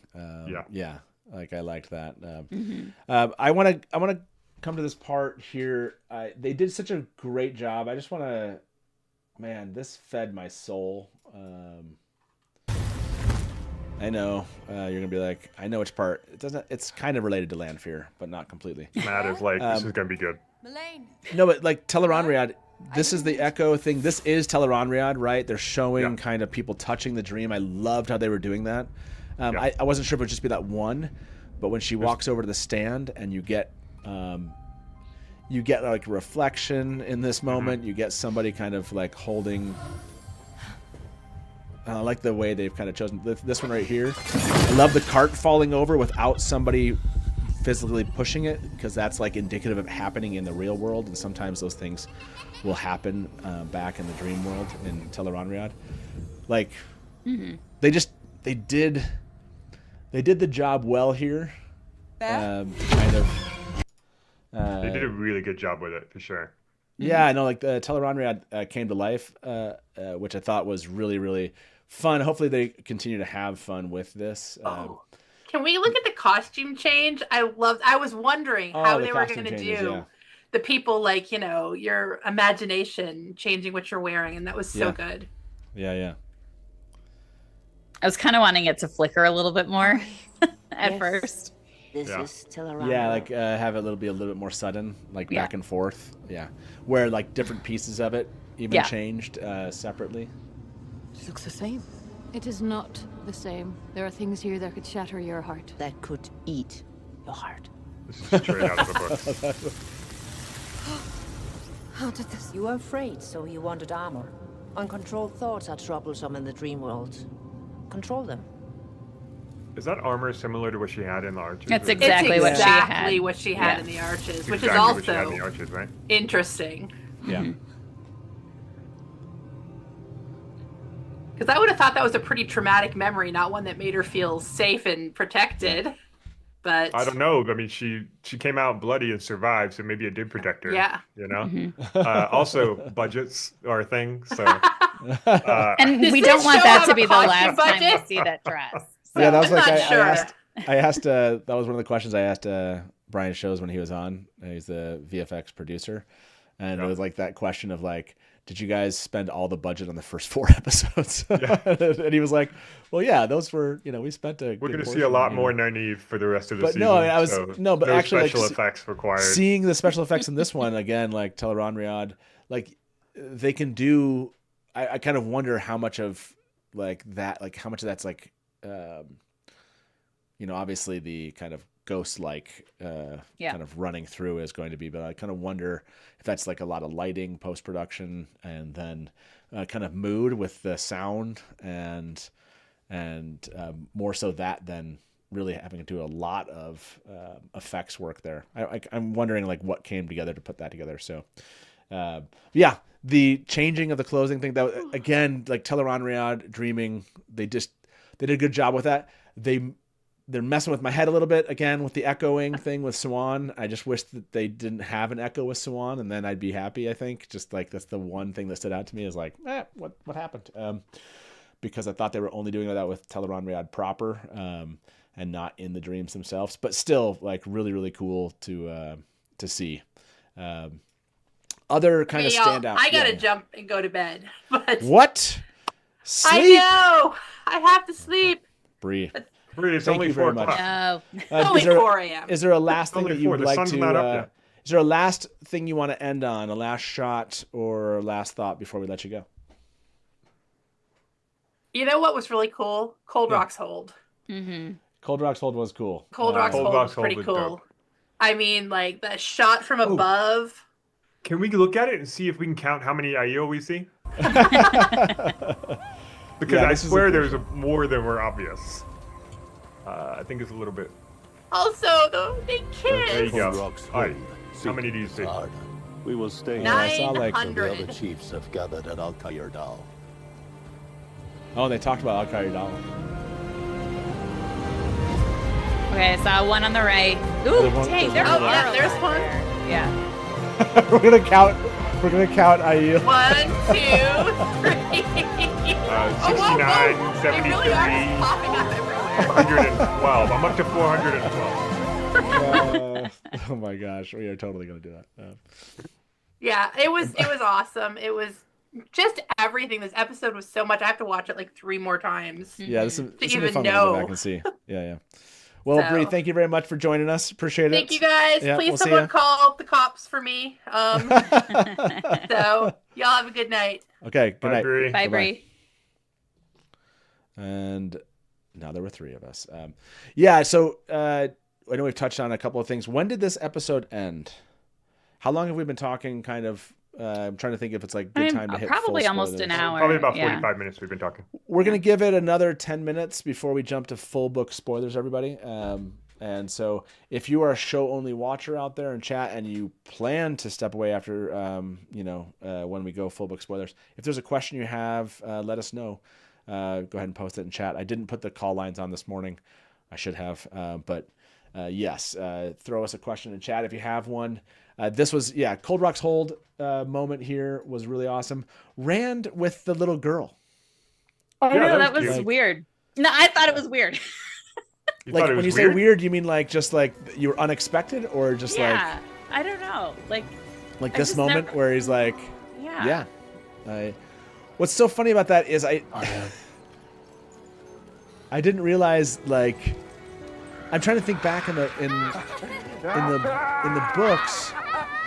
Yeah. Like I liked that. I want to come to this part here. They did such a great job. I just want to, man, this fed my soul. I know you're gonna be like, I know which part. It doesn't. It's kind of related to Lanfear, but not completely. Matt is like, this is gonna be good. No, but like Tel'aran'rhiod, this is the echo thing. This is Tel'aran'rhiod, right? They're showing kind of people touching the dream. I loved how they were doing that. I wasn't sure if it would just be that one, but when she walks over to the stand and you get like reflection in this moment. You get somebody kind of like holding. I like the way they've kind of chosen this one right here. I love the cart falling over without somebody physically pushing it, because that's like indicative of happening in the real world, and sometimes those things will happen back in the dream world in Tel'aran'rhiod. Like they did the job well here. Kind of. They did a really good job with it, for sure. Yeah, I know. Like the Tel'aran'rhiod came to life, which I thought was really, really fun. Hopefully, they continue to have fun with this. Can we look at the costume change? I was wondering how they were going to do the people, like, your imagination changing what you're wearing, and that was so good. Yeah. I was kind of wanting it to flicker a little bit more at first. This is Tel'aran'rhiod. Yeah, like have it be a little bit more sudden, like back and forth. Yeah, where like different pieces of it even changed separately. It looks the same. It is not the same. There are things here that could shatter your heart. That could eat your heart. This is straight out of the book. How did this? You were afraid, so you wanted armor. Uncontrolled thoughts are troublesome in the dream world. Control them. Is that armor similar to what she had in the Arches? That's exactly what she had. Exactly what she had in the Arches, which is Exactly also what she had in the Arches, right? interesting. Yeah. Because I would have thought that was a pretty traumatic memory, not one that made her feel safe and protected. But I don't know. I mean, she came out bloody and survived, so maybe it did protect her. Yeah. Also, budgets are a thing, so. And we don't want that to be the last time we see that dress. So. Yeah, that was I asked. That was one of the questions I asked Brian Shows when he was on. He's the VFX producer, and it was like that question of like, did you guys spend all the budget on the first 4 episodes? And he was like, well, yeah, those were, we spent a. We're going to see a lot more Nynaeve for the rest of the season. No, I mean, no actually, special effects required. Seeing the special effects in this one again, like Tel'aran'rhiod, like they can do. I kind of wonder how much of like that, like how much of that's like, obviously the kind of ghost-like kind of running through is going to be, but I kind of wonder if that's like a lot of lighting, post-production, and then kind of mood with the sound, and more so that than really having to do a lot of effects work there. I'm wondering like what came together to put that together. So the changing of the closing thing, that again, like Tel'aran'rhiod dreaming, they did a good job with that. They're messing with my head a little bit again with the echoing thing with Siwan. I just wish that they didn't have an echo with Siwan, and then I'd be happy. I think just like that's the one thing that stood out to me is like, what happened? Because I thought they were only doing that with Tel'aran'rhiod proper, and not in the dreams themselves. But still, like really, really cool to see. Other kind of standout. I gotta jump and go to bed. But what? Sleep? I know. I have to sleep. Bree. It's only 4 o'clock. No. Only 4 a.m. Is there a last thing that you would like to? Is there a last thing you want to end on? A last shot or a last thought before we let you go? You know what was really cool? Cold Rock's Hold. Mm-hmm. Cold Rock's Hold was cool. Cold Rock's Hold was pretty cool. Dope. I mean, like the shot from above. Can we look at it and see if we can count how many Aiel we see? Because I swear there's more than were obvious. I think it's a little bit. Also, though, they kiss. There you go. Right. How many do you see? We will stay. 900. The other chiefs have gathered at Al-Qayrdal. Oh, they talked about Al-Qayrdal. Okay, I saw one on the right. Ooh, dang, there's one. Yeah. We're gonna count Aiel. 1, 2, 3. 69, 73, really are popping up everywhere. 412. I'm up to 412. Oh my gosh, we are totally gonna do that. Yeah, it was awesome. It was just everything. This episode was so much. I have to watch it like 3 more times. Yeah, this to even even fun to go back and see. Yeah. Well, Bree, thank you very much for joining us. Appreciate it. Thank you guys. Yeah, Please someone call the cops for me. So y'all have a good night. Okay, good night. Bree. Bye, Bree. And now there were 3 of us. So I know we've touched on a couple of things. When did this episode end? How long have we been talking? Kind of. I'm trying to think if it's like good time to hit probably full almost spoilers. an hour. Probably about 45 minutes we've been talking. We're going to give it another 10 minutes before we jump to full book spoilers, everybody. And so if you are a show-only watcher out there in chat and you plan to step away after, when we go full book spoilers, if there's a question you have, let us know. Go ahead and post it in chat. I didn't put the call lines on this morning. I should have. But yes, throw us a question in chat if you have one. This was, Cold Rock's Hold moment here was really awesome. Rand with the little girl. Oh, yeah, that was weird. No, I thought it was weird. Like when you say weird, you mean like just like you were unexpected, or just I don't know, like this moment where he's like, what's so funny about that is I didn't realize, like, I'm trying to think back in the books,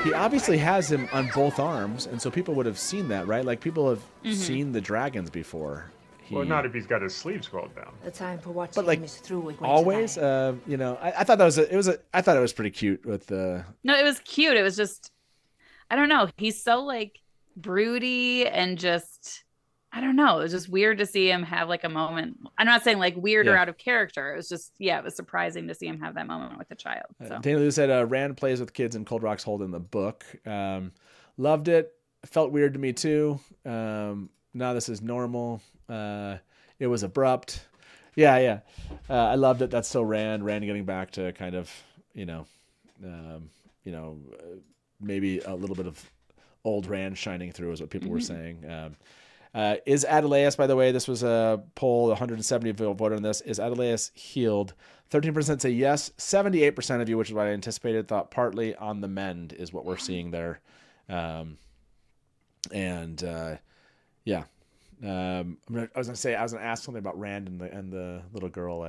he obviously has him on both arms, and so people would have seen that, right? Like people have seen the dragons before. Well, not if he's got his sleeves rolled down. The time for watching But like him is through. always, I thought that I thought it was pretty cute with the. No, it was cute. It was just, I don't know. He's so like broody and just, I don't know. It was just weird to see him have like a moment. I'm not saying like weird or out of character. It was just, it was surprising to see him have that moment with a child. So. Dana Lou said, Rand plays with kids in Cold Rock's Hold in the book. Loved it. Felt weird to me too. Now this is normal. It was abrupt. I loved it. That's so Rand getting back to kind of, maybe a little bit of old Rand shining through is what people were saying. Is Adelaus, by the way, this was a poll, 170 people voted on this. Is Adelaus healed? 13% say yes. 78% of you, which is what I anticipated, thought partly on the mend is what we're seeing there. I was gonna ask something about Rand and the little girl,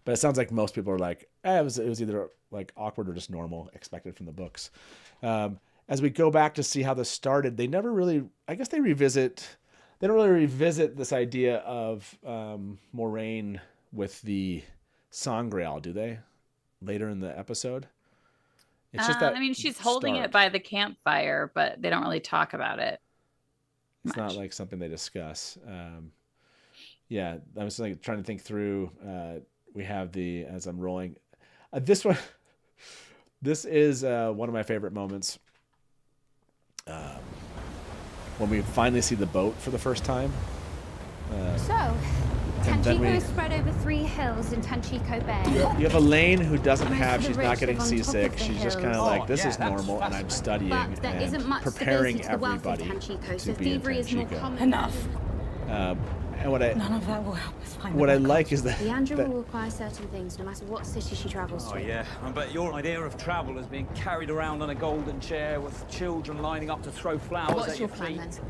but it sounds like most people are like, it was either like awkward or just normal, expected from the books. As we go back to see how this started, they never really, I guess they don't really revisit this idea of Moraine with the Sangreal, do they? Later in the episode? It's just that she's holding it by the campfire, but they don't really talk about it. It's not like something they discuss. I was like trying to think through. We have as I'm rolling, this one. This is one of my favorite moments. When we finally see the boat for the first time. Tanchico is spread over 3 hills in Tanchico Bay. You have Elaine who doesn't she's not getting seasick. She's just kind of like, this is normal, and I'm studying and preparing everybody to be in Tanchico. Enough. And none of that will help us find what I like is that Leandra will require certain things no matter what city she travels to. Oh yeah, I bet your idea of travel is being carried around on a golden chair with children lining up to throw flowers at your feet.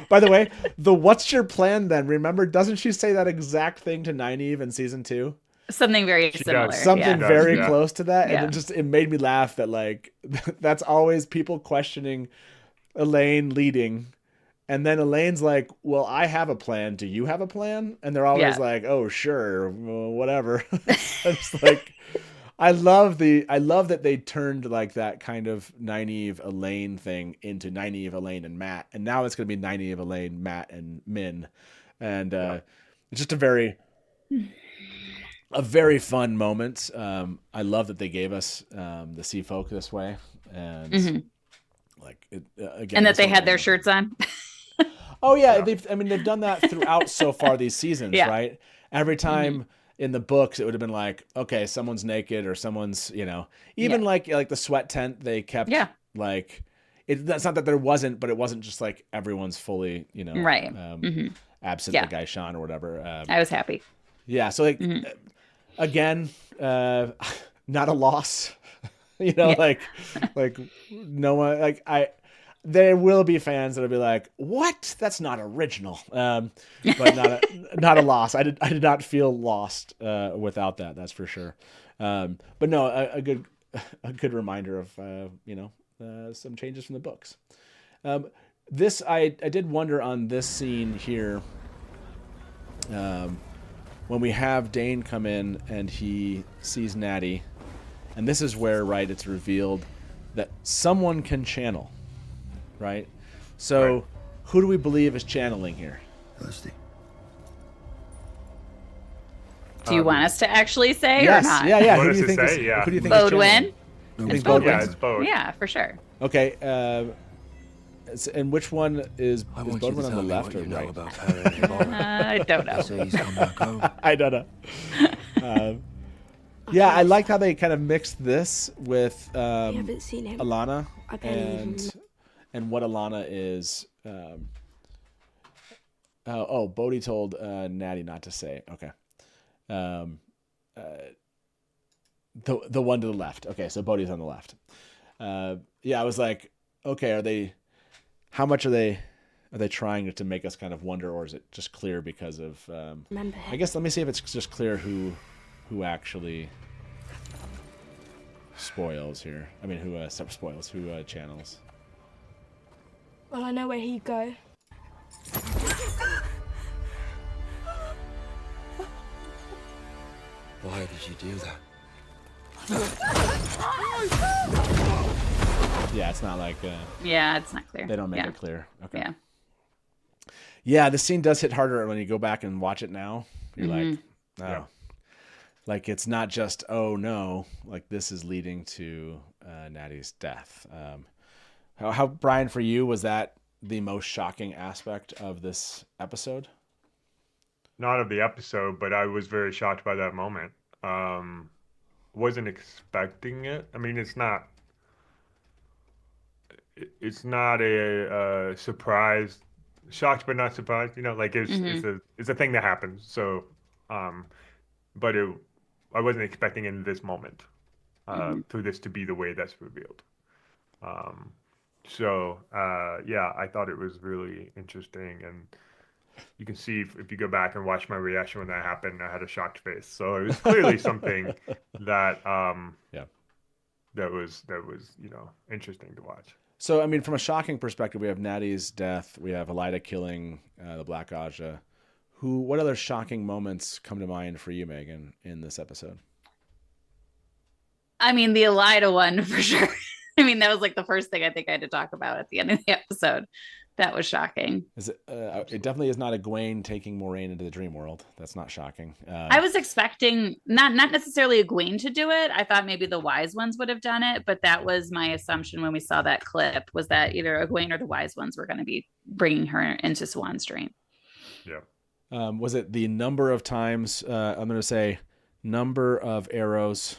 By the way, what's your plan then? Remember, doesn't she say that exact thing to Nynaeve in season 2? Something very similar. Something very close to that. And it made me laugh that like that's always people questioning Elaine leading. And then Elaine's like, well, I have a plan. Do you have a plan? And they're always like, oh, sure, well, whatever. It's like, I love that they turned like that kind of Nynaeve Elaine thing into Nynaeve Elaine and Matt. And now it's going to be Nynaeve Elaine, Matt, and Min. And it's just a very fun moment. I love that they gave us the Sea Folk this way. And again, and that they had their shirts on. Oh yeah, they've done that throughout so far these seasons, right? Every time in the books it would have been like, okay, someone's naked or someone's, even like the sweat tent they kept like that's not that there wasn't, but it wasn't just like everyone's fully, right. Absent the guy Sean or whatever. I was happy. Yeah, so like again, not a loss. Like no one there will be fans that'll be like, "What? That's not original." But not a loss. I did not feel lost without that. That's for sure. But no, a good reminder of some changes from the books. This I did wonder on this scene here. When we have Dane come in and he sees Natty, and this is where it's revealed that someone can channel. Right? So, who do we believe is channeling here? Rusty. Do you want us to actually say yes, or not? Yeah. You Who want do you us to think say? Yeah. Who do you think is Bodwin? channeling? You think Bodwin? Yeah, it's Bode. Yeah, for sure. Okay. And which one is Bodwin on the left or right? I don't know. So he's come back home. I don't know. Yeah, I like how they kind of mixed this with haven't seen him. Alana I barely even and what Alana is. Bodhi told Natty not to say. Okay. The one to the left. Okay, so Bodhi's on the left. Yeah, I was like, okay, how much are they trying to make us kind of wonder, or is it just clear because of remember him. I guess let me see if it's just clear who actually spoils here. I mean, who spoils, who channels. Well, I know where he'd go. Why did you do that? Yeah, it's not like Yeah, it's not clear. they don't make it clear. Okay. Yeah. Yeah, the scene does hit harder when you go back and watch it now. You're like, oh. Yeah. Like, it's not just, oh, no. Like, this is leading to Natty's death. How, Brian, for you, was that the most shocking aspect of this episode? Not of the episode, but I was very shocked by that moment. Wasn't expecting it. I mean, it's not a surprise. Shocked but not surprised. You know, like it's a thing that happens. So, but I wasn't expecting in this moment for this to be the way that's revealed. Yeah, I thought it was really interesting, and you can see if you go back and watch my reaction when that happened, I had a shocked face. So it was clearly something that that was interesting to watch. So, I mean, from a shocking perspective, we have Natty's death. We have Elida killing the Black Aja. What other shocking moments come to mind for you, Megan, in this episode? I mean, the Elida one for sure. I mean, that was like the first thing I think I had to talk about at the end of the episode. That was shocking. It definitely is not Egwene taking Moraine into the dream world. That's not shocking. I was expecting not necessarily Egwene to do it. I thought maybe the wise ones would have done it, but that was my assumption when we saw that clip, was that either Egwene or the wise ones were going to be bringing her into Swan's dream. Yeah. Was it the number of times? I'm going to say number of arrows.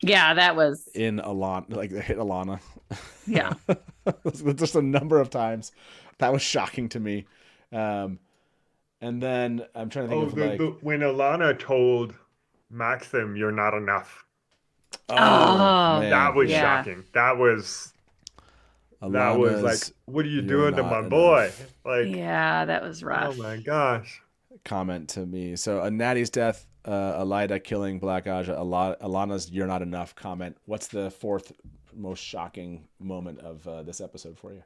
Yeah, that was in Alana, like they hit Alana. Yeah. Just a number of times. That was shocking to me. And then I'm trying to think of when Alana told Maxim, "You're not enough." Man. That was shocking. That was like, what are you doing to my boy? Like, yeah, that was rough. Oh my gosh. Comment to me. So Natty's death, Elida killing Black Aja, Alana's "You're not enough" comment. What's the fourth most shocking moment of this episode for you?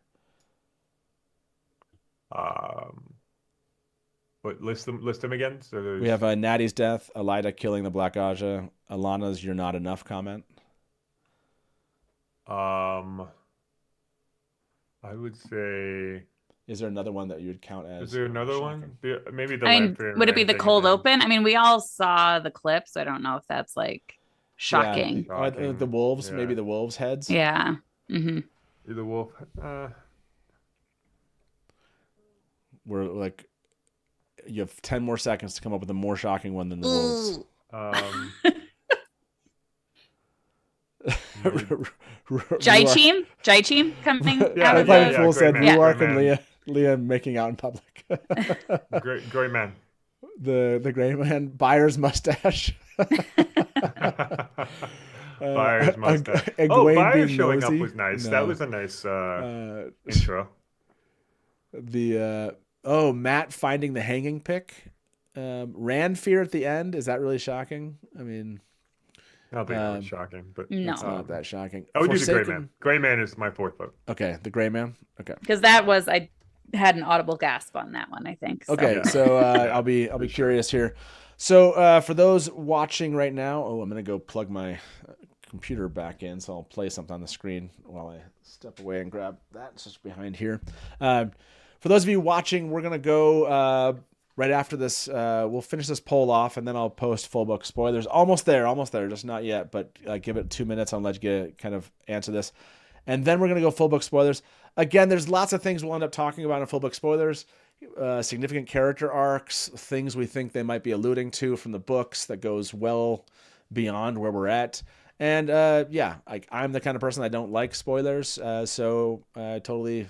What, list them again? So we have Natty's death, Elida killing the Black Aja, Alana's "You're not enough" comment. I would say. Is there another one that you would count as? Is there another shocking? one? Maybe the. I mean, would it be the cold open? I mean, we all saw the clip, so I don't know if that's like shocking. Yeah, the wolves, maybe the wolves' heads. Yeah. Mm-hmm. The wolf. We're like, you have 10 more seconds to come up with a more shocking one than the wolves. Jaichim coming out of the Fool said man. Ruark and Leah making out in public. Gray man. The gray man. Byers mustache. Byers mustache. Byers showing up was nice. No. That was a nice intro. Matt finding the hanging pick. Ranfear at the end. Is that really shocking? I mean, I don't think that was shocking, but no. It's not that shocking. I would do the Gray Man. Gray Man is my fourth vote. Okay, the Gray Man. Okay, because that was, I had an audible gasp on that one, I think. So. Okay, so I'll be curious here. So for those watching right now, I'm gonna go plug my computer back in, so I'll play something on the screen while I step away and grab that. It's just behind here. For those of you watching, we're gonna go right after this, we'll finish this poll off, and then I'll post full book spoilers. Almost there, just not yet, but give it 2 minutes. I'll let you kind of answer this. And then we're going to go full book spoilers. Again, there's lots of things we'll end up talking about in full book spoilers. Significant character arcs, things we think they might be alluding to from the books that goes well beyond where we're at. And I'm the kind of person that don't like spoilers, so totally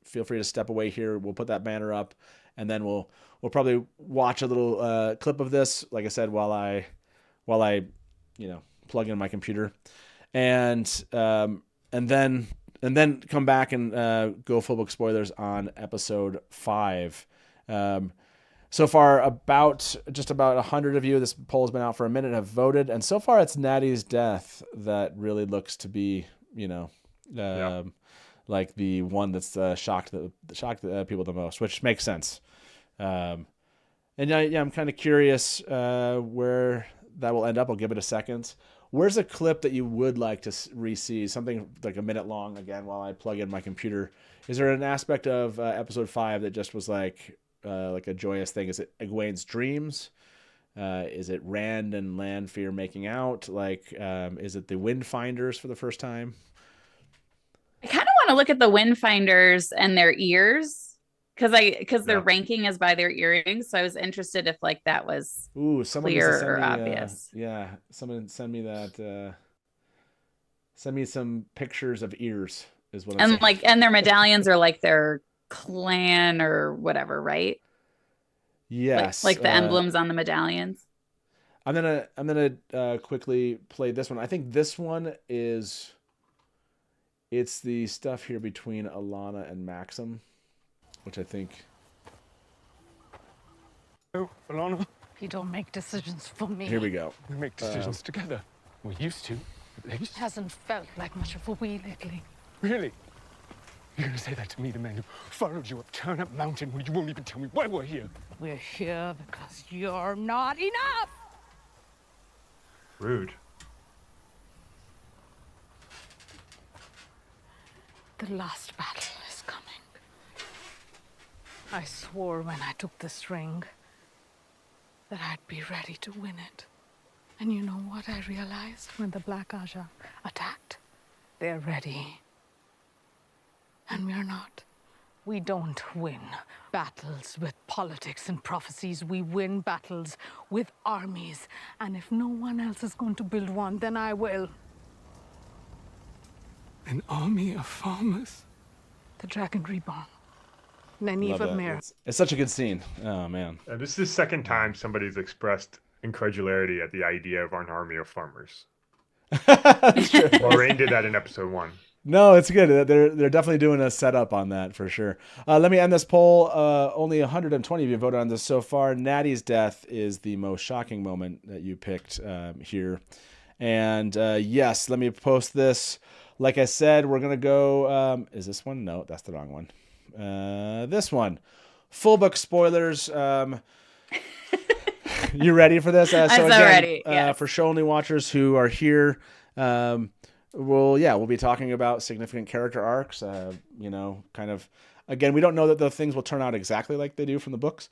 feel free to step away here. We'll put that banner up, and then we'll probably watch a little clip of this, like I said, while I plug in my computer, and then come back and go full book spoilers on episode 5. So far, just about 100 of you, this poll has been out for a minute, have voted, and so far it's Natty's death that really looks to be, like the one that's shocked people the most, which makes sense. I'm kind of curious where that will end up. I'll give it a second. Where's a clip that you would like to re-see? Something like a minute long, again, while I plug in my computer. Is there an aspect of episode 5 that just was like a joyous thing? Is it Egwene's dreams? Is it Rand and Lanfear making out? Is it the Windfinders for the first time? I kind of want to look at the Windfinders and their ears, because their ranking is by their earrings. So I was interested if that was clear or obvious. Someone send me that. Send me some pictures of ears is what I'm saying. And their medallions are like their clan or whatever, right? Yes, like the emblems on the medallions. I'm gonna quickly play this one. I think this one it's the stuff here between Alana and Maxim, which I think. Oh, Alana. You don't make decisions for me. Here we go. We make decisions together. We used to, at least. It hasn't felt like much of a we lately. Really? You're gonna say that to me, the man who followed you up Turnip Mountain, when you won't even tell me why we're here? We're here because you're not enough! Rude. The last battle is coming. I swore when I took this ring that I'd be ready to win it. And you know what I realized when the Black Aja attacked? They're ready. And we're not. We don't win battles with politics and prophecies. We win battles with armies. And if no one else is going to build one, then I will. An army of farmers? The Dragon Reborn. Nynaeve Mir. It's such a good scene. Oh, man. This is the second time somebody's expressed incredulity at the idea of an army of farmers. That's true. Moraine did that in episode 1. No, it's good. They're definitely doing a setup on that for sure. Let me end this poll. Only 120 of you voted on this so far. Natty's death is the most shocking moment that you picked here. And yes, let me post this. Like I said, we're going to go... is this one? No, that's the wrong one. This one. Full book spoilers. You ready for this? I'm so ready. For show-only watchers who are here... we'll be talking about significant character arcs, kind of, again, we don't know that the things will turn out exactly like they do from the books,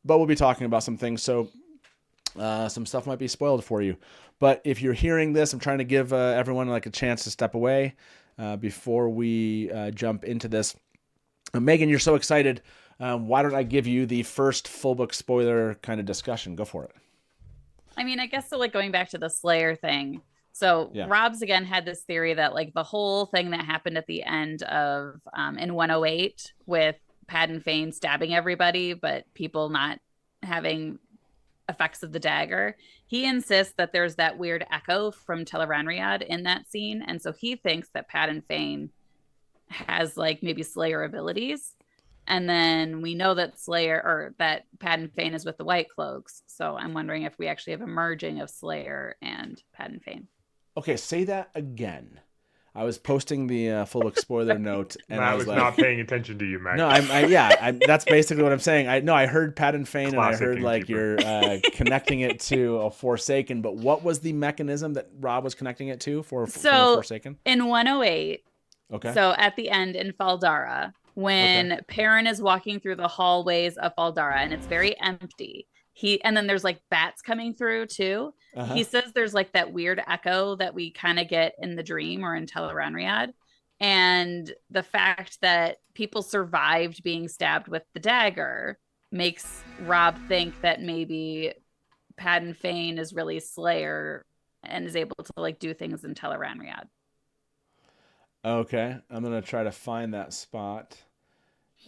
but we'll be talking about some things. So some stuff might be spoiled for you, but if you're hearing this, I'm trying to give everyone a chance to step away before we jump into this. Megan, you're so excited. Why don't I give you the first full book spoiler kind of discussion? Go for it. I mean, I guess so, going back to the Slayer thing. So Rob's again had this theory that the whole thing that happened at the end of in 108 with Padden Fane stabbing everybody, but people not having effects of the dagger, he insists that there's that weird echo from Tel'aran'rhiod in that scene. And so he thinks that Padden Fane has maybe Slayer abilities. And then we know that that Padden Fane is with the White Cloaks. So I'm wondering if we actually have a merging of Slayer and Padden Fane. Okay, say that again. I was posting the full book spoiler note, and I was not paying attention to you, Mike. No, that's basically what I'm saying. I heard Padden Fane, and I heard Innkeeper. You're connecting it to a Forsaken. But what was the mechanism that Rob was connecting it to for Forsaken? In 108. Okay. So at the end in Faldara, when Perrin is walking through the hallways of Aldara and it's very empty. And then there's like bats coming through too. He says there's like that weird echo that we kind of get in the dream or in Tel'aran'rhiod. And the fact that people survived being stabbed with the dagger makes Rob think that maybe Padden Fane is really Slayer and is able to like do things in Tel'aran'rhiod. Okay, I'm gonna try to find that spot.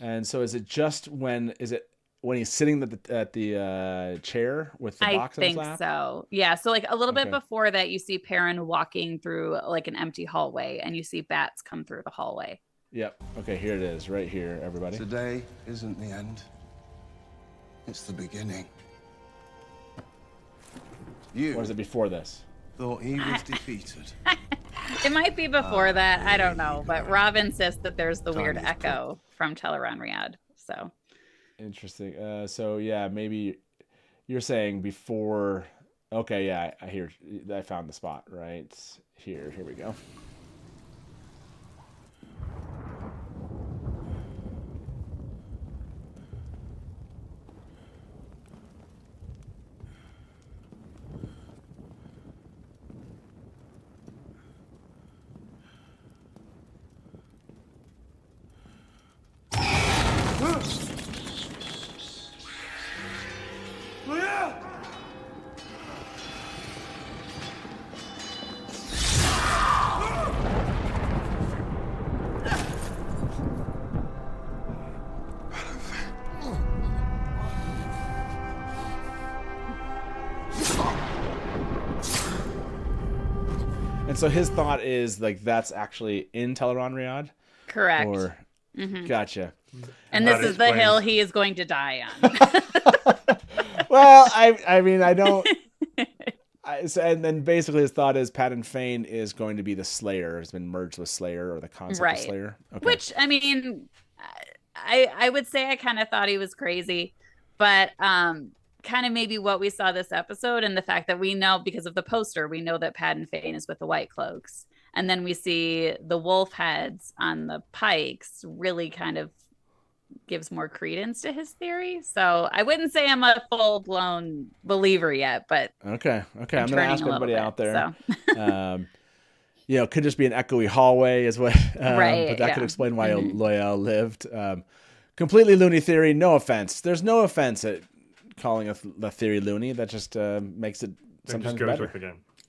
And so, is it just when he's sitting at the chair with the box in his lap? I think so. Yeah. So like a little bit before that, you see Perrin walking through like an empty hallway, and you see bats come through the hallway. Yep. Okay, here it is, right here, everybody. Today isn't the end. It's the beginning. Or is it before this? Thought he was defeated. It might be before that. I don't know. But Rob insists that there's the weird echo from Tel'aran'rhiod. So interesting. So yeah, maybe you're saying before. Okay, yeah, I found the spot right here. Here we go. And so his thought is like that's actually in Tel'aran'rhiod? Correct. Or gotcha. And this is the hill he is going to die on. Well, I mean I don't. And then basically his thought is Padden Fane is going to be the Slayer, has been merged with Slayer, or the concept of Slayer. Okay. Which I mean, I would say I kind of thought he was crazy, but kind of maybe what we saw this episode and the fact that we know because of the poster, we know that Padden Fane is with the White Cloaks. And then we see the wolf heads on the pikes really kind of gives more credence to his theory. So I wouldn't say I'm a full-blown believer yet, but okay. I'm going to ask everybody out there. So. It could just be an echoey hallway is what, right, but that could explain why Loial lived. Completely loony theory. No offense. There's no offense at calling a theory loony. That just makes it sometimes better.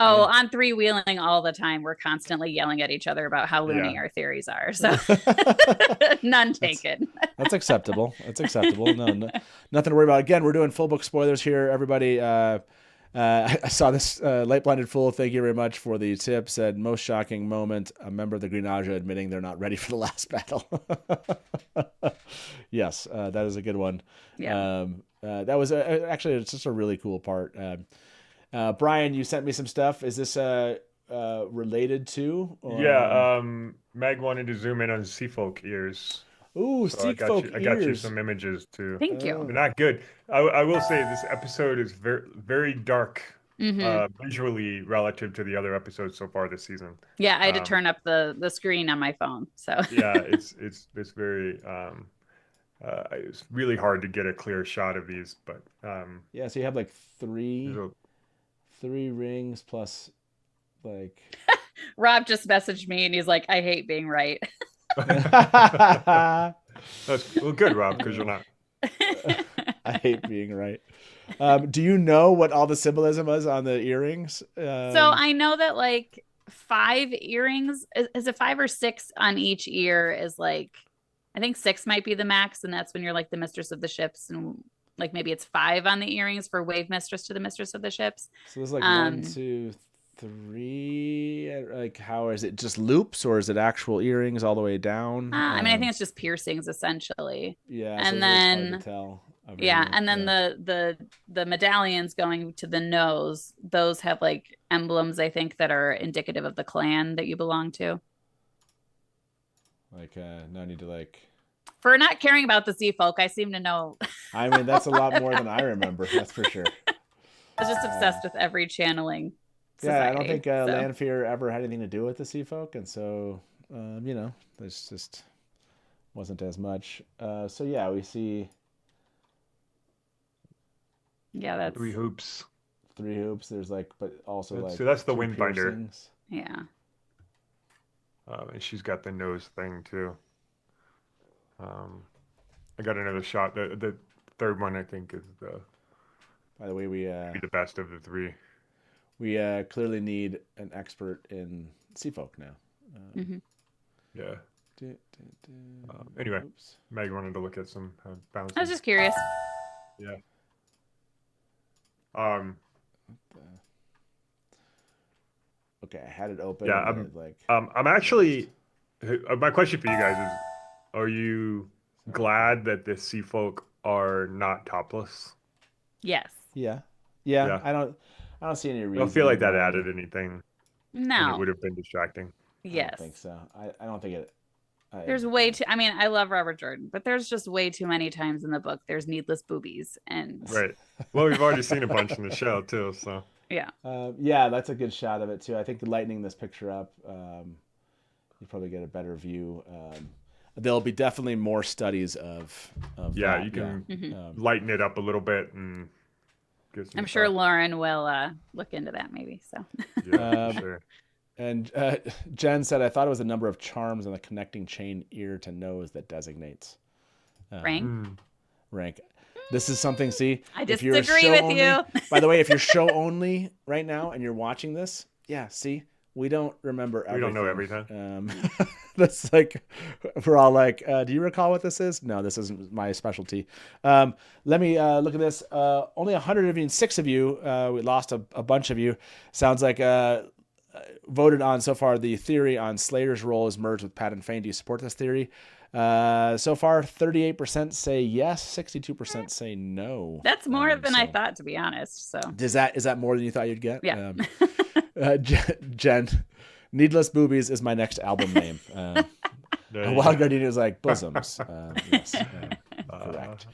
Oh, on Three Wheeling all the time, we're constantly yelling at each other about how loony our theories are. So none taken. That's acceptable. That's acceptable. No, nothing to worry about. Again, we're doing full book spoilers here, everybody. I saw this Light Blinded Fool. Thank you very much for the tip. Said most shocking moment: a member of the Green Aja admitting they're not ready for the last battle. Yes, that is a good one. Yeah. That was actually it's just a really cool part. Brian, you sent me some stuff. Is this related to? Or... Yeah. Meg wanted to zoom in on Seafolk ears. Ooh, so Seafolk ears. I got you some images too. Thank you. They're not good. I will say this episode is very, very dark visually relative to the other episodes so far this season. Yeah, I had to turn up the screen on my phone. So yeah, it's very. It's really hard to get a clear shot of these, but yeah. So you have like three rings plus like. Rob just messaged me and he's like, "I hate being right." That's well, good, Rob, because you're not. I hate being right. Do you know what all the symbolism is on the earrings? So I know that like 5 earrings. Is it 5 or 6 on each ear? Is like. I think 6 might be the max, and that's when you're like the mistress of the ships, and like maybe it's 5 on the earrings for wave mistress to the mistress of the ships. So there's like 1, 2, 3. Like how is it? Just loops, or is it actual earrings all the way down? I mean, I think it's just piercings essentially. Yeah, and so then it's hard to tell and then the medallions going to the nose. Those have like emblems, I think, that are indicative of the clan that you belong to. Like no need to like. For not caring about the sea folk, I seem to know. I mean, that's a lot more than I remember. That's for sure. I was just obsessed with every channeling. Society, yeah, I don't think Lanfear ever had anything to do with the sea folk, and so there's just wasn't as much. So yeah, we see. Yeah, that's 3 hoops. 3 hoops. There's like, but also So that's the 2 Windbinder. piercings. Yeah. And she's got the nose thing too. I got another shot. The third one I think is the. By the way, we be the best of the 3. We clearly need an expert in sea folk now. Yeah. Anyway, oops. Meg wanted to look at some bouncing. I was just curious. Yeah. Okay, I had it open. Yeah, and I'm actually. My question for you guys is: are you glad that the sea folk are not topless? Yes. Yeah. I don't see any reason. I don't feel like that added anything. No. It would have been distracting. Yes. I don't think so. I don't think it. There's way too. I mean, I love Robert Jordan, but there's just way too many times in the book there's needless boobies and. Right. Well, we've already seen a bunch in the show too, so. Yeah. Yeah, that's a good shot of it too. I think lightening this picture up, you probably get a better view. There'll be definitely more studies of yeah, that. you can lighten it up a little bit and. I'm sure Lauren will look into that maybe. So. Yeah, sure. And Jen said, I thought it was the number of charms on the connecting chain ear to nose that designates rank. This is something, see? I disagree with you. By the way, if you're show only right now and you're watching this, yeah, see? We don't remember everything. We don't know everything. That's like, we're all like, do you recall what this is? No, this isn't my specialty. Let me look at this. Only 106 of you, we lost a bunch of you. Sounds like voted on so far the theory on Slater's role is merged with Pat and Fane. Do you support this theory? So far, 38% say yes, 62% say no. That's more than I thought, to be honest. So is that more than you thought you'd get? Yeah. Jen, Needless Boobies is my next album name. Wild Gardenia is like bosoms. Yes, correct.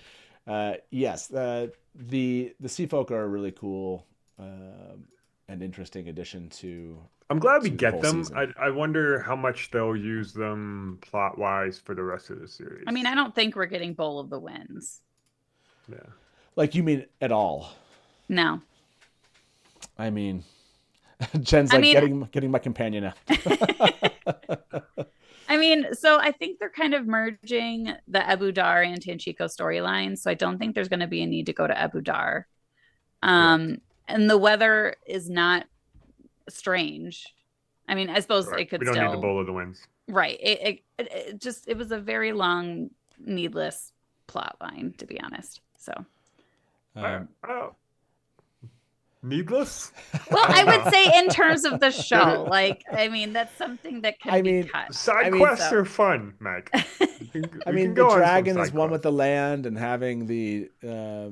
Yes, the Sea Folk are a really cool and interesting addition to. I'm glad we get whole them. season. I wonder how much they'll use them plot wise for the rest of the series. I mean, I don't think we're getting Bowl of the Winds. Yeah. Like, you mean at all? No. I mean, Jen's like getting my companion out. I mean, so I think they're kind of merging the Abu Dar and Tanchico storylines. So I don't think there's going to be a need to go to Abu Dar. And the weather is not strange. I mean, I suppose it could we don't still need the Bowl of the Winds. Right. It was a very long, needless plot line, to be honest. So needless? Well, I would say in terms of the show, like, I mean, that's something that can be cut. Side quests are fun, Meg. The dragon is one with the land, and having the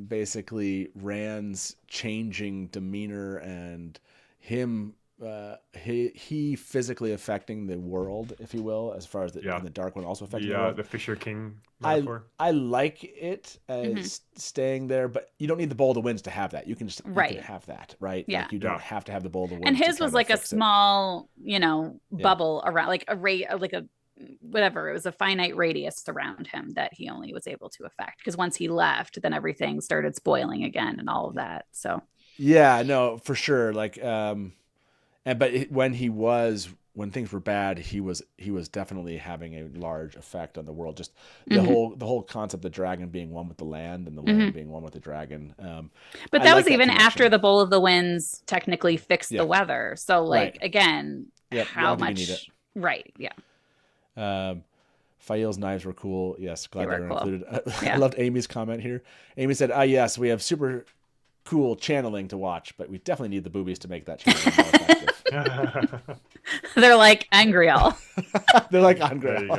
basically Rand's changing demeanor and him he physically affecting the world, if you will, as far as the Dark One also affecting the world. The Fisher King metaphor. I like it as staying there, but you don't need the Bowl of the Winds to have that. You can just you can have that, right? Yeah. Like, you don't have to have the Bowl of the Winds. And his was like a small, Yeah. bubble around, like a whatever. It was a finite radius around him that he only was able to affect. Because once he left, then everything started spoiling again and all of that. So. Yeah, no, for sure. Like, when things were bad, he was definitely having a large effect on the world. Just the whole concept of the dragon being one with the land and the land being one with the dragon. But that was even after the Bowl of the Winds technically fixed the weather. So again, how much? Need it. Right. Yeah. Fael's knives were cool. Yes, glad they were cool. included. I loved Amy's comment here. Amy said, yes, we have super cool channeling to watch, but we definitely need the boobies to make that channeling more effective. They're like Angreal. They're like Angreal.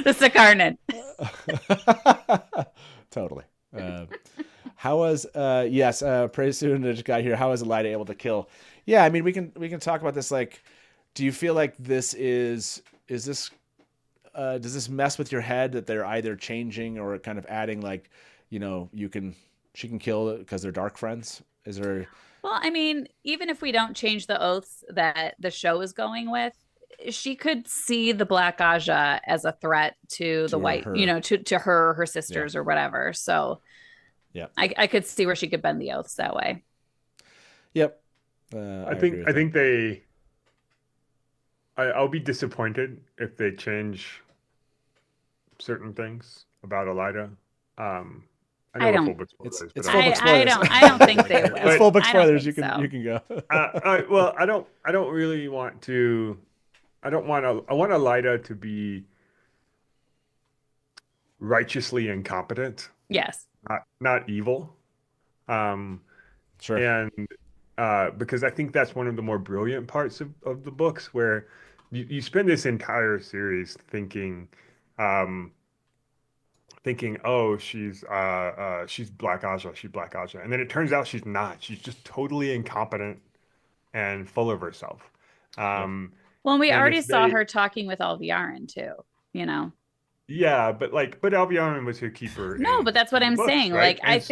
The Sikarnan. Totally. How was praise soon to guy here? How was Elida able to kill? Yeah, I mean, we can talk about this. Like, do you feel like this is this does this mess with your head that they're either changing or kind of adding, like, she can kill because they're dark friends? Is there? Well, I mean, even if we don't change the oaths that the show is going with, she could see the Black Aja as a threat to the white, her. you know, to her sisters or whatever. So yeah, I could see where she could bend the oaths that way. Yep. I think I'll be disappointed if they change certain things about Elida. I know we're full book spoilers. It's full book spoilers. I don't think they will. It's full book spoilers. You so. can go. Well, I don't really want to. I want Elida to be righteously incompetent. Yes. Not evil. Sure. And because I think that's one of the more brilliant parts of the books, where you spend this entire series thinking, oh, she's Black Aja, she's Black Aja, and then it turns out she's not. She's just totally incompetent and full of herself. Well, we already saw her talking with Alviarin too, you know. Yeah, but Alviarin was her keeper. No, but that's what I'm saying. Right? Like,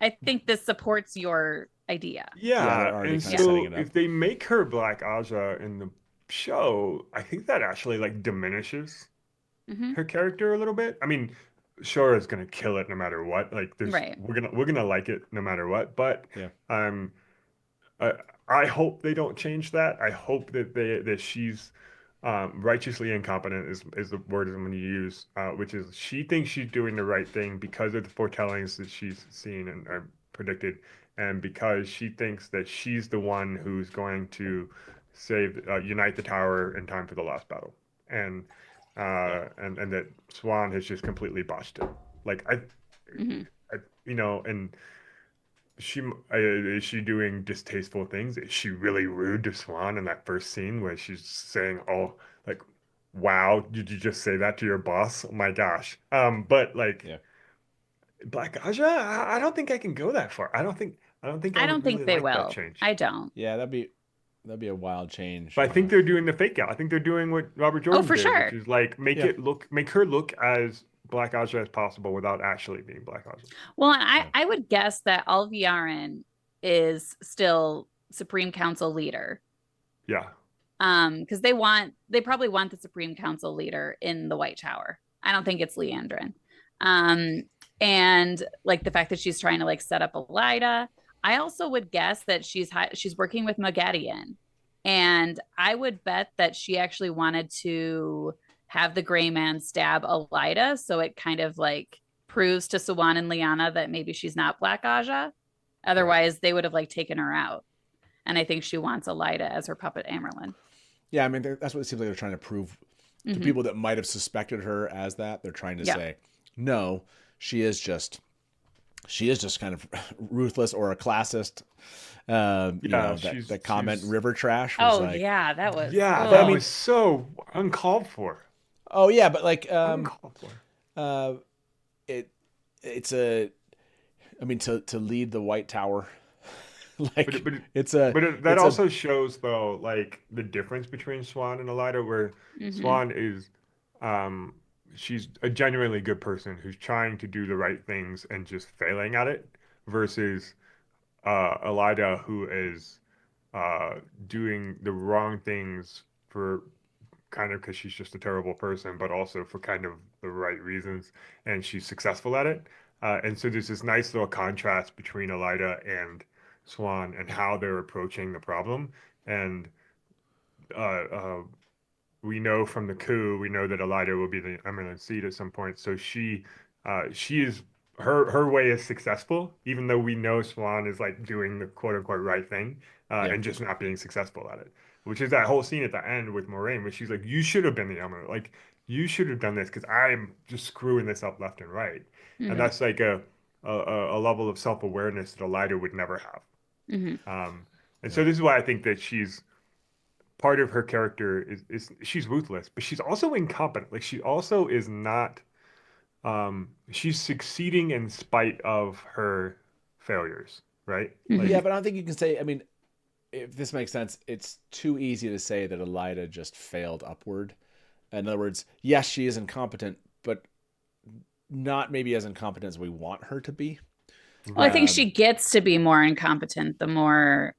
I think this supports your idea. Yeah, and so if they make her Black Aja in the show, I think that actually like diminishes her character a little bit. I mean, Shora's gonna kill it no matter what. Like, we're gonna like it no matter what. But I hope they don't change that. I hope that she's righteously incompetent is the word I'm going to use, which is she thinks she's doing the right thing because of the foretellings that she's seen and predicted, and because she thinks that she's the one who's going to unite the tower in time for the last battle, and that Swan has just completely botched it. Like you know, and is she doing distasteful things? Is she really rude to Swan in that first scene where she's saying, "Oh, like, wow, did you just say that to your boss? Oh my gosh!" But like, Black Aja, I don't think I can go that far. I don't think they will. I don't. Yeah, that'd be a wild change. But I think they're doing the fake out. I think they're doing what Robert Jordan for did, sure. which is like make her look as Black Aja as possible without actually being Black Aja. Well, I would guess that Alviarin is still Supreme Council leader. Yeah. Because they probably want the Supreme Council leader in the White Tower. I don't think it's Liandrin. And like the fact that she's trying to like set up Elida. I also would guess that she's working with Mogadian, and I would bet that she actually wanted to have the gray man stab Elida, so it kind of like proves to Sawan and Lyanna that maybe she's not Black Aja. Otherwise, they would have like taken her out. And I think she wants Elida as her puppet Amerlin. Yeah, I mean that's what it seems like they're trying to prove to people that might have suspected her as that. They're trying to say, no, she is just kind of ruthless or a classist. You know, that comment river trash was that was that was so uncalled for. Oh yeah, but like uncalled for. It's to lead the White Tower. Like that also shows though like the difference between Swan and Elida, where Swan is she's a genuinely good person who's trying to do the right things and just failing at it, versus Elida, who is doing the wrong things for kind of because she's just a terrible person, but also for kind of the right reasons, and she's successful at it. And so there's this nice little contrast between Elida and Swan and how they're approaching the problem. And we know from the coup, we know that Elida will be the Emerald Seed at some point. So she is her way is successful, even though we know Swan is like doing the quote unquote right thing and just not being successful at it. Which is that whole scene at the end with Moraine, where she's like, "You should have been the Emerald. Like, you should have done this because I'm just screwing this up left and right." And that's like a level of self-awareness that Elida would never have. And so this is why I think that she's part of her character is she's ruthless, but she's also incompetent. Like, she also is not she's succeeding in spite of her failures, right? Like, yeah, but I don't think you can say, I mean, if this makes sense, it's too easy to say that Elida just failed upward. In other words, yes, she is incompetent, but not maybe as incompetent as we want her to be. Well, I think she gets to be more incompetent the more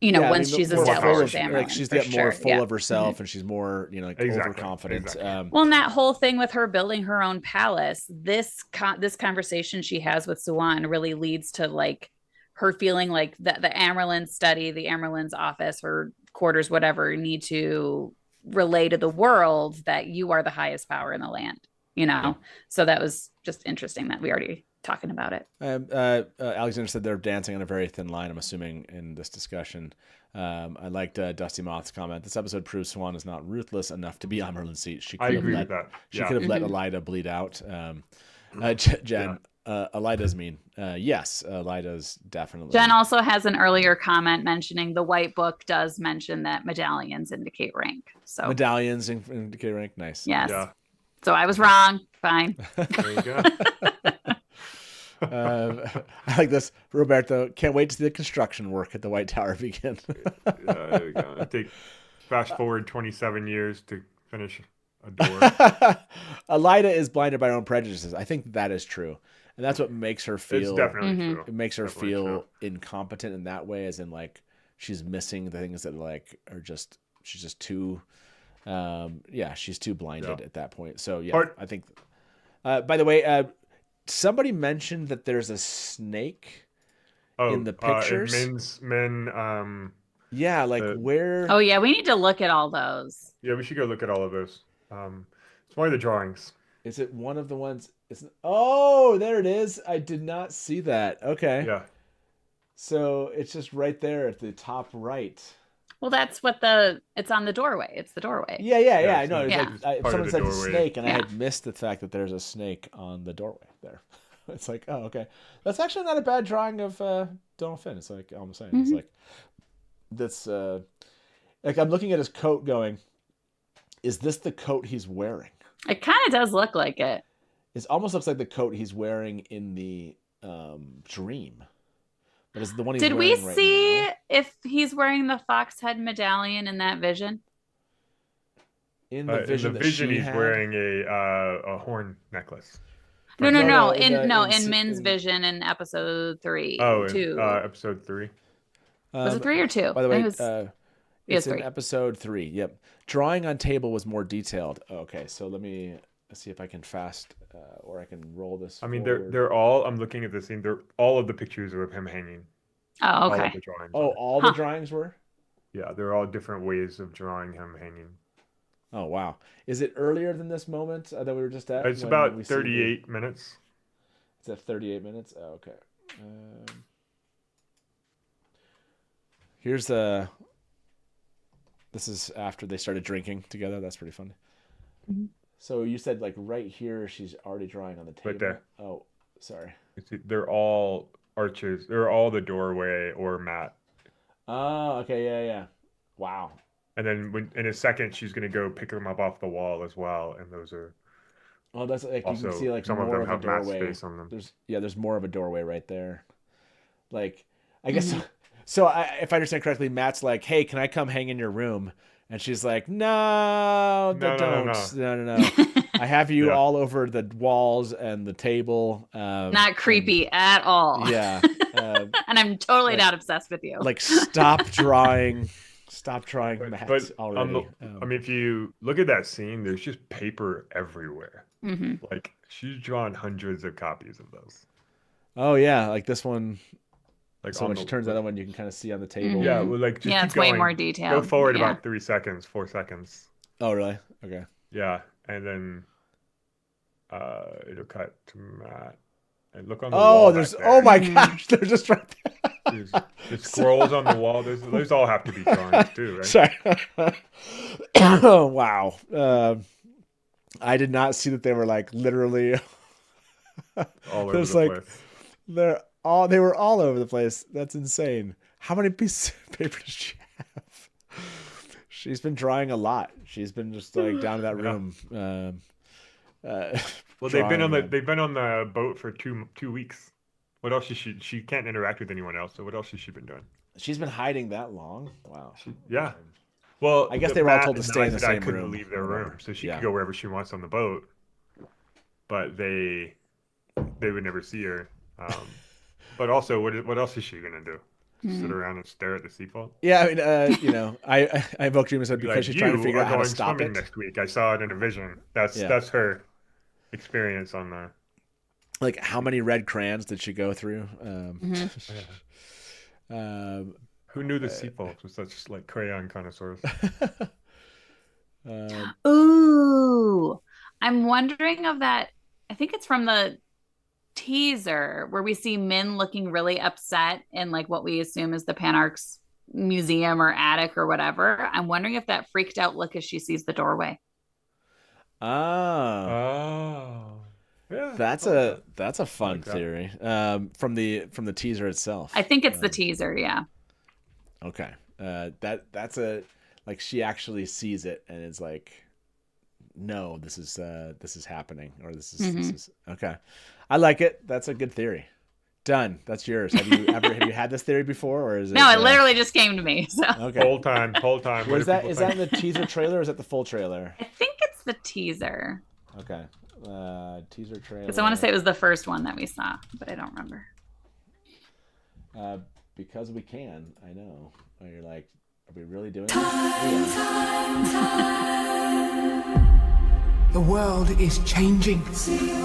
You know, Yeah, once she's established as Amaranth, like she's got more full of herself, and she's more, you know, like overconfident. Exactly. Well, and that whole thing with her building her own palace, this conversation she has with Suan really leads to like her feeling like the Amerlin study, the Amerlin's office or quarters, whatever, need to relay to the world that you are the highest power in the land. You know, so that was just interesting that we already talking about it. Alexander said they're dancing on a very thin line, I'm assuming, in this discussion. I liked Dusty Moth's comment. This episode proves Swan is not ruthless enough to be on Merlin's seat. I agree with that. She could have let Elida bleed out. Jen, Elida's mean. Yes, Elida's definitely. Jen also has an earlier comment mentioning the White Book does mention that medallions indicate rank. So medallions indicate rank. Nice. Yes. Yeah. So I was wrong. Fine. There you go. I like this, Roberto. Can't wait to see the construction work at the White Tower begin. There we go. I think fast forward 27 years to finish a door. Elida is blinded by her own prejudices. I think that is true, and that's what makes her feel. It's definitely true. It makes her feel incompetent in that way, as in like she's missing the things that like are just she's just too. She's too blinded at that point. So I think. By the way, somebody mentioned that there's a snake in the pictures. Where? Oh yeah, we need to look at all those. Yeah, we should go look at all of those. It's one of the drawings. Is it one of the ones? Oh, there it is. I did not see that. Okay. Yeah. So it's just right there at the top right. Well, that's what it's on the doorway. It's the doorway. Yeah. I know. Yeah. Like, someone said snake, and I had missed the fact that there's a snake on the doorway there. It's like, oh, okay. That's actually not a bad drawing of Donald Finn. It's like, I'm saying, it's like, that's, like, I'm looking at his coat going, is this the coat he's wearing? It kind of does look like it. It almost looks like the coat he's wearing in the dream. But is the one he's Did we wearing see right now? if he's wearing the fox head medallion in that vision? In the vision, he's wearing a horn necklace. No. In Min's vision in episode 3. Oh, 2. Episode 3. Was it 3 or 2? By the way, it's in 3. episode 3. Yep. Drawing on table was more detailed. Okay, so let me see if I can or I can roll this. I mean, forward. they're all. I'm looking at the scene. They're all of the pictures are of him hanging. Oh, okay. All of the drawings. All the drawings were. Yeah, they're all different ways of drawing him hanging. Oh wow! Is it earlier than this moment that we were just at? It's about 38 minutes. It's at 38 minutes. Oh, okay. Here's the. This is after they started drinking together. That's pretty funny. Mm-hmm. So you said like right here, she's already drawing on the table. Right there. Oh, sorry. They're all arches. They're all the doorway or mat. Oh, okay, yeah. Wow. And then in a second, she's gonna go pick them up off the wall as well, and those are. Oh, that's like also, you can see like some more of them have a doorway. matte space on them. There's more of a doorway right there. Like, I guess. So if I understand correctly, Matt's like, "Hey, can I come hang in your room?" And she's like, "No, no. I have you all over the walls and the table." Not creepy at all. Yeah. And I'm totally not obsessed with you. Like, stop drawing Matt already. I mean, if you look at that scene, there's just paper everywhere. Mm-hmm. Like, she's drawn hundreds of copies of those. Oh yeah, like this one. Like so when she turns the other one, you can kind of see on the table. Yeah, well, like just it's way more detailed. Go forward about 4 seconds. Oh really? Okay. Yeah, and then it'll cut to Matt. And look on the wall. Oh my gosh, they're just right there. There's scrolls on the wall. Those all have to be drawings too, right? Sorry. Oh wow. I did not see that they were like literally all over the place. They were all over the place. That's insane. How many pieces of paper does she have? She's been drawing a lot. She's been just like down to that room. Well, they've been on the boat for two weeks. What else is she can't interact with anyone else, so what else has she been doing? She's been hiding that long? Wow. Yeah. Well, I guess they were all told to stay in the same couldn't room. Leave their room, so she could go wherever she wants on the boat. But they would never see her. But also, what else is she gonna do? sit around and stare at the sea fault. Yeah, I mean, I invoke Dream said because she's trying to figure out how to stop it. Next week, I saw it in a vision. That's her experience on the. Like, how many red crayons did she go through? Who knew the sea fault was such like crayon connoisseurs? Ooh, I'm wondering of that. I think it's from the teaser where we see Min looking really upset in like what we assume is the Panarch's museum or attic or whatever. I'm wondering if that freaked out look as she sees the doorway. Oh. Yeah, that's a fun theory from the teaser itself. I think it's the teaser, yeah. Okay, that's a like she actually sees it and is like, no, this is happening, or this is okay. I like it. That's a good theory. Done. That's yours. Have you had this theory before, or is it? No, it literally just came to me. So okay. Whole time. Is that in the teaser trailer, or is that the full trailer? I think it's the teaser. Okay. Teaser trailer. Because I want to say it was the first one that we saw, but I don't remember. Because we can. I know. And you're like, are we really doing this? The world is changing. It's interesting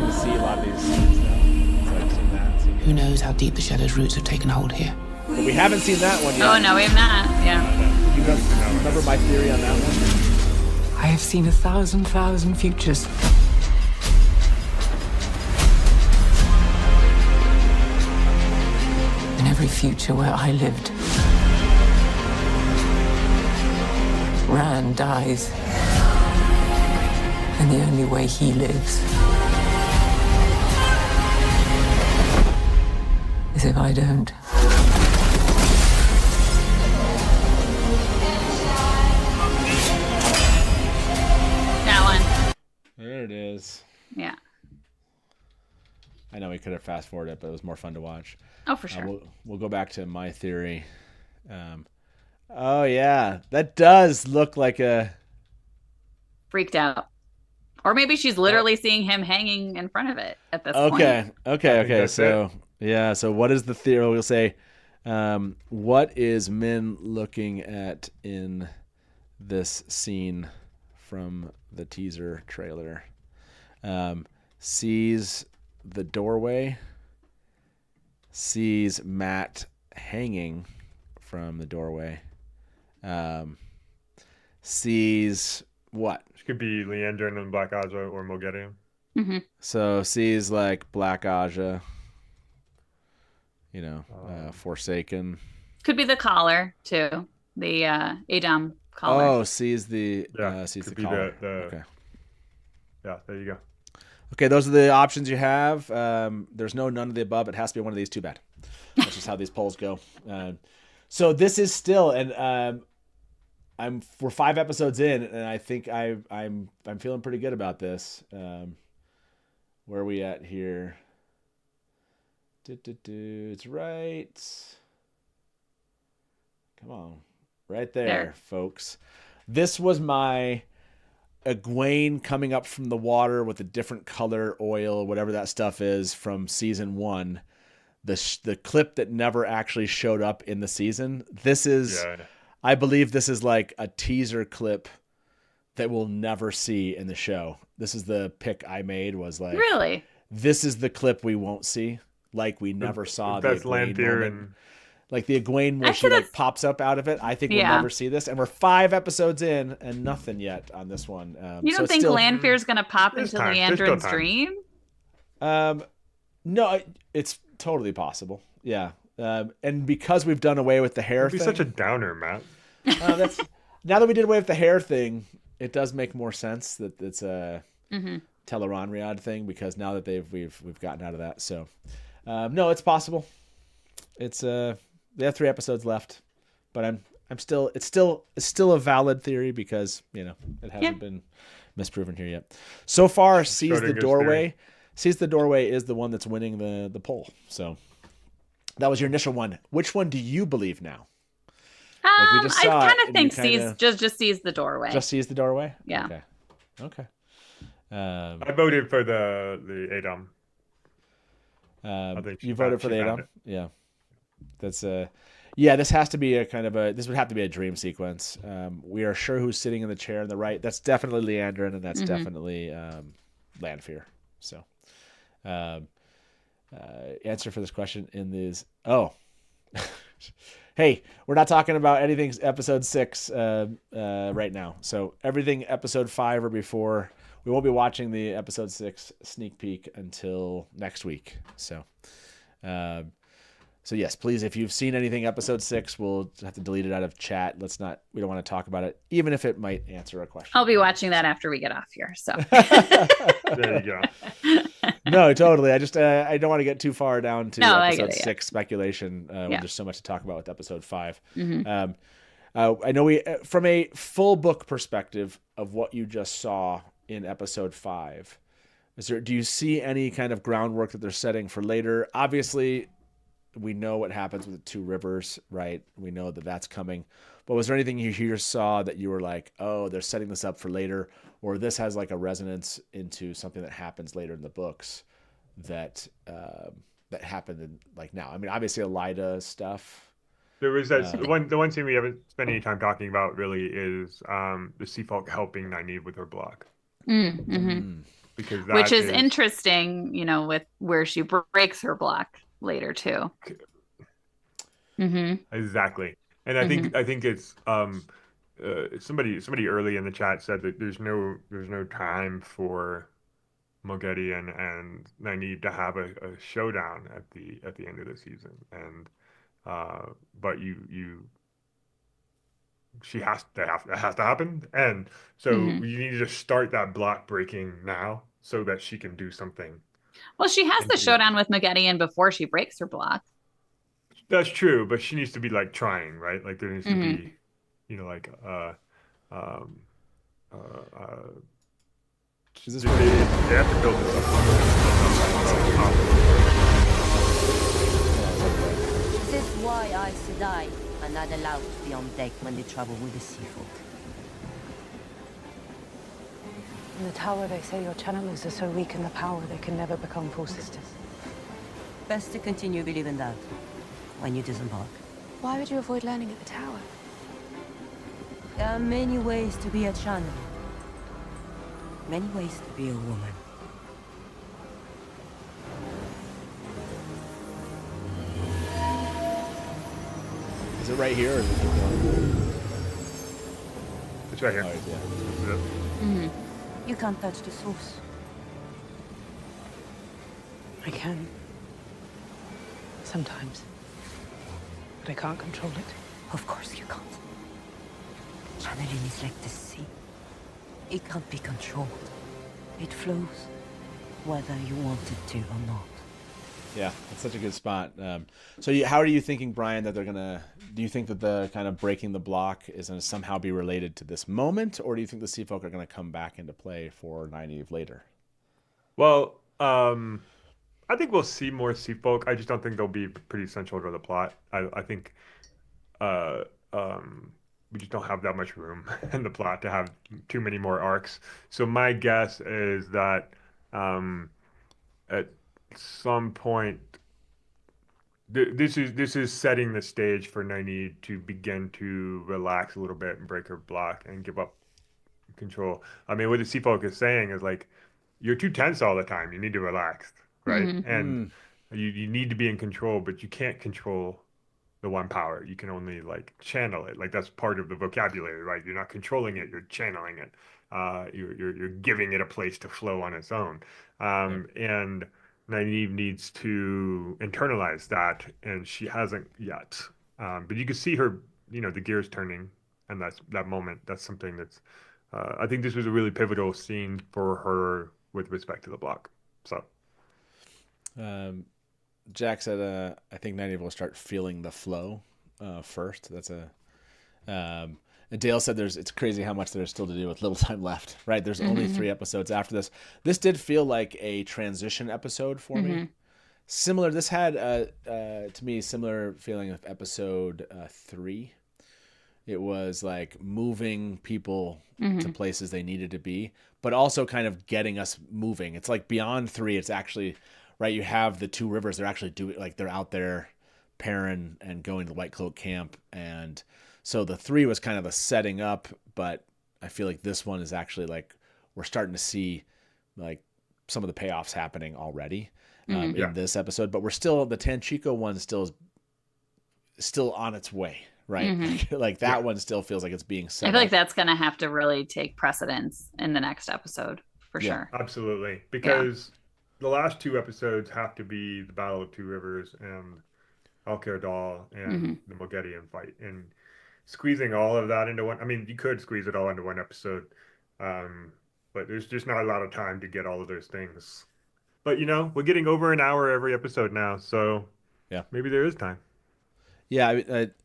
to see a lot of these scenes now. It's like seeing that. Who knows how deep the Shadow's roots have taken hold here? But we haven't seen that one yet. Oh, no, we have not. Yeah. You remember my theory on that one? I have seen 1,000 futures. In every future where I lived, Rand dies. And the only way he lives is if I don't. There it is. Yeah. I know we could have fast forwarded it, but it was more fun to watch. Oh, for sure. We'll go back to my theory. Oh yeah, that does look like a freaked out, or maybe she's literally seeing him hanging in front of it at this point. Okay. So yeah. So what is the theory? We'll say, what is Min looking at in this scene from the teaser trailer? Sees the doorway, sees Matt hanging from the doorway, sees what? It could be Leandrin and Black Aja or Moghedien. Mm-hmm. So sees like Black Aja, Forsaken. Could be the collar too, the Adam collar. Oh, sees the collar. Okay. Yeah, there you go. Okay, those are the options you have. There's none of the above. It has to be one of these. Too bad. That's just how these polls go. So this is still, and we're 5 episodes in, and I think I'm feeling pretty good about this. Where are we at here? It's right. Come on, right there, folks. This was my Egwene coming up from the water with a different color oil, whatever that stuff is, from season 1. The clip that never actually showed up in the season. This is, I believe this is like a teaser clip that we'll never see in the show. This is the pick I made, was like, really? This is the clip we won't see. Like we never saw the Egwene moment. Like the Egwene where she like pops up out of it. I think we'll never see this. And we're 5 episodes in and nothing yet on this one. You don't think Lanfear's going to pop into Leandrin's dream? No, it's totally possible. Yeah. And because we've done away with the hair thing. It'd be such a downer, Matt. Now that we did away with the hair thing, it does make more sense that it's a Tel'aran'rhiod thing, because now that we've gotten out of that. So no, it's possible. It's they have 3 episodes left, but it's still a valid theory because it hasn't been misproven here yet. So far, sees the doorway is the one that's winning the poll. So that was your initial one. Which one do you believe now? I kind of think just sees the doorway. Just sees the doorway. Yeah. Okay. I voted for the Adam. think you voted for the Adam? Yeah. That's this has to be this would have to be a dream sequence. We are sure who's sitting in the chair on the right. That's definitely Leandrin, and that's definitely Lanfear. So, answer for this question hey, we're not talking about anything episode 6 right now. So everything episode 5 or before. We won't be watching the episode 6 sneak peek until next week. So, yes, please, if you've seen anything episode 6, we'll have to delete it out of chat. We don't want to talk about it, even if it might answer a question. I'll be watching that after we get off here. So there you go. No, totally. I just I don't want to get too far down to episode 6 speculation when there's so much to talk about with episode 5. Mm-hmm. I know from a full book perspective of what you just saw in episode 5, do you see any kind of groundwork that they're setting for later? Obviously, we know what happens with the two rivers, right? We know that that's coming. But was there anything you here saw that you were like, oh, they're setting this up for later, or this has like a resonance into something that happens later in the books that happened in, like now? I mean, obviously Elida stuff. There was that the one scene we haven't spent any time talking about really is the Seafolk helping Nynaeve with her block. Mm-hmm. Because which is interesting, with where she breaks her block later too. Mm-hmm. Exactly. And I think it's somebody early in the chat said that there's no time for Mogedi and Nynaeve to have a showdown at the end of the season, and but that has to happen, and so you need to start that block breaking now so that she can do something. Well, she has the showdown with Mogedi before she breaks her block. That's true, but she needs to be like trying, right? Like there needs to be, like they have to build this up. This is why I Sedai are not allowed to be on deck when they travel with the Seafolk. In the tower, they say your channelers are so weak in the power they can never become full sisters. Best to continue believing that when you disembark. Why would you avoid learning at the tower? There are many ways to be a channeler. Many ways to be a woman. Is it right here? Or is it it's right here. Oh, yeah. You can't touch the source. I can. Sometimes. But I can't control it. Of course you can't. Channeling is like the sea. It can't be controlled. It flows, whether you want it to or not. Yeah, that's such a good spot. So how are you thinking, Brian, that they're going to... Do you think that the kind of breaking the block is going to somehow be related to this moment, or do you think the Seafolk are going to come back into play for Nynaeve later? Well, I think we'll see more Seafolk. I just don't think they'll be pretty central to the plot. I think we just don't have that much room in the plot to have too many more arcs. So my guess is that at some point, this is setting the stage for Nynaeve to begin to relax a little bit and break her block and give up control. I mean, what the Seafolk is saying is like, you're too tense all the time. You need to relax, right? And you need to be in control, but you can't control the one power. You can only like channel it. Like that's part of the vocabulary, right? You're not controlling it. You're channeling it. You're giving it a place to flow on its own. And Nynaeve needs to internalize that, and she hasn't yet. But you can see her, the gears turning, and that moment. That's something that's. I think this was a really pivotal scene for her with respect to the block. So. Jack said, I think Nynaeve will start feeling the flow first. That's and Dale said it's crazy how much there's still to do with little time left, right? There's only 3 episodes after this. This did feel like a transition episode for me. Similar, this had, to me, similar feeling of episode 3. It was like moving people to places they needed to be, but also kind of getting us moving. It's like beyond 3, it's actually right? You have the two rivers. They're actually doing like they're out there pairing and going to the White Cloak camp, and so the 3 was kind of a setting up, but I feel like this one is actually like we're starting to see like some of the payoffs happening already in this episode, but we're still the Tanchico one still on its way, right? Like that one still feels like it's being set I feel up. like that's going to have to really take precedence in the next episode for sure. Absolutely, because the last 2 episodes have to be the Battle of Two Rivers and Alcair and the Moghedian fight, and squeezing all of that into one. I mean, you could squeeze it all into one episode, but there's just not a lot of time to get all of those things. But we're getting over an hour every episode now, so maybe there is time. Yeah,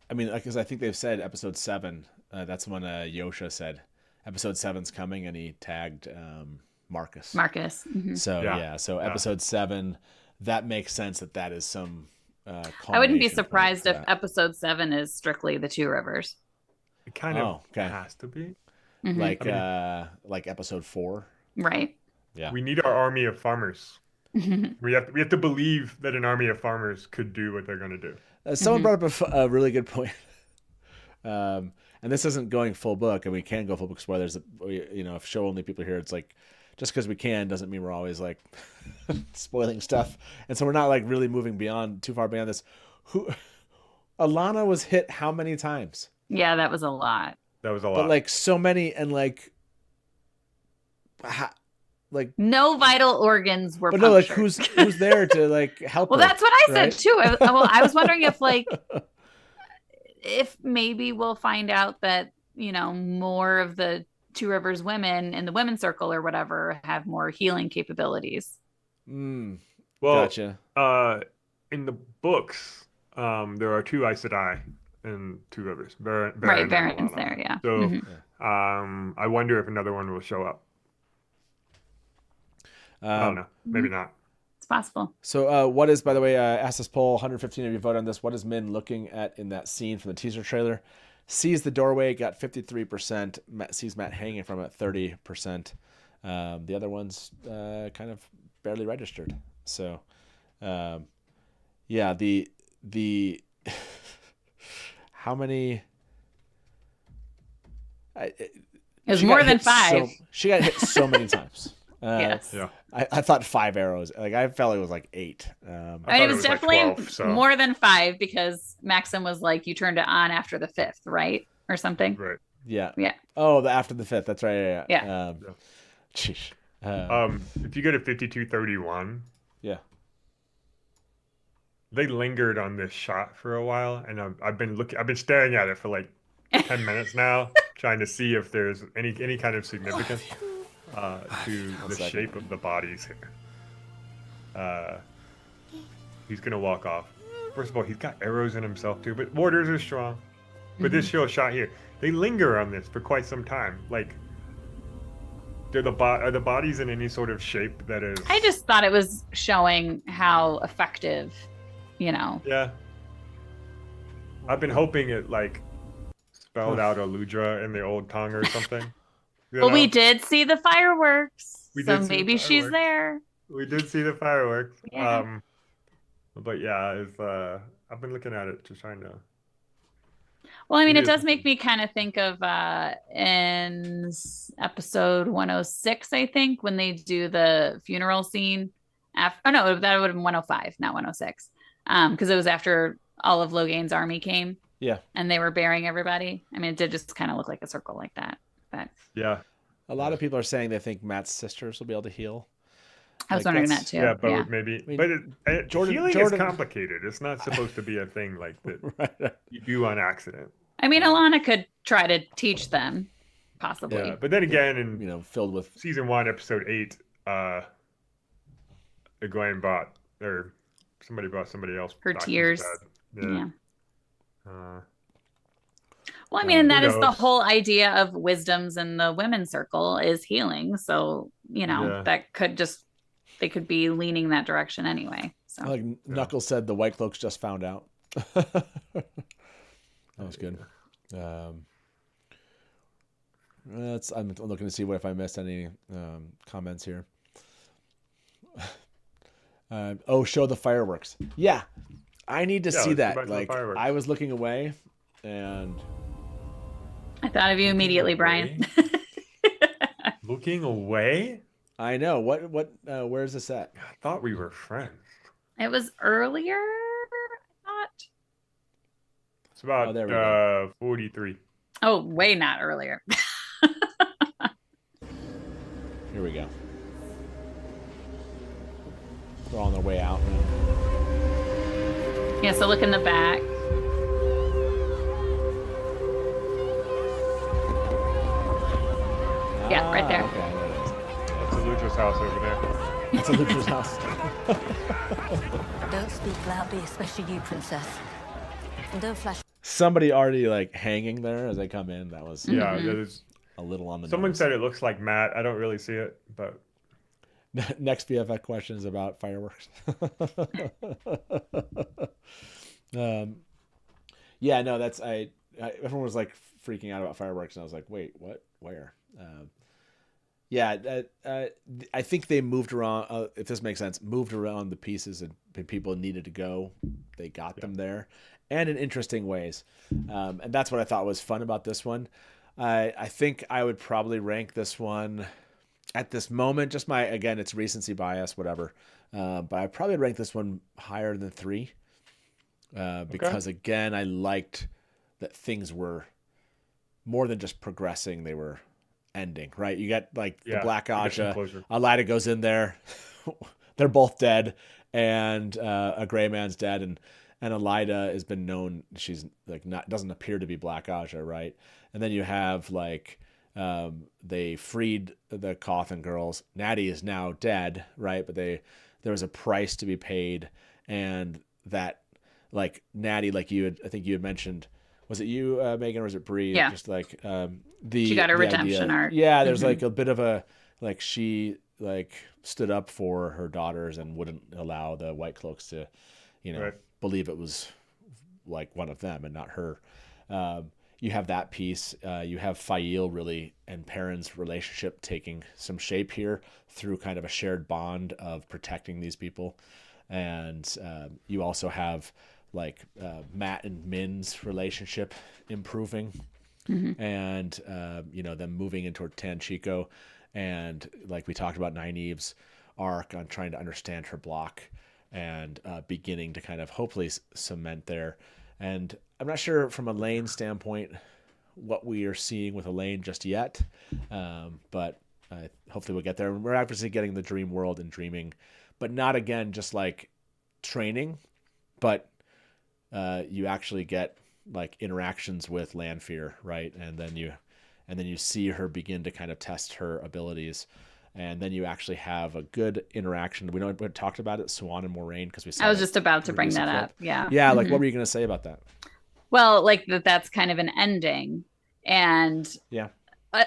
I mean, because I think they've said episode 7. That's when Yosha said episode 7's coming, and he tagged Marcus. So so episode 7, that makes sense that is some. I wouldn't be surprised if episode 7 is strictly the Two Rivers. It kind of has to be. Like episode 4, right? Yeah, we need our army of farmers. We have to believe that an army of farmers could do what they're going to do. Someone brought up a really good point, and this isn't going full book, and we can go full book spoilers. If show only people here, it's like just because we can doesn't mean we're always like spoiling stuff, and so we're not like really moving too far beyond this. Alana was hit how many times? Yeah, that was a lot. But like so many, and like no vital organs were. But no, like who's there to like help? Well, her, that's what I right? said too. I was wondering if maybe we'll find out that more of the Two Rivers women in the women's circle or whatever have more healing capabilities. Well, gotcha. In the books, there are 2 Aes Sedai and 2 Rivers. Baron's there, yeah. So, I wonder if another one will show up. I don't know. Maybe not. It's possible. So, what is, by the way, ask this poll, 115 of you vote on this. What is Min looking at in that scene from the teaser trailer? Sees the doorway, got 53%. Sees Matt hanging from it, 30%. The other ones kind of barely registered. So, the how many? It was more than 5. She got hit so many times. Yes. Yeah. I thought 5 arrows. Like I felt it was like 8. It was definitely like 12, more than 5 because Maxim was like, you turned it on after the 5th, right? Or something. Right. Yeah. Yeah. Oh, after the 5th. That's right. Yeah. Sheesh. If you go to 5231. Yeah. They lingered on this shot for a while, and I've been staring at it for like 10 minutes now, trying to see if there's any kind of significance to the shape of the bodies here. He's gonna walk off. First of all, he's got arrows in himself too, but warders are strong. But this shot here, they linger on this for quite some time. Like, are the bodies in any sort of shape that is? I just thought it was showing how effective, Yeah. I've been hoping it like spelled out Aludra in the old tongue or something. We did see the fireworks, so maybe she's there. We did see the fireworks. Yeah. But yeah, I've been looking at it, just trying to. Well, I mean, it does make me kind of think of in episode 106, I think, when they do the funeral scene. That would have been 105, not 106, because it was after all of Loghain's army came. Yeah. And they were burying everybody. I mean, it did just kind of look like a circle like that. But yeah, a lot of people are saying they think Matt's sisters will be able to heal. I was wondering that too. Yeah, but maybe. I mean, but healing is complicated. It's not supposed to be a thing like that you do on accident. I mean, Alana could try to teach them, possibly. Yeah, but then again, in filled with season 1, episode 8, Egwene somebody brought somebody else. Her tears. Yeah. Well, I mean, that is the whole idea of wisdoms in the women's circle is healing. So, that could they could be leaning that direction anyway. So, like Knuckles said, the White Cloaks just found out. That was good. I'm looking to see if I missed any comments here. Show the fireworks. Yeah, I need to see let's go back that. to the Like, fireworks. I was looking away, and I thought of you immediately, Brian. Looking away? I know. Where's this at? I thought we were friends. It was earlier, I thought. It's about there we go. 43. Oh, way not earlier. Here we go. They're on their way out now. Yeah, so look in the back. Yeah, right there. Okay, there it is. That's Eludra's house over there. That's Eludra's house. Don't speak loudly, especially you, princess. And don't flash. Somebody already like hanging there as they come in. That was there's a little on the someone nose. said it looks like Matt. I don't really see it, but Next BFF question is about fireworks. Yeah, no, that's everyone was like freaking out about fireworks, and I was like, wait, what? Where? I think they moved around. If this makes sense, moved around the pieces and people needed to go. They got them there, and in interesting ways. And that's what I thought was fun about this one. I think I would probably rank this one at this moment. Just again, it's recency bias, whatever. But I probably rank this one higher than 3. Because again, I liked that things were more than just progressing; they were ending. Right? You got the Black Aja. Alida goes in there; they're both dead, and a gray man's dead, and Alida has been known. She's doesn't appear to be Black Aja, right? And then you have they freed the Cawthon girls. Natty is now dead, right? But there was a price to be paid, and that. Natty, I think you had mentioned, was it you, Megan, or was it Bree? Yeah. Just she got a redemption arc. Yeah, there's a bit of a she stood up for her daughters and wouldn't allow the White Cloaks to, believe it was one of them and not her. You have that piece. You have Fael really and Perrin's relationship taking some shape here through kind of a shared bond of protecting these people. And you also have Matt and Min's relationship improving, and them moving into Tanchico, and we talked about Nynaeve's arc on trying to understand her block and beginning to kind of hopefully cement there. And I'm not sure from a Elaine standpoint what we are seeing with Elaine just yet, but hopefully we'll get there. We're obviously getting the dream world and dreaming, but not again just training, but you actually get interactions with Lanfear, right? And then you see her begin to kind of test her abilities, and then you actually have a good interaction. We talked about it, Siuan and Moiraine, because we saw. I was just about to bring that up. Yeah. Yeah. What were you going to say about that? Well, that's kind of an ending, and yeah.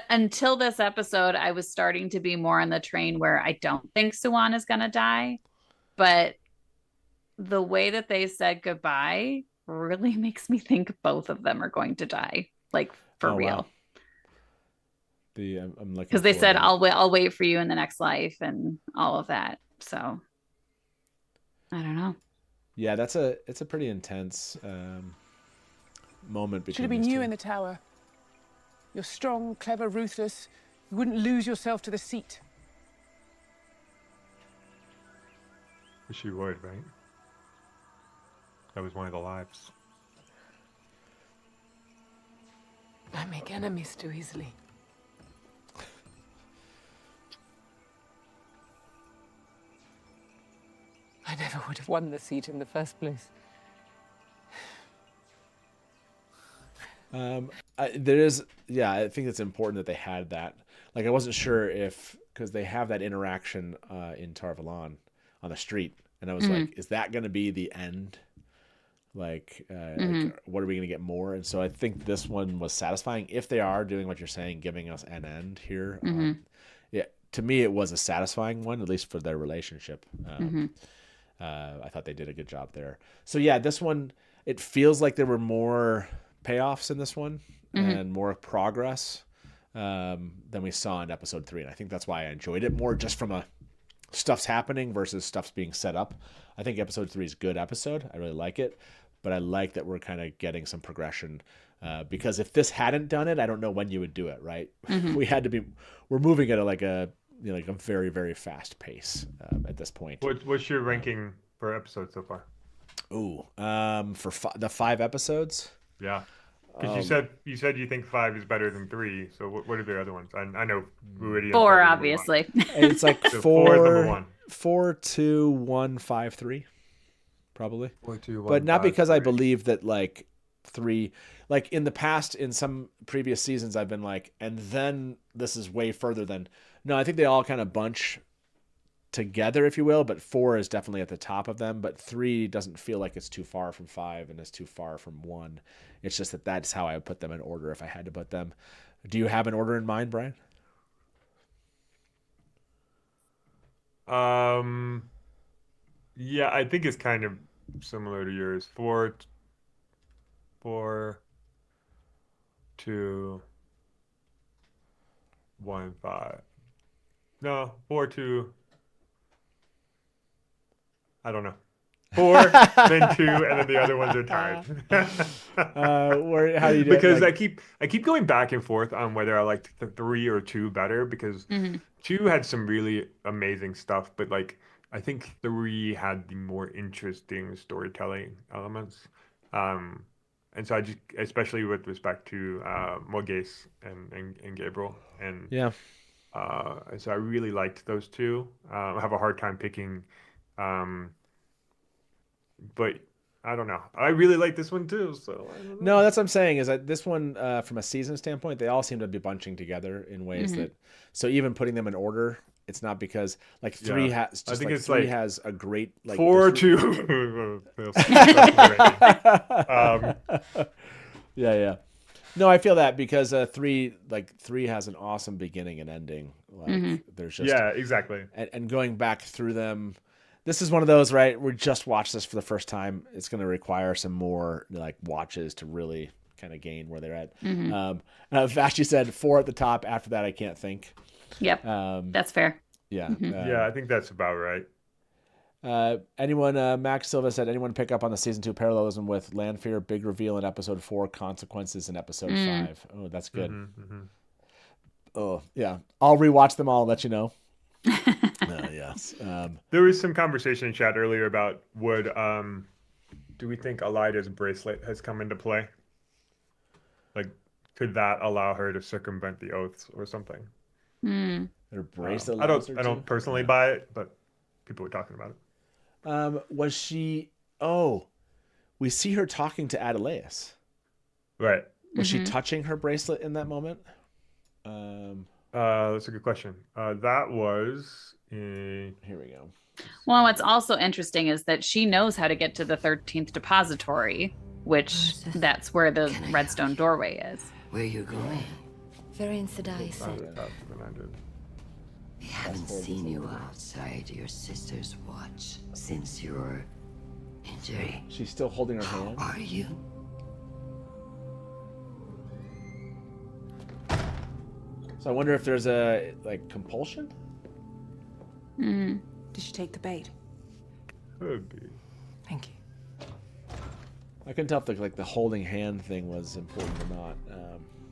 Until this episode, I was starting to be more on the train where I don't think Siuan is going to die, but the way that they said goodbye really makes me think both of them are going to die, for real. Wow. I'm looking because they said I'll wait for you in the next life and all of that. So I don't know. Yeah, it's a pretty intense moment. Should have been you in the tower. You're strong, clever, ruthless. You wouldn't lose yourself to the seat. Wish you would, right? That was one of the lives. I make enemies too easily. I never would have won the seat in the first place. I think it's important that they had that. I wasn't sure because they have that interaction in Tar Valon on the street, and I was is that going to be the end? What are we going to get more? And so I think this one was satisfying. If they are doing what you're saying, giving us an end here, to me it was a satisfying one, at least for their relationship. I thought they did a good job there. So yeah, this one, it feels like there were more payoffs in this one and more progress than we saw in episode 3. And I think that's why I enjoyed it more, just from a stuff's happening versus stuff's being set up. I think episode 3 is a good episode. I really like it, but I like that we're kind of getting some progression. Because if this hadn't done it, I don't know when you would do it, right? Mm-hmm. We're moving at like a very, very fast pace at this point. What's your ranking for episodes so far? Ooh, for the 5 episodes? Yeah. Because you said you think 5 is better than 3. So what are the other ones? I know Viridian. 4, obviously. It's like so 4 is number 1. 4, 2, 1, 5, 3, probably. 4, 2, 1, but not 5, because 3. I believe that like 3, like in the past, in some previous seasons, I've been like, and then this is way further than. No, I think they all kind of bunch together, if you will, but 4 is definitely at the top of them, but 3 doesn't feel like it's too far from 5 and it's too far from 1. It's just that's how I would put them in order if I had to put them. Do you have an order in mind, Brian? Yeah, I think it's kind of similar to yours. 4, 2, 1, 5. No, 4, 2. I don't know. 4, then 2, and then the other ones are tied. How do you do because it? Like... I keep going back and forth on whether I liked the 3 or 2 better because 2 had some really amazing stuff, but like I think 3 had the more interesting storytelling elements. And so I just, especially with respect to Morghese and Gabriel, and yeah. So I really liked those 2. I have a hard time picking. But I don't know. I really like this one too. So I don't know. No, that's what I'm saying is that this one, from a season standpoint, they all seem to be bunching together in ways that. So even putting them in order, it's not because like 3 has. Just I think like it's 3 like has a great like 4, 2. Yeah. No, I feel that because 3 has an awesome beginning and ending. Like there's just exactly. And going back through them. This is one of those, right? We just watched this for the first time. It's going to require some more like watches to really kind of gain where they're at. Vashti said 4 at the top. After that, I can't think. Yep, that's fair. Yeah, yeah, I think that's about right. Anyone? Max Silva said, anyone pick up on the season 2 parallelism with Lanfear? Big reveal in episode 4, consequences in episode 5. Oh, that's good. Oh yeah, I'll rewatch them all and let you know. Yes. There was some conversation in chat earlier about do we think Elida's bracelet has come into play? Like, could that allow her to circumvent the oaths or something? Her bracelet. I don't personally buy it, but people were talking about it. Was she? Oh, we see her talking to Adelaus. Right. Was she touching her bracelet in that moment? That's a good question. That was here we go. Well, what's also interesting is that she knows how to get to the 13th depository, which that's where the redstone doorway is. Where you going? Varian Sedai said. We haven't seen you outside your sister's watch since your injury. She's still holding her hand. How are you? So I wonder if there's a compulsion. Did she take the bait? Could be. Thank you. I couldn't tell if the holding hand thing was important or not.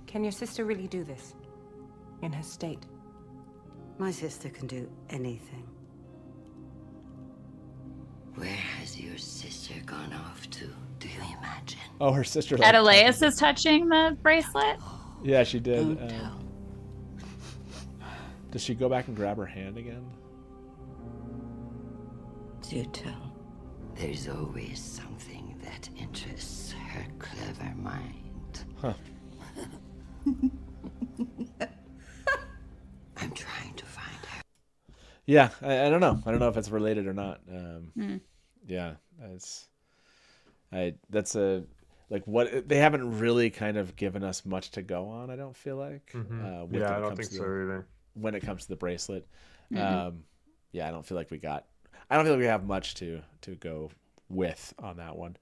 Can your sister really do this? In her state? My sister can do anything. Where has your sister gone off to? Do you imagine? Oh, her sister. Adelaus is touching the bracelet. Yeah, she did. Does she go back and grab her hand again? Do tell. There's always something that interests her clever mind. Huh. I'm trying to find her. Yeah, I don't know. I don't know if it's related or not. Yeah, that's a what they haven't really kind of given us much to go on. I don't feel like. Yeah, I don't think so either. When it comes to the bracelet, yeah, I don't feel like we have much to go with on that one.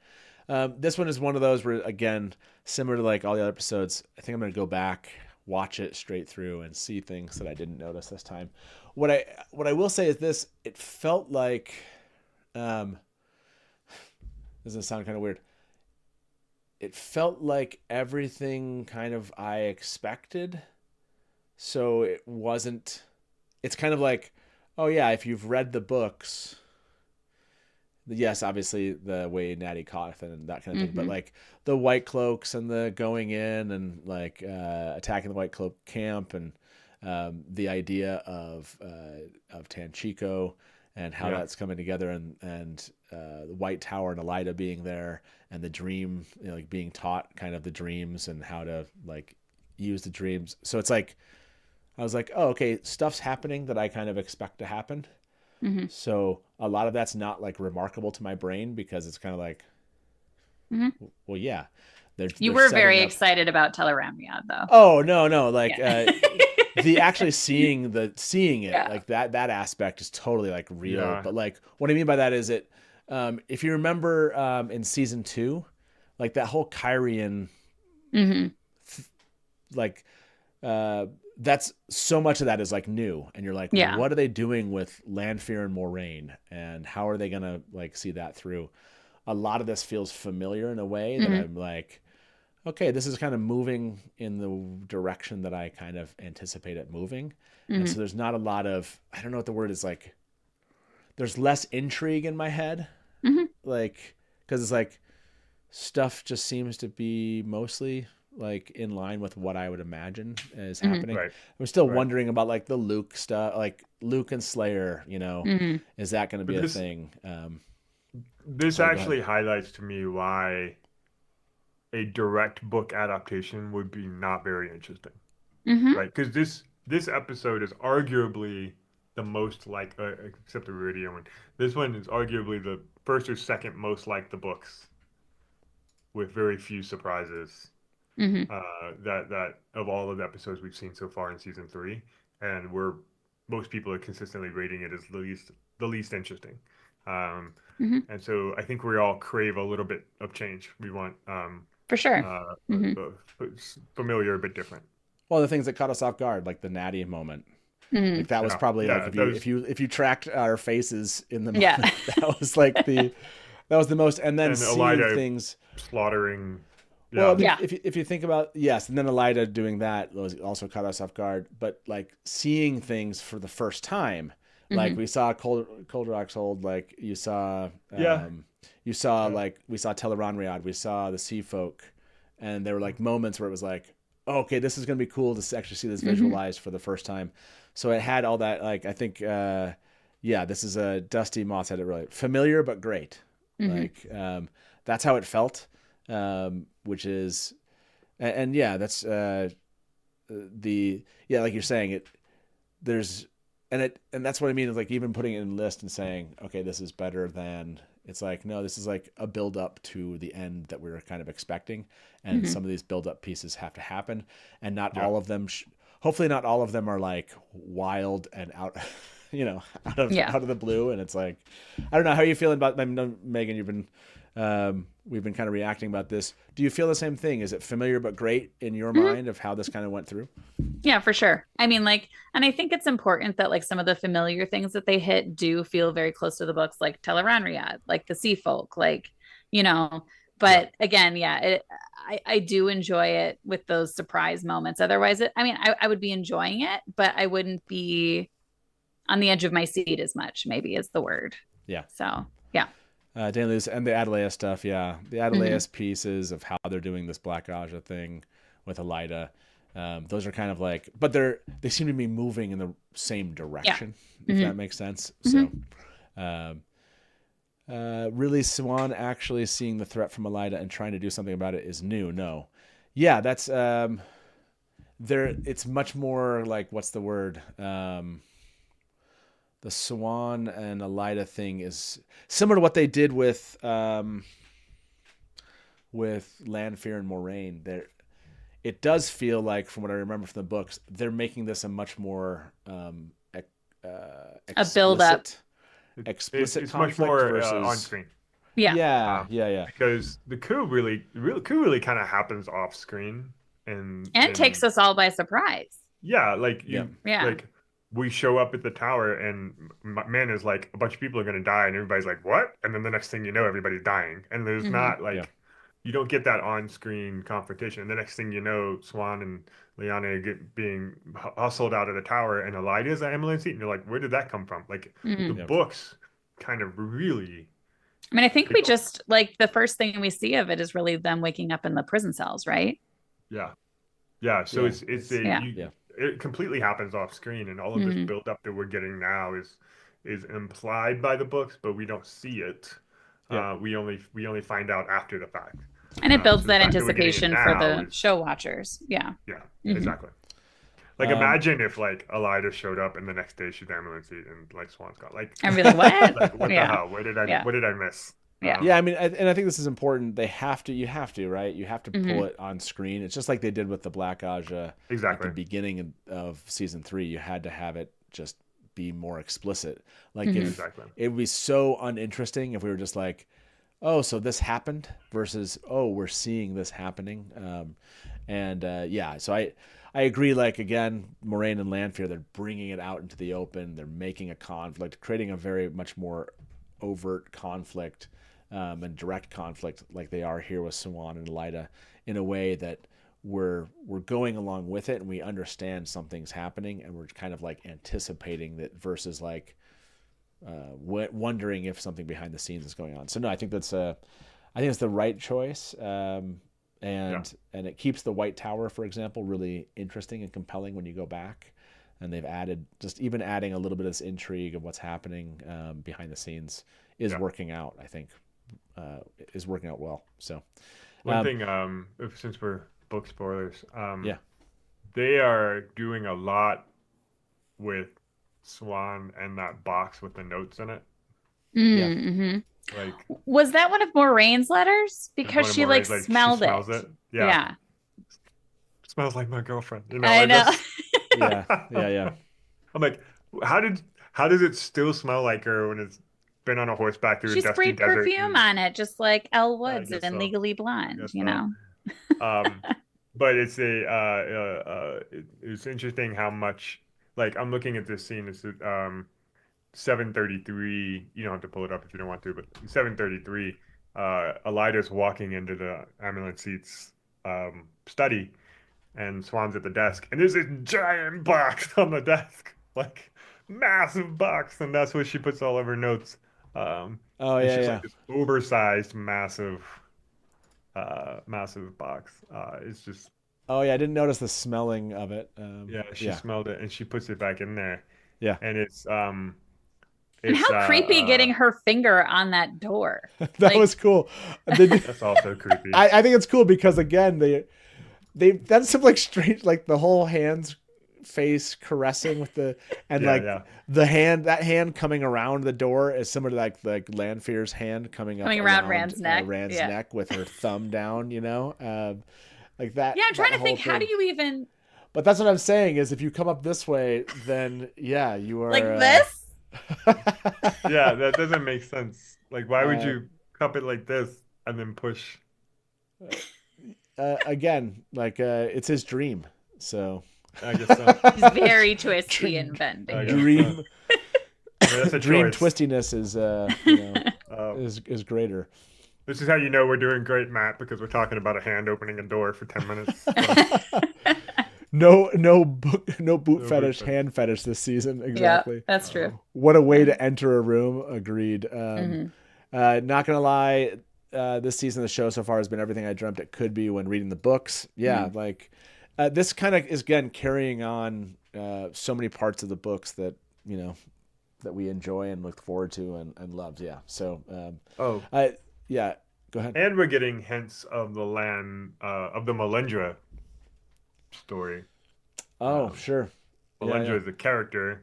This one is one of those where, again, similar to like all the other episodes, I think I'm going to go back, watch it straight through and see things that I didn't notice this time. What I will say is this: it felt like, this is gonna sound kind of weird. It felt like everything kind of I expected. So it wasn't, it's kind of like, oh yeah, if you've read the books, yes, obviously the way Natty Coffin and that kind of thing, but like the White Cloaks and the going in and like attacking the White Cloak camp and the idea of Tanchico and how that's coming together and the White Tower and Elida being there and the dream, like being taught kind of the dreams and how to like use the dreams. So it's like, I was like, oh, okay, stuff's happening that I kind of expect to happen. So a lot of that's not like remarkable to my brain because it's kind of like, well, yeah. You were very excited about Tel'aran'rhiod, though. Oh no, like the actually seeing it like that aspect is totally like real. Yeah. But like what I mean by that is it, if you remember in season 2, like that whole Kyrian, that's so much of that is like new, and you're like, what are they doing with Lanfear and Moraine, and how are they gonna like see that through? A lot of this feels familiar in a way that I'm like, okay, this is kind of moving in the direction that I kind of anticipate it moving. And so there's not a lot of, I don't know what the word is, like there's less intrigue in my head, like because it's like stuff just seems to be mostly like in line with what I would imagine is happening. Right. I'm still wondering about like the Luke stuff, like Luke and Slayer, is that going to be a thing? This actually highlights to me why a direct book adaptation would be not very interesting, right? Because this episode is arguably the most like, except the Viridian one, this one is arguably the first or second most like the books, with very few surprises. That of all of the episodes we've seen so far in season 3, and most people are consistently rating it as the least interesting. And so I think we all crave a little bit of change. We want for sure familiar but different. Well, the things that caught us off guard, like the Natty moment, like that was probably like if you tracked our faces in the moment, that was like that was the most. And then seeing Elida things slaughtering. Well, if you think about, and then Elida doing that was also caught us off guard. But like seeing things for the first time, like we saw Cold Rock's Hold, like you saw, you saw like we saw Tel'aran'rhiod, we saw the Sea Folk, and there were like moments where it was like, oh, okay, this is gonna be cool to actually see this visualized for the first time. So it had all that, like I think, this is a Dusty Moth said it really familiar but great. Like that's how it felt. Which is, and that's like you're saying and that's what I mean is like even putting it in list and saying, okay, this is better than, it's like, no, this is like a build up to the end that we were kind of expecting, and some of these build up pieces have to happen, and not all of them hopefully not all of them are like wild and out out of the blue. And it's like, I don't know how you feeling about them. Megan, you've been we've been kind of reacting about this. Do you feel the same thing? Is it familiar but great in your mind of how this kind of went through? Yeah, for sure. I mean, like, and I think it's important that like some of the familiar things that they hit do feel very close to the books, like Tel'aran'rhiod, like the Sea Folk, like, but again, I do enjoy it with those surprise moments. Otherwise, I would be enjoying it, but I wouldn't be on the edge of my seat as much, maybe is the word. Yeah. So, yeah. Dan Lewis and the Adelaia stuff, the Adelaia pieces of how they're doing this Black Aja thing with Elida, those are kind of like, but they seem to be moving in the same direction, if that makes sense. So, really, Swan actually seeing the threat from Elida and trying to do something about it is new. No, that's it's much more like, what's the word? The Swan and Elida thing is similar to what they did with Lanfear and Moraine. It does feel like, from what I remember from the books, they're making this a much more a build up, explicit. It's much more versus on screen. Yeah. Because the coup really kind of happens off screen, and takes us all by surprise. Yeah, like Yeah. like we show up at the tower and man is like a bunch of people are gonna die and everybody's like what? And then the next thing you know, everybody's dying. And there's not like you don't get that on-screen confrontation. And the next thing you know, Swan and Lyanna being hustled out of the tower and Elida's at Emily's seat, and you're like, where did that come from? Like the books kind of really. I mean, I think we just like the first thing we see of it is really them waking up in the prison cells, right? Yeah. Yeah. So it completely happens off screen, and all of this build up that we're getting now is implied by the books, but we don't see it. We only find out after the fact. And it builds so that anticipation for the show watchers. Yeah. Yeah, exactly. Like imagine if like Elida showed up and the next day she's Emily's seat and like Swan's gone. Like I'm really what? Like, what the hell? What did I miss? Yeah, I mean, and I think this is important. You have to, right? You have to pull it on screen. It's just like they did with the Black Aja at the beginning of season 3. You had to have it just be more explicit. Like it would be so uninteresting if we were just like, oh, so this happened versus, oh, we're seeing this happening. So I agree. Like again, Moraine and Lanfear, they're bringing it out into the open. They're making a conflict, creating a very much more overt conflict. And direct conflict like they are here with Swan and Elida in a way that we're going along with it and we understand something's happening and we're kind of like anticipating that versus like wondering if something behind the scenes is going on. So no, I think it's the right choice. And it keeps the White Tower, for example, really interesting and compelling when you go back. And they've adding a little bit of this intrigue of what's happening behind the scenes is working out, I think. Is working out well. So one thing, since we're book spoilers, they are doing a lot with Swan and that box with the notes in it. Like, was that one of Moraine's letters? Because she like smelled it. Yeah. Smells like my girlfriend. You know, I know. Yeah. I'm like, how does it still smell like her when it's been on a horseback through a dusty desert? She sprayed perfume on it, just like Elle Woods in Legally Blonde, you know. But it's it's interesting how much, like, I'm looking at this scene. It's 7:33. You don't have to pull it up if you don't want to, but 7:33. Elida's walking into the ambulance seat's study, and Swan's at the desk, and there's this giant box on the desk, like massive box, and that's where she puts all of her notes. Like this oversized, massive box. It's just. Oh yeah, I didn't notice the smelling of it. She smelled it and she puts it back in there. Yeah, and it's and how creepy getting her finger on that door. That was cool. That's also creepy. I think it's cool because again that's some like strange, like the whole hands face caressing with the the hand coming around the door is similar to like Lanfear's hand coming around Rand's neck with her thumb down, you know, like that. Yeah, I'm trying to think, how do you even? But that's what I'm saying is if you come up this way, then you are like this. Yeah, that doesn't make sense. Like, why would you cup it like this and then push? Again, like it's his dream, so. I guess so. He's very twisty and bending. Dream. That's a dream choice. Twistiness is is greater. This is how you know we're doing great, Matt, because we're talking about a hand opening a door for 10 minutes. No boot fetish, hand fetish this season. Exactly. Yeah, that's true. What a way to enter a room. Agreed. Not gonna lie, this season of the show so far has been everything I dreamt it could be when reading the books. Yeah, like this kind of is again carrying on so many parts of the books that that we enjoy and look forward to and love. Yeah. So. Yeah. Go ahead. And we're getting hints of the land of the Melindra story. Oh, sure. Melindra is a character,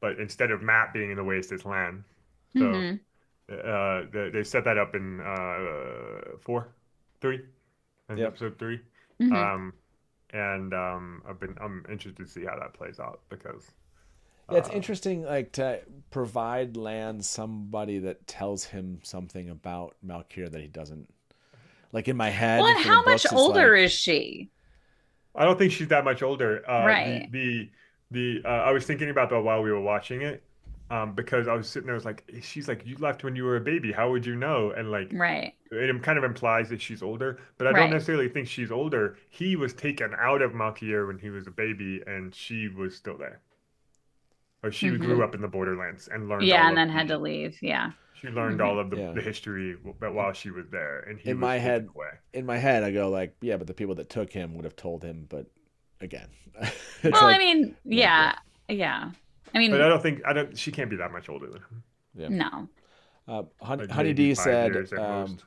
but instead of Matt being in the Waste, it's Lan. So they set that up in episode 3. And I'm interested to see how that plays out because. Yeah, it's interesting, like to provide Lan somebody that tells him something about Malkyr that he doesn't. Like in my head. Well, and how much older is she? I don't think she's that much older. Right. I was thinking about that while we were watching it, because I was sitting there, I was like, she's like, you left when you were a baby. How would you know? And like, right. It kind of implies that she's older, but I don't necessarily think she's older. He was taken out of Malkier when he was a baby, and she was still there. Or she grew up in the Borderlands and learned. Yeah, and then had to leave. Yeah. She learned all of the history while she was there, and he in my head, I go like, yeah, but the people that took him would have told him. But again, well, like, I mean, yeah. I mean, but I don't think she can't be that much older than him. Yeah. No. Honey D said, and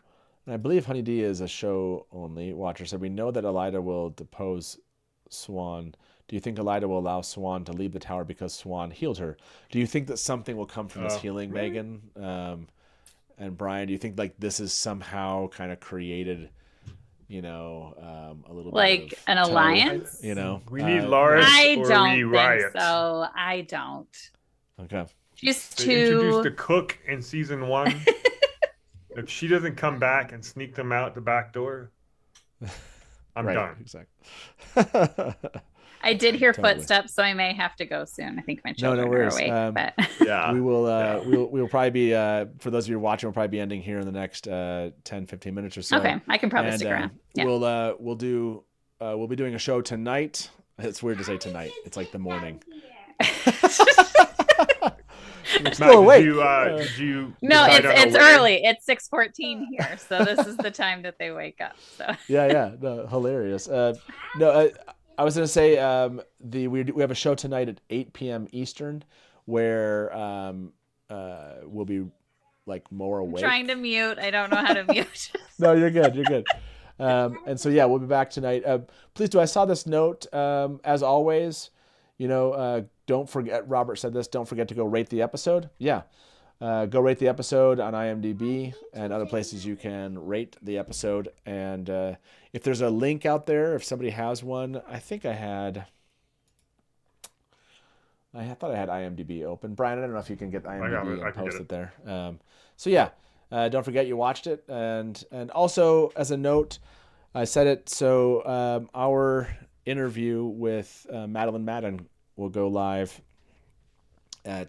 I believe Honey D is a show only watcher. Said we know that Elaida will depose Swan. Do you think Elaida will allow Swan to leave the tower because Swan healed her? Do you think that something will come from this healing, Megan? And Brian, do you think like this is somehow kind of created, a little like bit of an alliance? We need Loras I or don't we think riot. so. I don't. Okay. Just they to introduced the cook in season 1. If she doesn't come back and sneak them out the back door, I'm done. Exactly. I did hear footsteps, so I may have to go soon. I think my children are awake. But we will. We'll probably be. For those of you watching, we'll probably be ending here in the next 10-15 minutes or so. Okay, I can probably stick around. Yeah. We'll be doing a show tonight. It's weird to say tonight. It's like the morning. I'm still awake. Did you no, it's early. It's 6:14 here, so this is the time that they wake up. So no, hilarious. I was gonna say we have a show tonight at 8 p.m. Eastern, where we'll be like more awake. I'm trying to mute. I don't know how to mute. No, you're good. You're good. And so we'll be back tonight. Please do. I saw this note. As always, don't forget. Robert said this. Don't forget to go rate the episode. Yeah. Go rate the episode on IMDb and other places you can rate the episode. And if there's a link out there, if somebody has one, I think I thought I had IMDb open. Brian, I don't know if you can get IMDb and post it there. Don't forget you watched it. And also, as a note, I said it, so our interview with Madeline Madden will go live in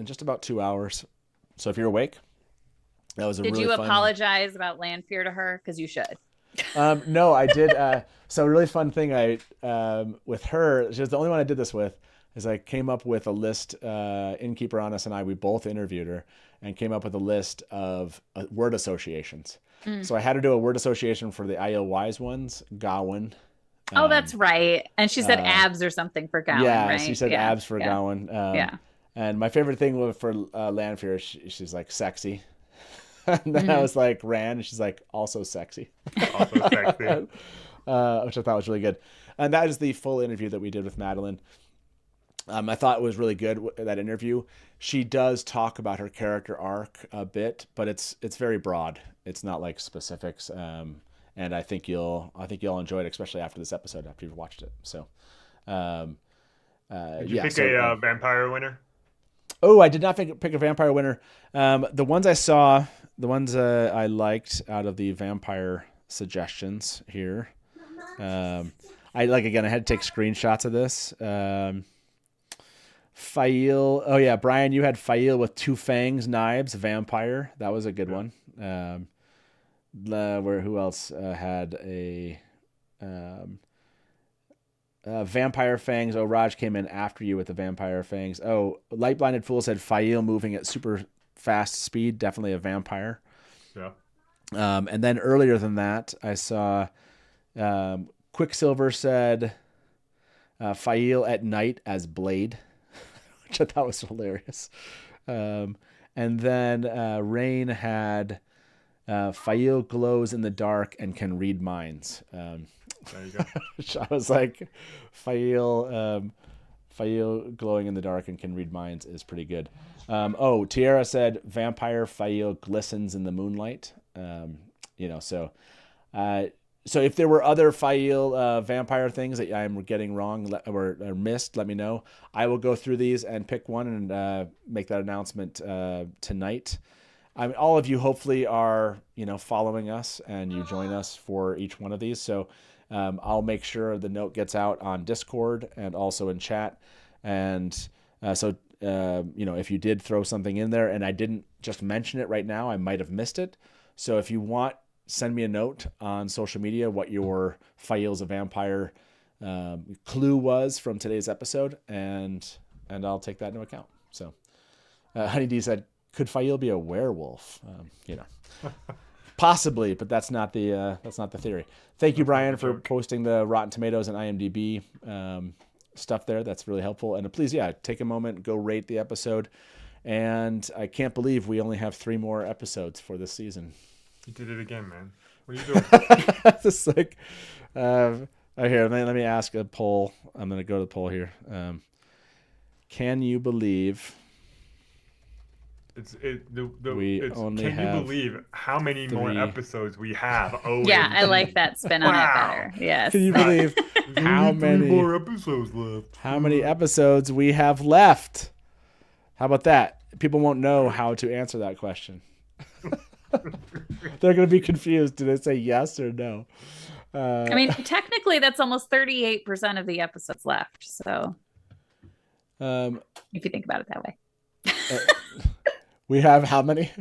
just about 2 hours. So if you're awake, that was a really fun... Did you apologize about Lanfear to her? Because you should. No, I did. So a really fun thing with her, she was the only one I did this with, is I came up with a list, Innkeeper, Honest, and I, we both interviewed her, and came up with a list of word associations. So I had to do a word association for the Aiel Wise ones, Gawain. Oh, that's right. And she said abs or something for Gawain, right? She said abs for Gawain. And my favorite thing for Lanfear, she's like sexy. And then I was like, Rand, and she's like, also sexy. Also sexy. Which I thought was really good. And that is the full interview that we did with Madeline. I thought it was really good, that interview. She does talk about her character arc a bit, but it's very broad. It's not like specifics. And I think you'll enjoy it, especially after this episode, after you've watched it. So, did you pick a vampire winner? Oh, I did not pick a vampire winner. The ones I saw, the ones I liked out of the vampire suggestions here. I had to take screenshots of this. Fail. Oh yeah, Brian, you had Fail with 2 fangs, knives, vampire. That was a good one. Who else had a vampire fangs? Oh, Raj came in after you with the vampire fangs. Oh, Light Blinded Fool said Fail moving at super fast speed, definitely a vampire. Yeah. And then earlier than that, I saw Quicksilver said Fail at night as Blade, which I thought was hilarious. And then Rain had Fail glows in the dark and can read minds. There you go. I was like, Fail glowing in the dark and can read minds is pretty good. Tiara said vampire Fail glistens in the moonlight. So if there were other Fail vampire things that I'm getting wrong or missed, let me know. I will go through these and pick one and make that announcement tonight. I mean, all of you hopefully are, following us and you join us for each one of these. So I'll make sure the note gets out on Discord and also in chat. And if you did throw something in there and I didn't just mention it right now, I might have missed it. So if you want, send me a note on social media what your Fael's a vampire clue was from today's episode, and I'll take that into account. So Honey D said, could Fael be a werewolf? Possibly, but that's not the theory. Thank you, Brian, for posting the Rotten Tomatoes and IMDb stuff there. That's really helpful. And please, take a moment, go rate the episode. And I can't believe we only have 3 more episodes for this season. You did it again, man. What are you doing? Just like, here, let me ask a poll. I'm going to go to the poll here. Can you believe? Can you believe how many more episodes we have? Yeah, I like that spin on it better. Yes. Can you believe how many more episodes left? How many episodes we have left? How about that? People won't know how to answer that question. They're going to be confused. Do they say yes or no? I mean, technically, that's almost 38% of the episodes left. So, if you think about it that way. We have how many?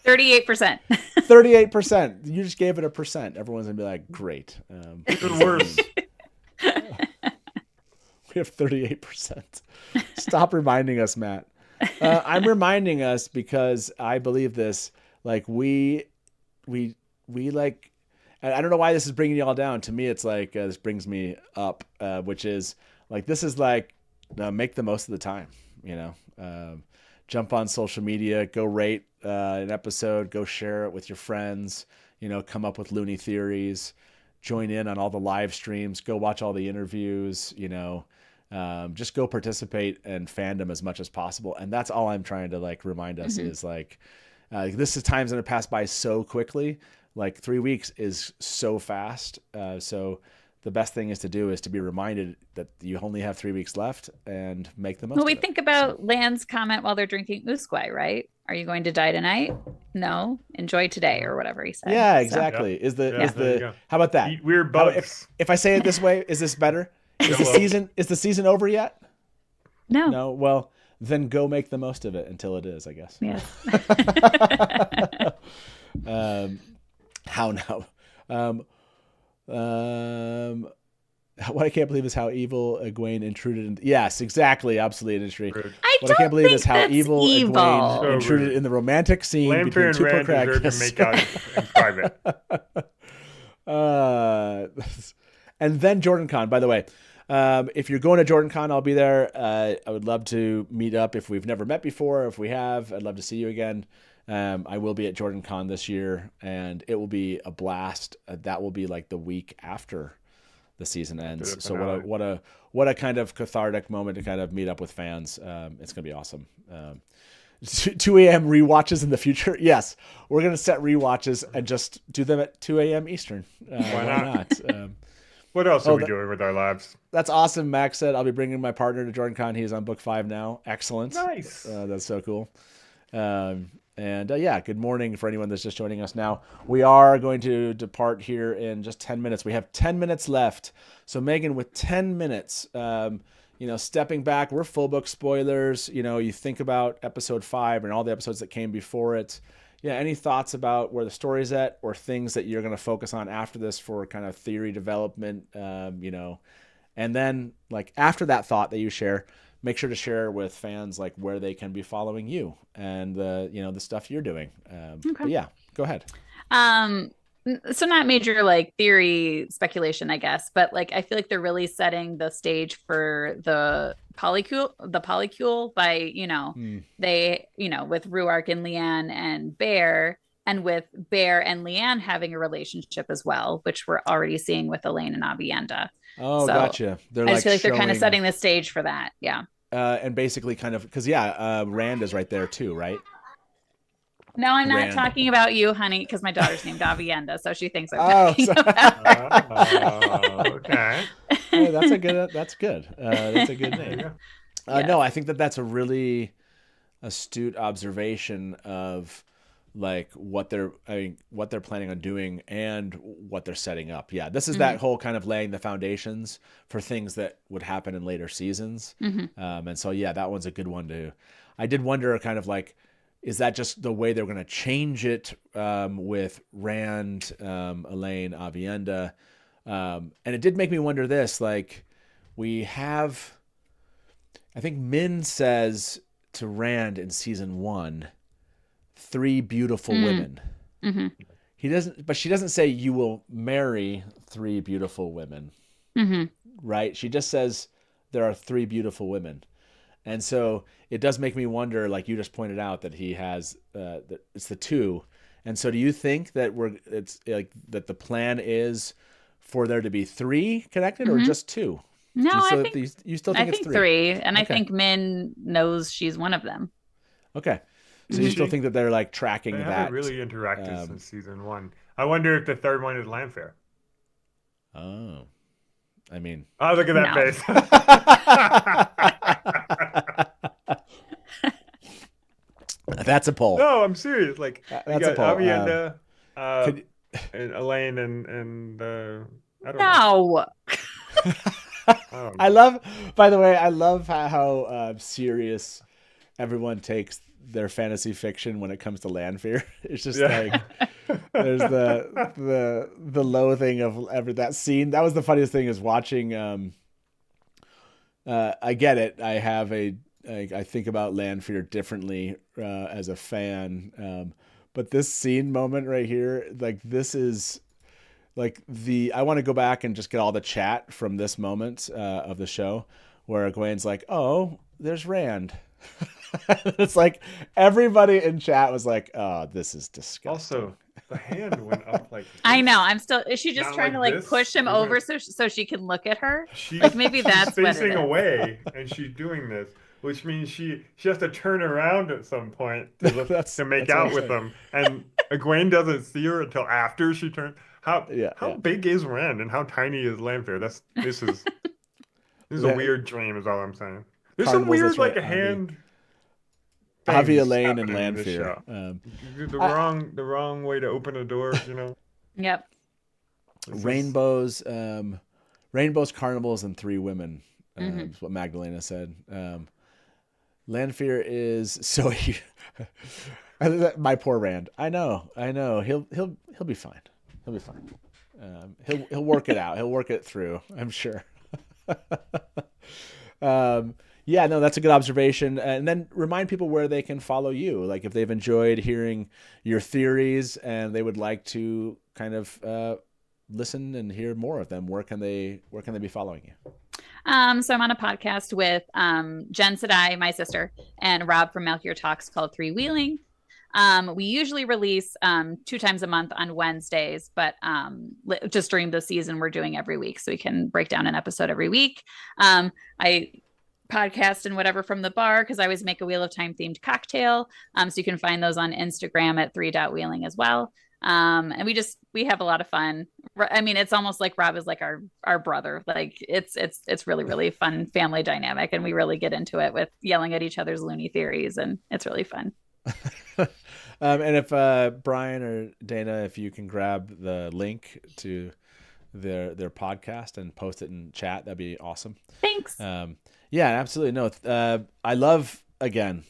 38%. 38%. You just gave it a percent. Everyone's going to be like, great. Even worse. We have 38%. Stop reminding us, Matt. I'm reminding us because I believe this. Like we like, I don't know why this is bringing you all down. To me, it's like, this brings me up, which is like, this is like, make the most of the time, jump on social media, go rate an episode, go share it with your friends, come up with loony theories, join in on all the live streams, go watch all the interviews, just go participate in fandom as much as possible. And that's all I'm trying to like remind us is like, this is time's going to pass by so quickly. Like 3 weeks is so fast. So the best thing is to be reminded that you only have 3 weeks left and make the most Well, of we it. think about Lan's comment while they're drinking usquai, right? Are you going to die tonight? No. Enjoy today or whatever he said. Yeah, exactly. So, how about that? Eat weird bugs. If I say it this way, is this better? Is the season over yet? No. No. Well, then go make the most of it until it is, I guess. Yes. How now? What I can't believe is how evil Egwene intruded. Yes, exactly. Obsolete industry. What I can't believe is how evil Egwene intruded in the romantic scene Lamper between and two Rand deserve to make out in private. And then Jordan Con, by the way. If you're going to Jordan Con, I'll be there. I would love to meet up if we've never met before. If we have, I'd love to see you again. I will be at Jordan Con this year, and it will be a blast. That will be like the week after the season ends. So what a kind of cathartic moment to kind of meet up with fans. It's gonna be awesome. 2 a.m. rewatches in the future. Yes, we're gonna set rewatches and just do them at 2 a.m. Eastern. Why not? What else are we doing with our lives? That's awesome. Max said I'll be bringing my partner to Jordan Con. He's on book 5 now. Excellent. Nice. That's so cool. Good morning for anyone that's just joining us now. We are going to depart here in just 10 minutes. We have 10 minutes left. So Megan, with 10 minutes, stepping back, we're full book spoilers. You think about episode 5 and all the episodes that came before it. Yeah, any thoughts about where the story's at or things that you're going to focus on after this for kind of theory development, and then like after that thought that you share, make sure to share with fans like where they can be following you and the stuff you're doing. Okay. But yeah, go ahead. So not major like theory speculation, I guess, but like I feel like they're really setting the stage for the polycule by, they, with Ruark and Leanne and Bear, and with Bear and Leanne having a relationship as well, which we're already seeing with Elaine and Avienda. Oh, so gotcha. I just feel like they're kind of setting the stage for that. Yeah. And basically kind of, because Rand is right there too, right? No, I'm not talking about you, honey, because my daughter's named Avienda, so she thinks I'm talking about okay. Hey, that's good. That's a good name. No, I think that's a really astute observation of like what they're planning on doing and what they're setting up. Yeah, this is that whole kind of laying the foundations for things that would happen in later seasons. And so yeah, that one's a good one too. I did wonder kind of like, is that just the way they're going to change it with Rand, Elaine, Avienda? And it did make me wonder this, like we have, I think Min says to Rand in season 1, 3 beautiful women. He doesn't, but she doesn't say you will marry 3 beautiful women, right? She just says there are 3 beautiful women. And so it does make me wonder, like you just pointed out, that he has, it's the 2. And so do you think that it's like that the plan is for there to be 3 connected or just 2? No, I think you still think it's 3. And I think Min knows she's one of them. Okay. So you still think that they're like tracking they that? Haven't really interacted since season 1. I wonder if the third one is Lanfair. Oh, I mean, oh, look at that face. That's a poll. No, I'm serious. Like that's a poll. Avienda, and Elaine and I don't know. I love. By the way, I love how serious everyone takes their fantasy fiction when it comes to Lanfear. It's just like there's the loathing of that scene. That was the funniest thing is watching. I get it. I have I think about Lanfear differently as a fan. But this scene moment right here, like this is like I want to go back and just get all the chat from this moment of the show where Egwene's like, "Oh, there's Rand." It's like everybody in chat was like, "Oh, this is disgusting." Also, the hand went up like this. I know. I'm still. Is she just Not trying like to this? push him over so she can look at her? Like maybe that's she's what it facing is. away and she's doing this, which means she has to turn around at some point to make out with him. And Egwene doesn't see her until after she turns. How big is Rand and how tiny is Lanfear? This is a weird dream, is all I'm saying. There's some weird like a hand. Avi, Elaine, and Lanfear. The wrong way to open a door, you know. Yep. Rainbows, carnivals, and 3 women. Is what Magdalena said. Lanfear is so. My poor Rand. I know. He'll be fine. He'll be fine. He'll work it out. He'll work it through. I'm sure. Yeah, no, that's a good observation. And then remind people where they can follow you. Like if they've enjoyed hearing your theories and they would like to kind of listen and hear more of them, where can they be following you? So I'm on a podcast with Jen Sedai, my sister, and Rob from Melchior Talks called Three Wheeling. We usually release 2 times a month on Wednesdays, but just during the season, we're doing every week. So we can break down an episode every week. I podcast and whatever from the bar because I always make a Wheel of Time themed cocktail. So you can find those on Instagram at 3.wheeling as well. And we have a lot of fun. I mean, it's almost like Rob is like our brother. Like it's really, really fun family dynamic. And we really get into it with yelling at each other's loony theories. And it's really fun. And if Brian or Dana, if you can grab the link to their podcast and post it in chat, that'd be awesome. Thanks. Yeah, absolutely. No, I love, again,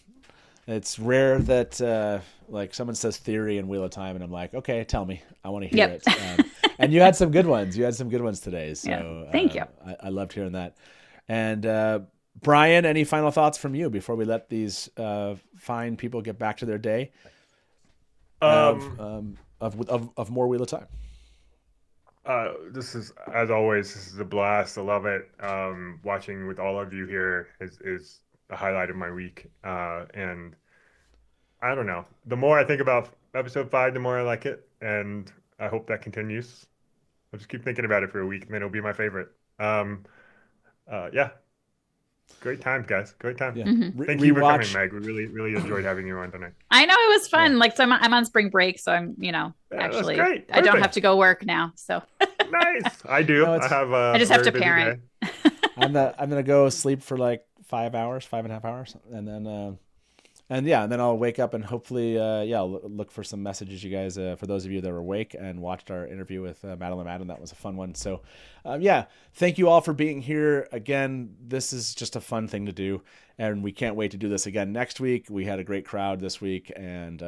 it's rare that like someone says theory in Wheel of Time and I'm like, okay, tell me, I want to hear it. And you had some good ones. You had some good ones today. So yeah, thank you. I loved hearing that. And Brian, any final thoughts from you before we let these fine people get back to their day of more Wheel of Time? This is, as always, this is a blast. I love it. Watching with all of you here is a highlight of my week. And I don't know. The more I think about episode 5, the more I like it, and I hope that continues. I'll just keep thinking about it for a week, and then it'll be my favorite. Yeah. Great time, guys. Great time. Yeah. Thank you for coming, Meg. We really enjoyed having you on tonight. I know it was fun. Yeah. Like, so I'm on spring break, so I'm, actually, I don't have to go work now. So nice. I do. I just have to parent. I'm gonna go sleep for like 5 hours, 5.5 hours, and And then I'll wake up and hopefully, I'll look for some messages, you guys, for those of you that are awake and watched our interview with Madeline Madden. That was a fun one. So, thank you all for being here. Again, this is just a fun thing to do, and we can't wait to do this again next week. We had a great crowd this week, and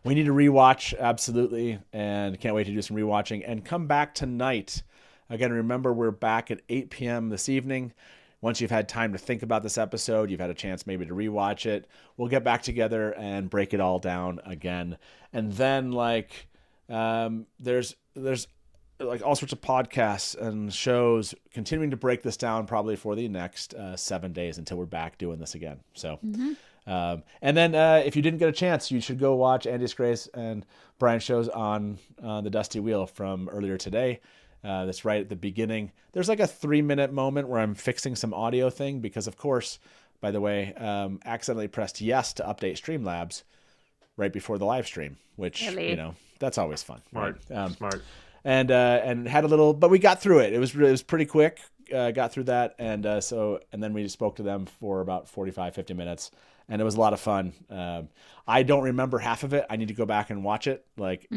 we need to rewatch, absolutely, and can't wait to do some rewatching and come back tonight. Again, remember, we're back at 8 p.m. this evening. Once you've had time to think about this episode, you've had a chance maybe to rewatch it, we'll get back together and break it all down again. And then there's like all sorts of podcasts and shows continuing to break this down probably for the next 7 days until we're back doing this again. So, and then if you didn't get a chance, you should go watch Andy's Grace and Brian's shows on the Dusty Wheel from earlier today. That's right at the beginning. There's like a 3-minute moment where I'm fixing some audio thing because, of course, by the way, accidentally pressed yes to update Streamlabs right before the live stream, which, that's always fun. Smart. Right? Smart. And had a little, but we got through it. It was pretty quick. Got through that. And then we spoke to them for about 45, 50 minutes. And it was a lot of fun. I don't remember half of it. I need to go back and watch it,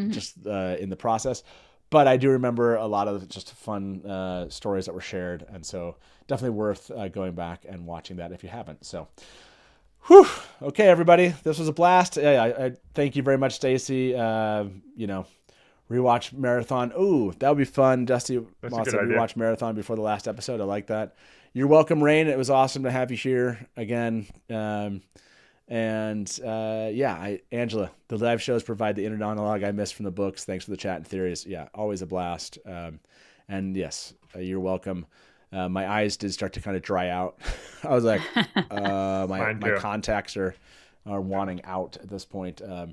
just in the process. But I do remember a lot of just fun stories that were shared. And so definitely worth going back and watching that if you haven't. So, whew. Okay, everybody. This was a blast. I thank you very much, Stacy. Rewatch marathon. Ooh, that would be fun. Dusty Moss said rewatch marathon before the last episode. I like that. You're welcome, Rain. It was awesome to have you here again. Angela, the live shows provide the inner monologue I missed from the books. Thanks for the chat and theories. Yeah, always a blast. And yes, you're welcome. My eyes did start to kind of dry out. I was like, my contacts are wanting out at this point. A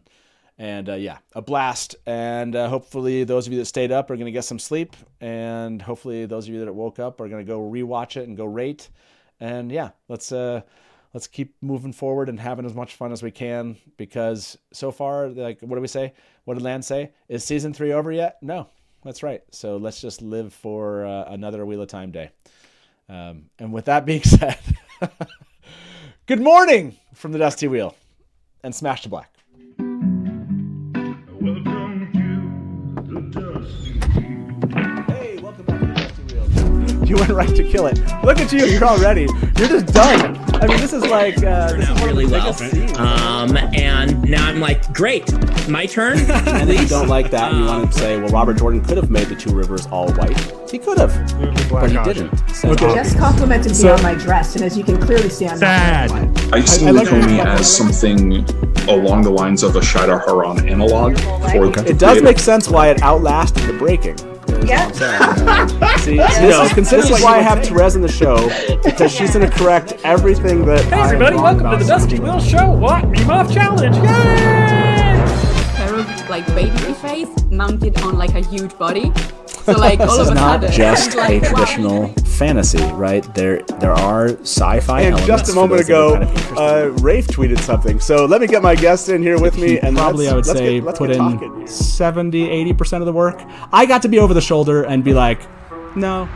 blast. And hopefully those of you that stayed up are going to get some sleep. And hopefully those of you that woke up are going to go rewatch it and go rate. And let's keep moving forward and having as much fun as we can, because so far, what do we say? What did Lan say? Is season 3 over yet? No, that's right. So let's just live for another Wheel of Time day. And with that being said, good morning from the Dusty Wheel and Smash to Black. Hey, welcome back to the Dusty Wheel. You went right to kill it. Look at you, you're all ready. You're just done. I mean, this is like this is really well. And now I'm like, great, my turn. And if you don't like that, and you want to say, well, Robert Jordan could have made the 2 rivers all white. He could have, but he didn't. So, just complimented me on my dress, and as you can clearly see, I'm sad. I see Lukomi as something along the lines of a Shadar Haran analog. It does make sense why it outlasted the breaking. Yeah. See, this is why I have Therese in the show, because she's going to correct everything that. Hey everybody, welcome to the Dusty Wheel Show. What? Meme Off Challenge. Yay! Like baby face mounted on like a huge body. So like all of a sudden, this is not just a traditional fantasy, right? There are sci-fi elements. And just a moment ago, Rafe tweeted something. So let me get my guest in here with me, and probably I would say put in 70-80% of the work. I got to be over the shoulder and be like, no,